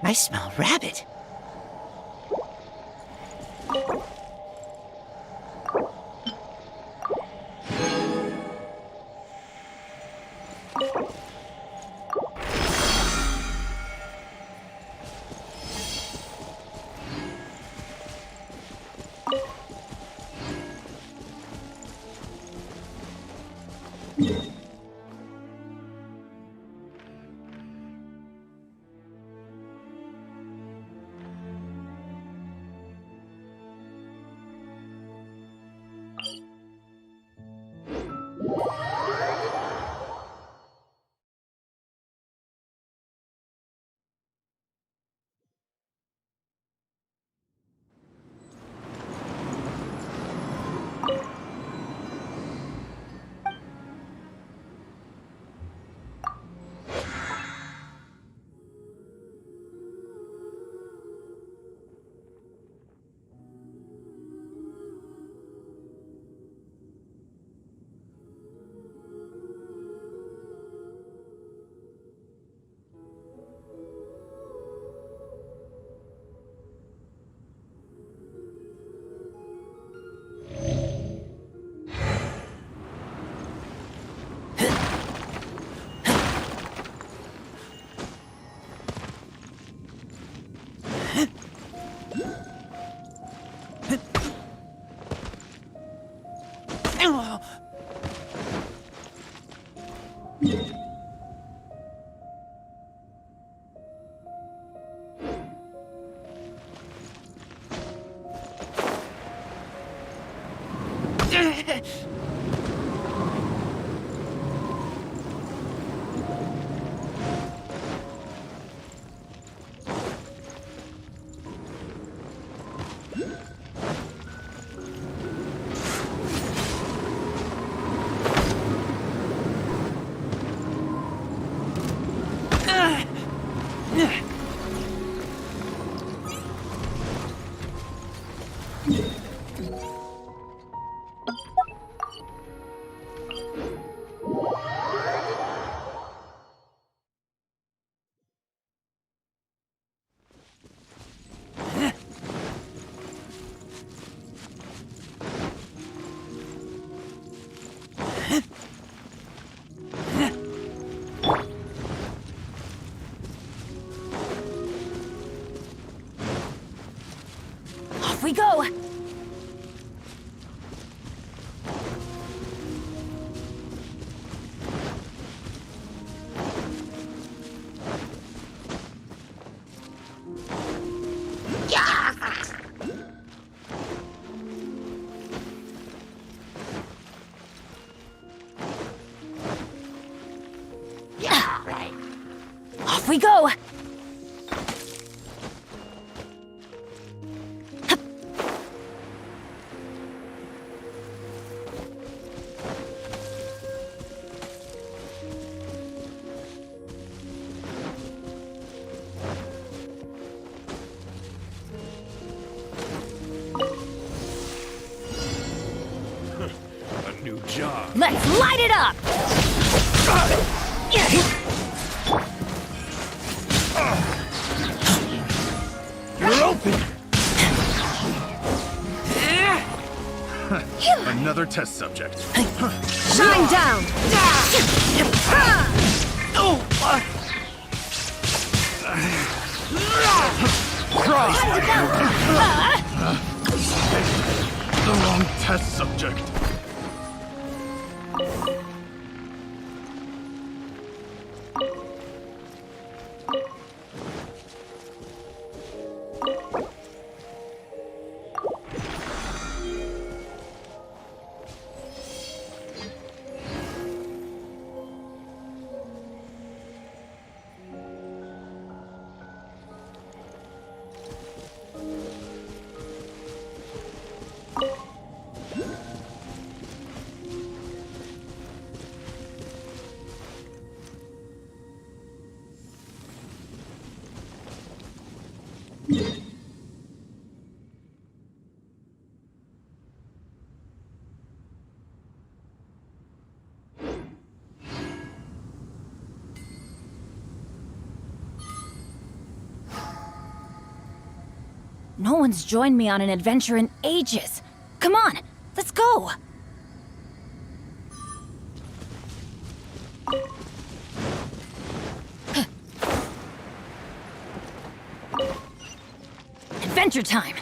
Speaker 10: I smell rabbit.
Speaker 2: we go! Off we go!
Speaker 9: A new job.
Speaker 2: Let's light it up!
Speaker 9: You're open! Another test subject.
Speaker 2: Shine down!
Speaker 9: The wrong test subject.
Speaker 2: No one's joined me on an adventure in ages. Come on, let's go! Adventure time!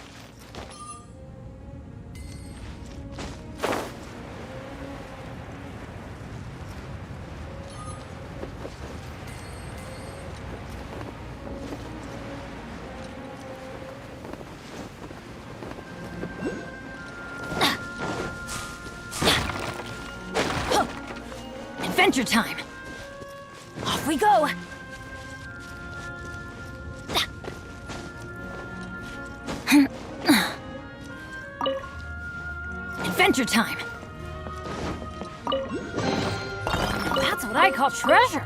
Speaker 2: Adventure time! Off we go! Adventure time! That's what I call treasure!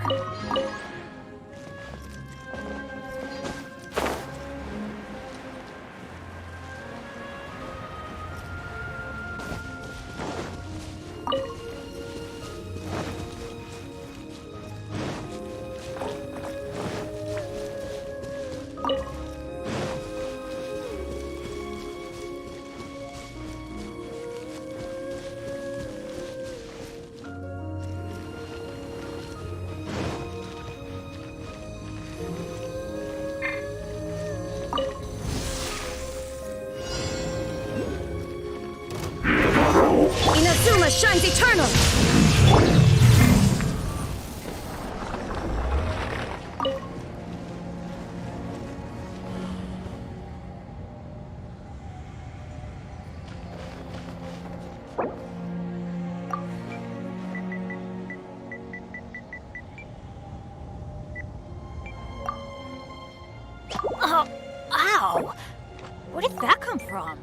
Speaker 2: Inazuma shines eternal! Oh, ow! Where did that come from?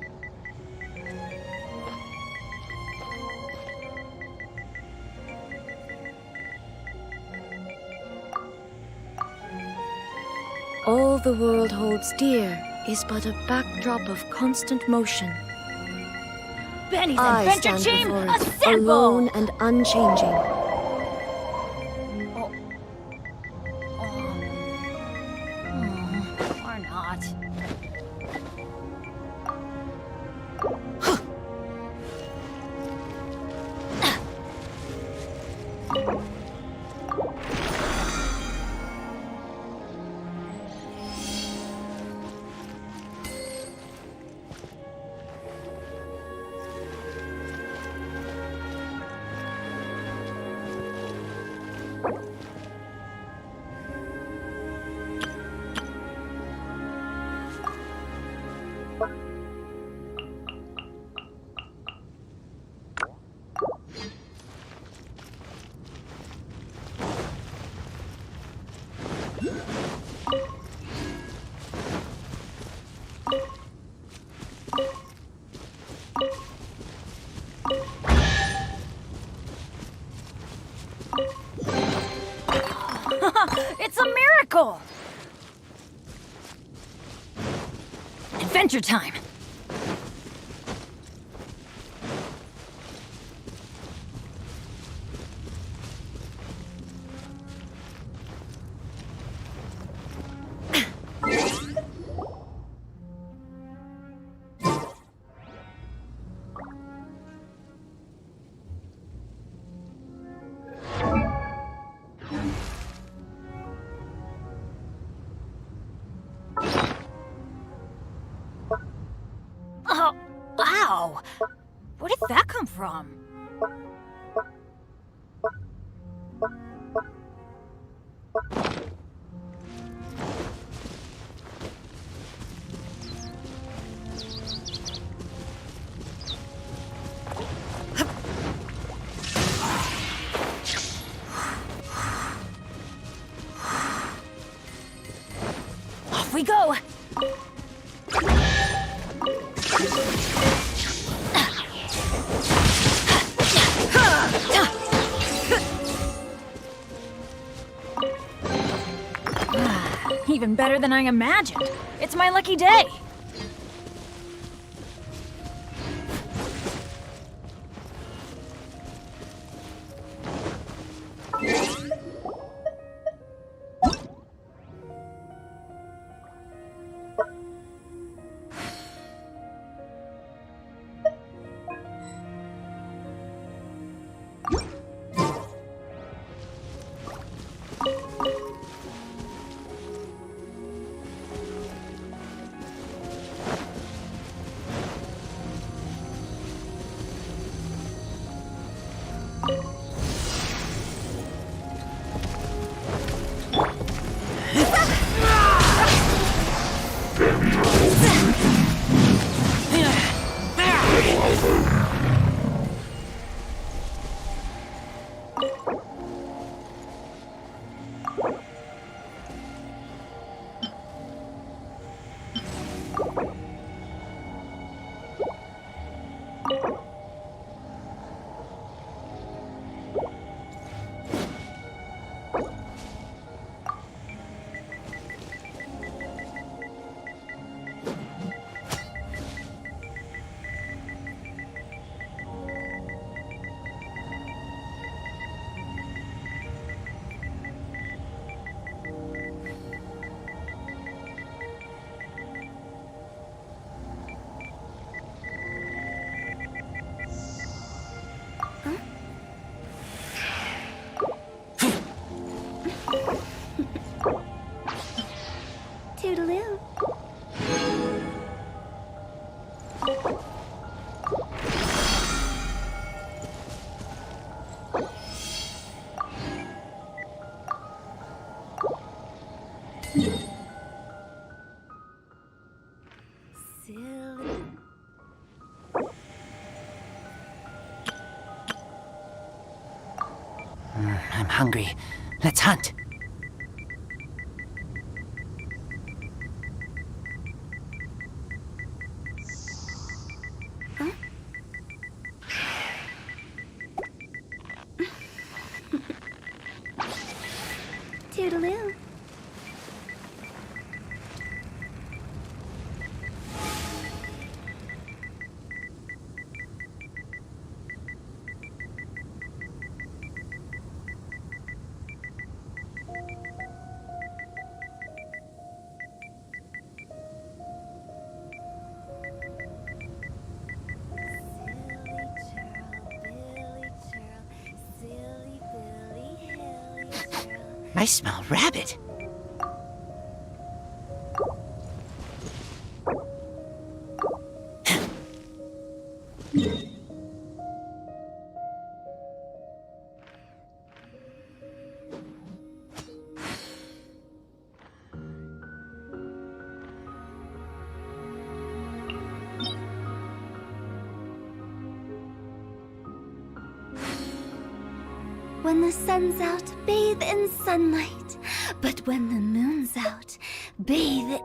Speaker 18: All the world holds dear is but a backdrop of constant motion.
Speaker 2: Benny's
Speaker 18: I
Speaker 2: adventure
Speaker 18: stand
Speaker 2: team
Speaker 18: before it,
Speaker 2: assemble!
Speaker 18: alone and unchanging.
Speaker 2: Or not.
Speaker 16: It's a miracle! Adventure time! Oh, wow! Where did that come from? Off we go! Even better than I imagined. It's my lucky day.
Speaker 6: Toodaloo.
Speaker 10: I'm hungry. Let's hunt.
Speaker 6: Toodaloo.
Speaker 10: I smell rabbit.
Speaker 6: When the sun's out, bathe in sunlight. But when the moon's out, bathe it.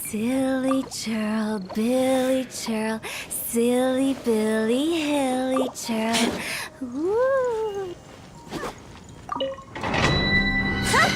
Speaker 6: Silly churl, Billy churl, silly Billy, hilly churl. Woo! Huh?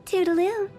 Speaker 6: Toodaloo.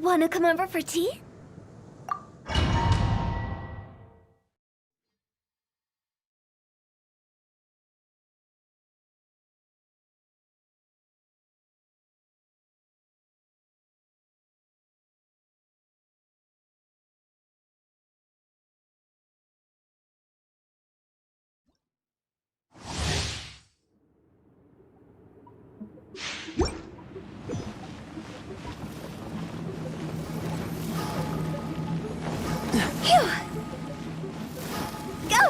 Speaker 6: Wanna come over for tea? Phew! Go!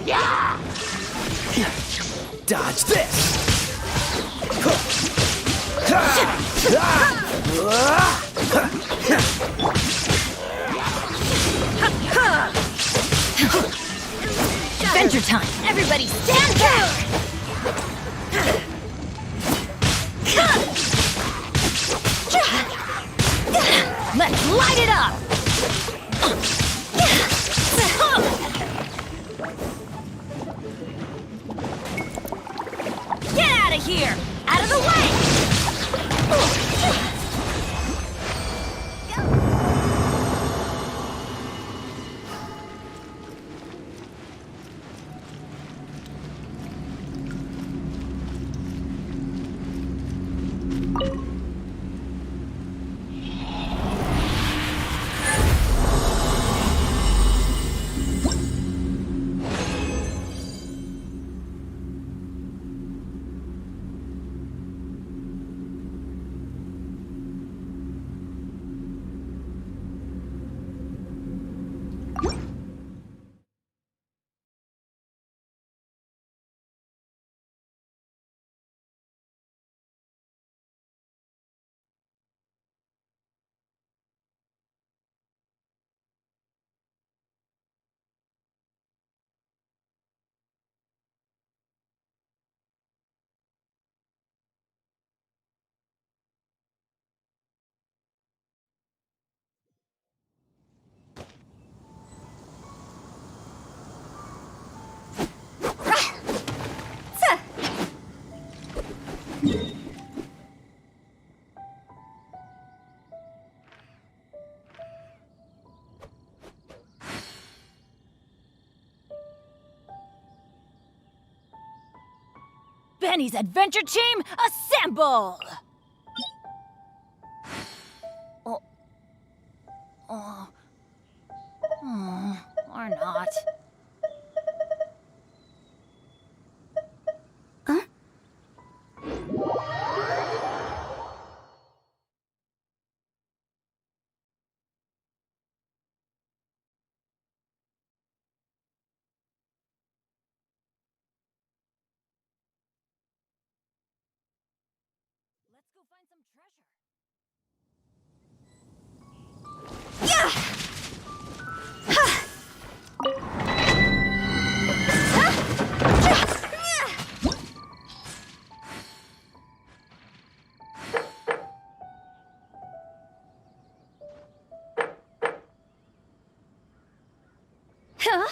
Speaker 10: Yeah! Dodge this!
Speaker 2: Adventure time! Everybody stand back! Let's light it up! Get out of here! Out of the way! Benny's adventure team, assemble! Or not.
Speaker 16: find some treasure.
Speaker 2: Huh?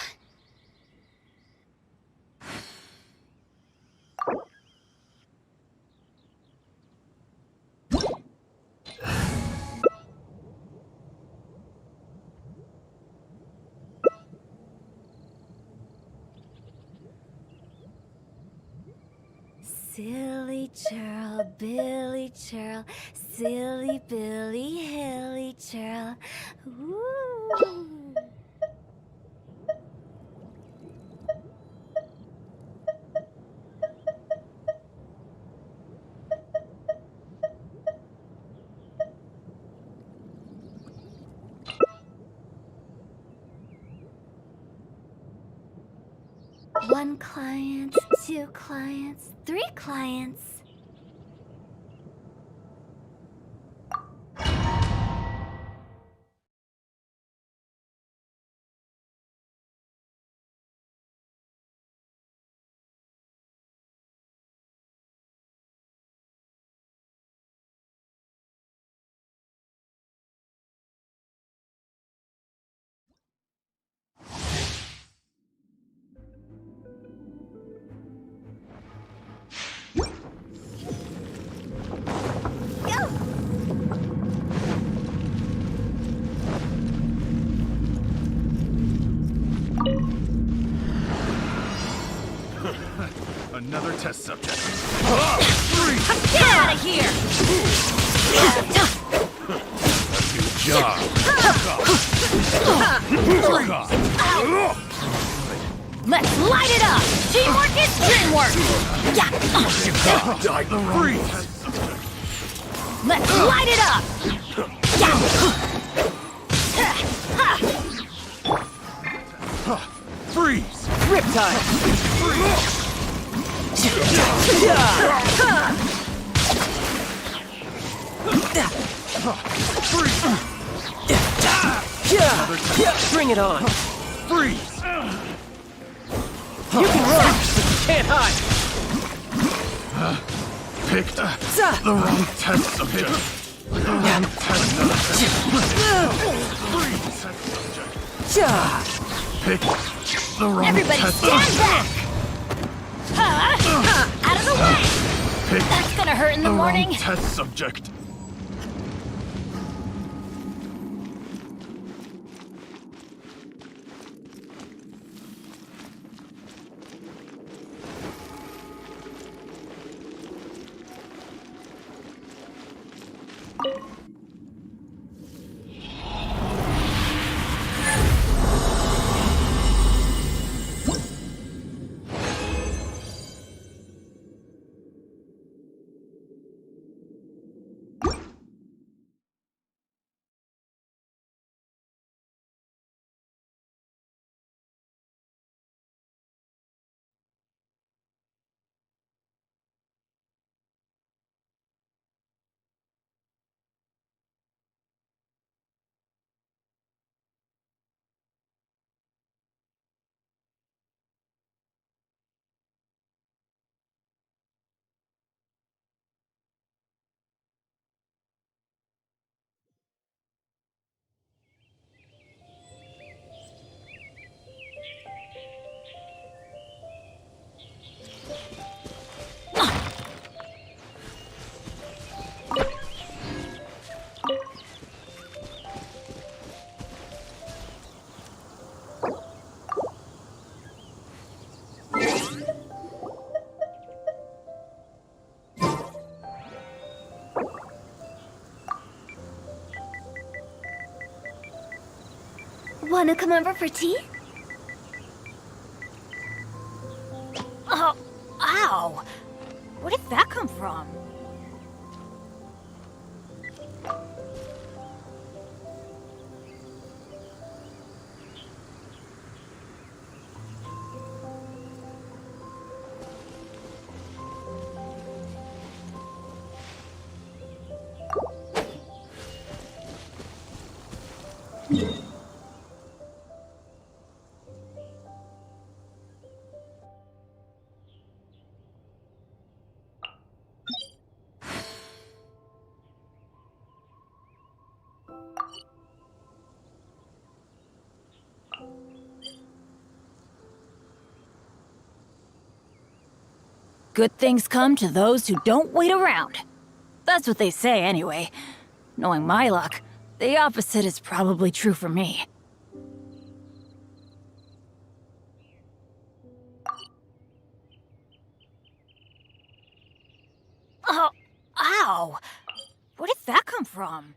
Speaker 18: Silly churl, Billy churl, silly Billy, hilly churl. Ooh. One client, two clients, three clients.
Speaker 9: Another test subject.
Speaker 16: Get out of here!
Speaker 9: Good job.
Speaker 16: Let's light it up! Teamwork is dreamwork!
Speaker 9: Freeze.
Speaker 16: Let's light it up!
Speaker 9: Freeze.
Speaker 1: Riptide! Bring it on!
Speaker 9: Freeze.
Speaker 1: You can run! Can't hide!
Speaker 9: Picked the wrong test subject. Picked the wrong
Speaker 16: Everybody
Speaker 9: test
Speaker 16: stand
Speaker 9: subject.
Speaker 16: back! Out of the way!
Speaker 9: Picked
Speaker 16: That's gonna hurt in the morning.
Speaker 9: wrong test subject.
Speaker 18: Wanna come over for tea?
Speaker 16: Oh, ow! Where did that come from?
Speaker 2: Good things come to those who don't wait around. That's what they say, anyway. Knowing my luck, the opposite is probably true for me. Oh, ow! Where did that come from?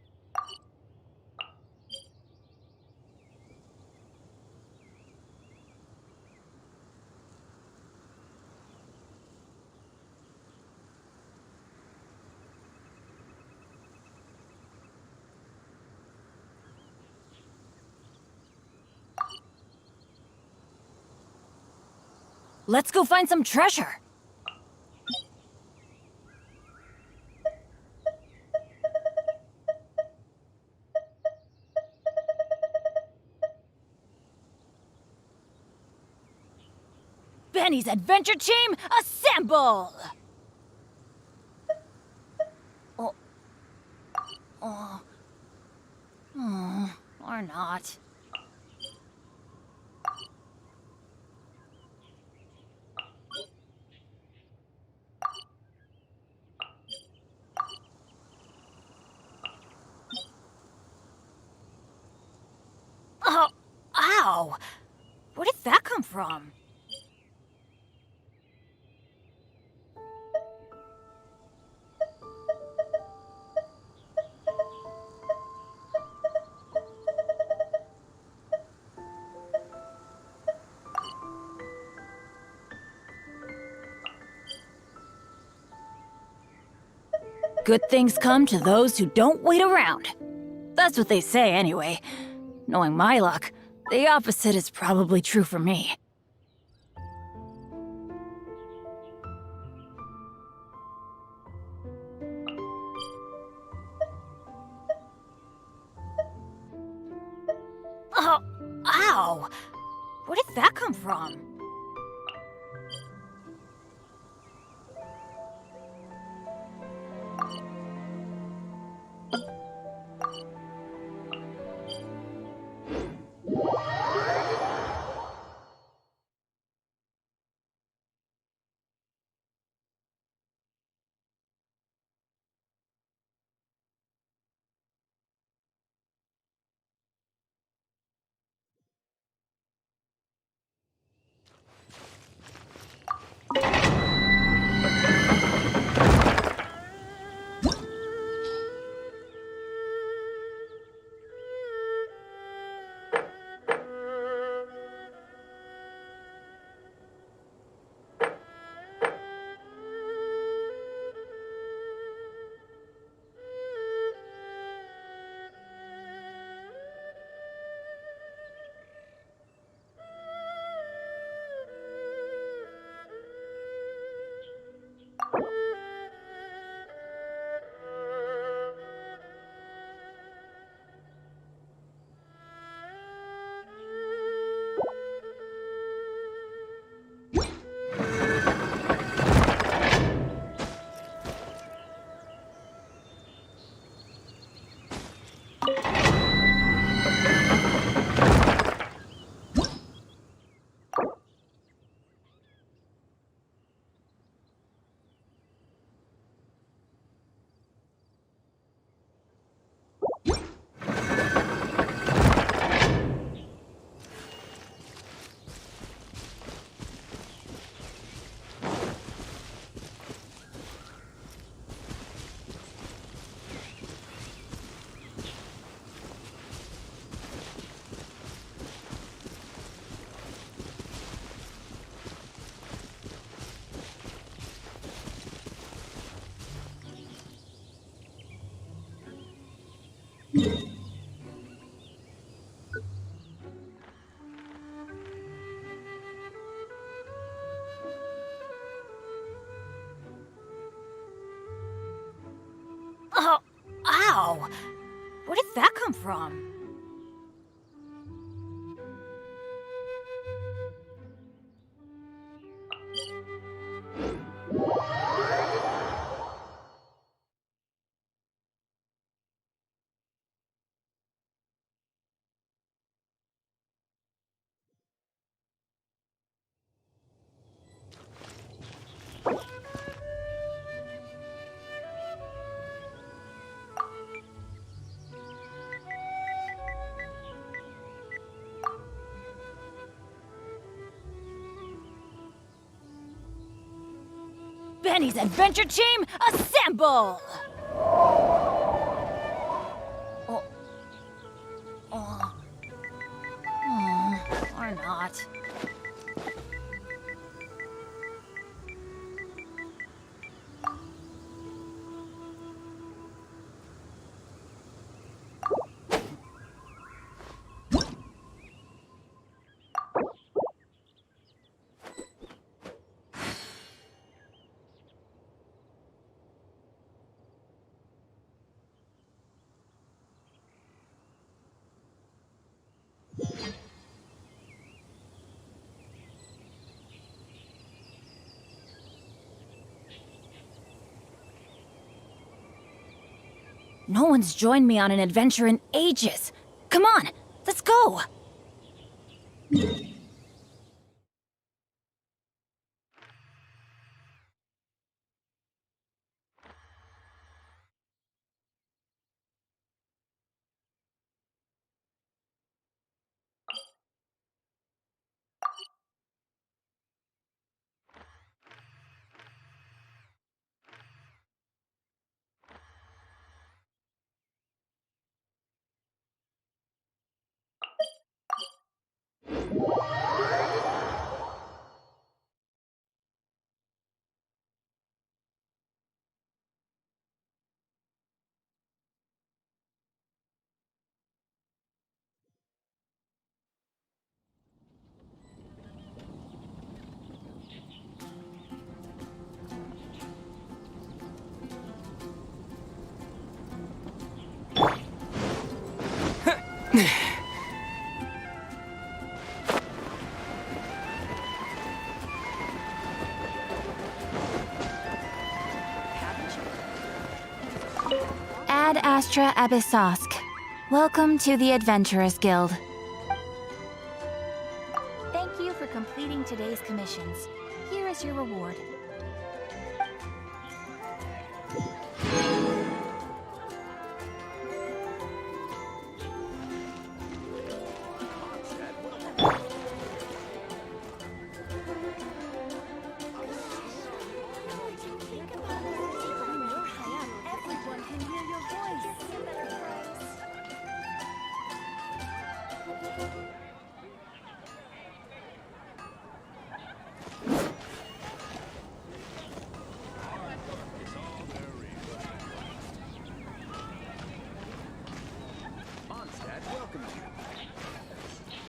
Speaker 2: Let's go find some treasure. Benny's adventure team, assemble! Oh. Oh. Oh. Or not. Oh, ow! Where did that come from? Good things come to those who don't wait around. That's what they say, anyway. Knowing my luck, the opposite is probably true for me. Oh, ow! Where did that come from? Oh, ow! Where did that come from? Benny's adventure team, assemble! Or not. No one's joined me on an adventure in ages. Come on, let's go! Ad Astra Abyssosk. Welcome to the Adventurers Guild. Thank you for completing today's commissions. Here is your reward.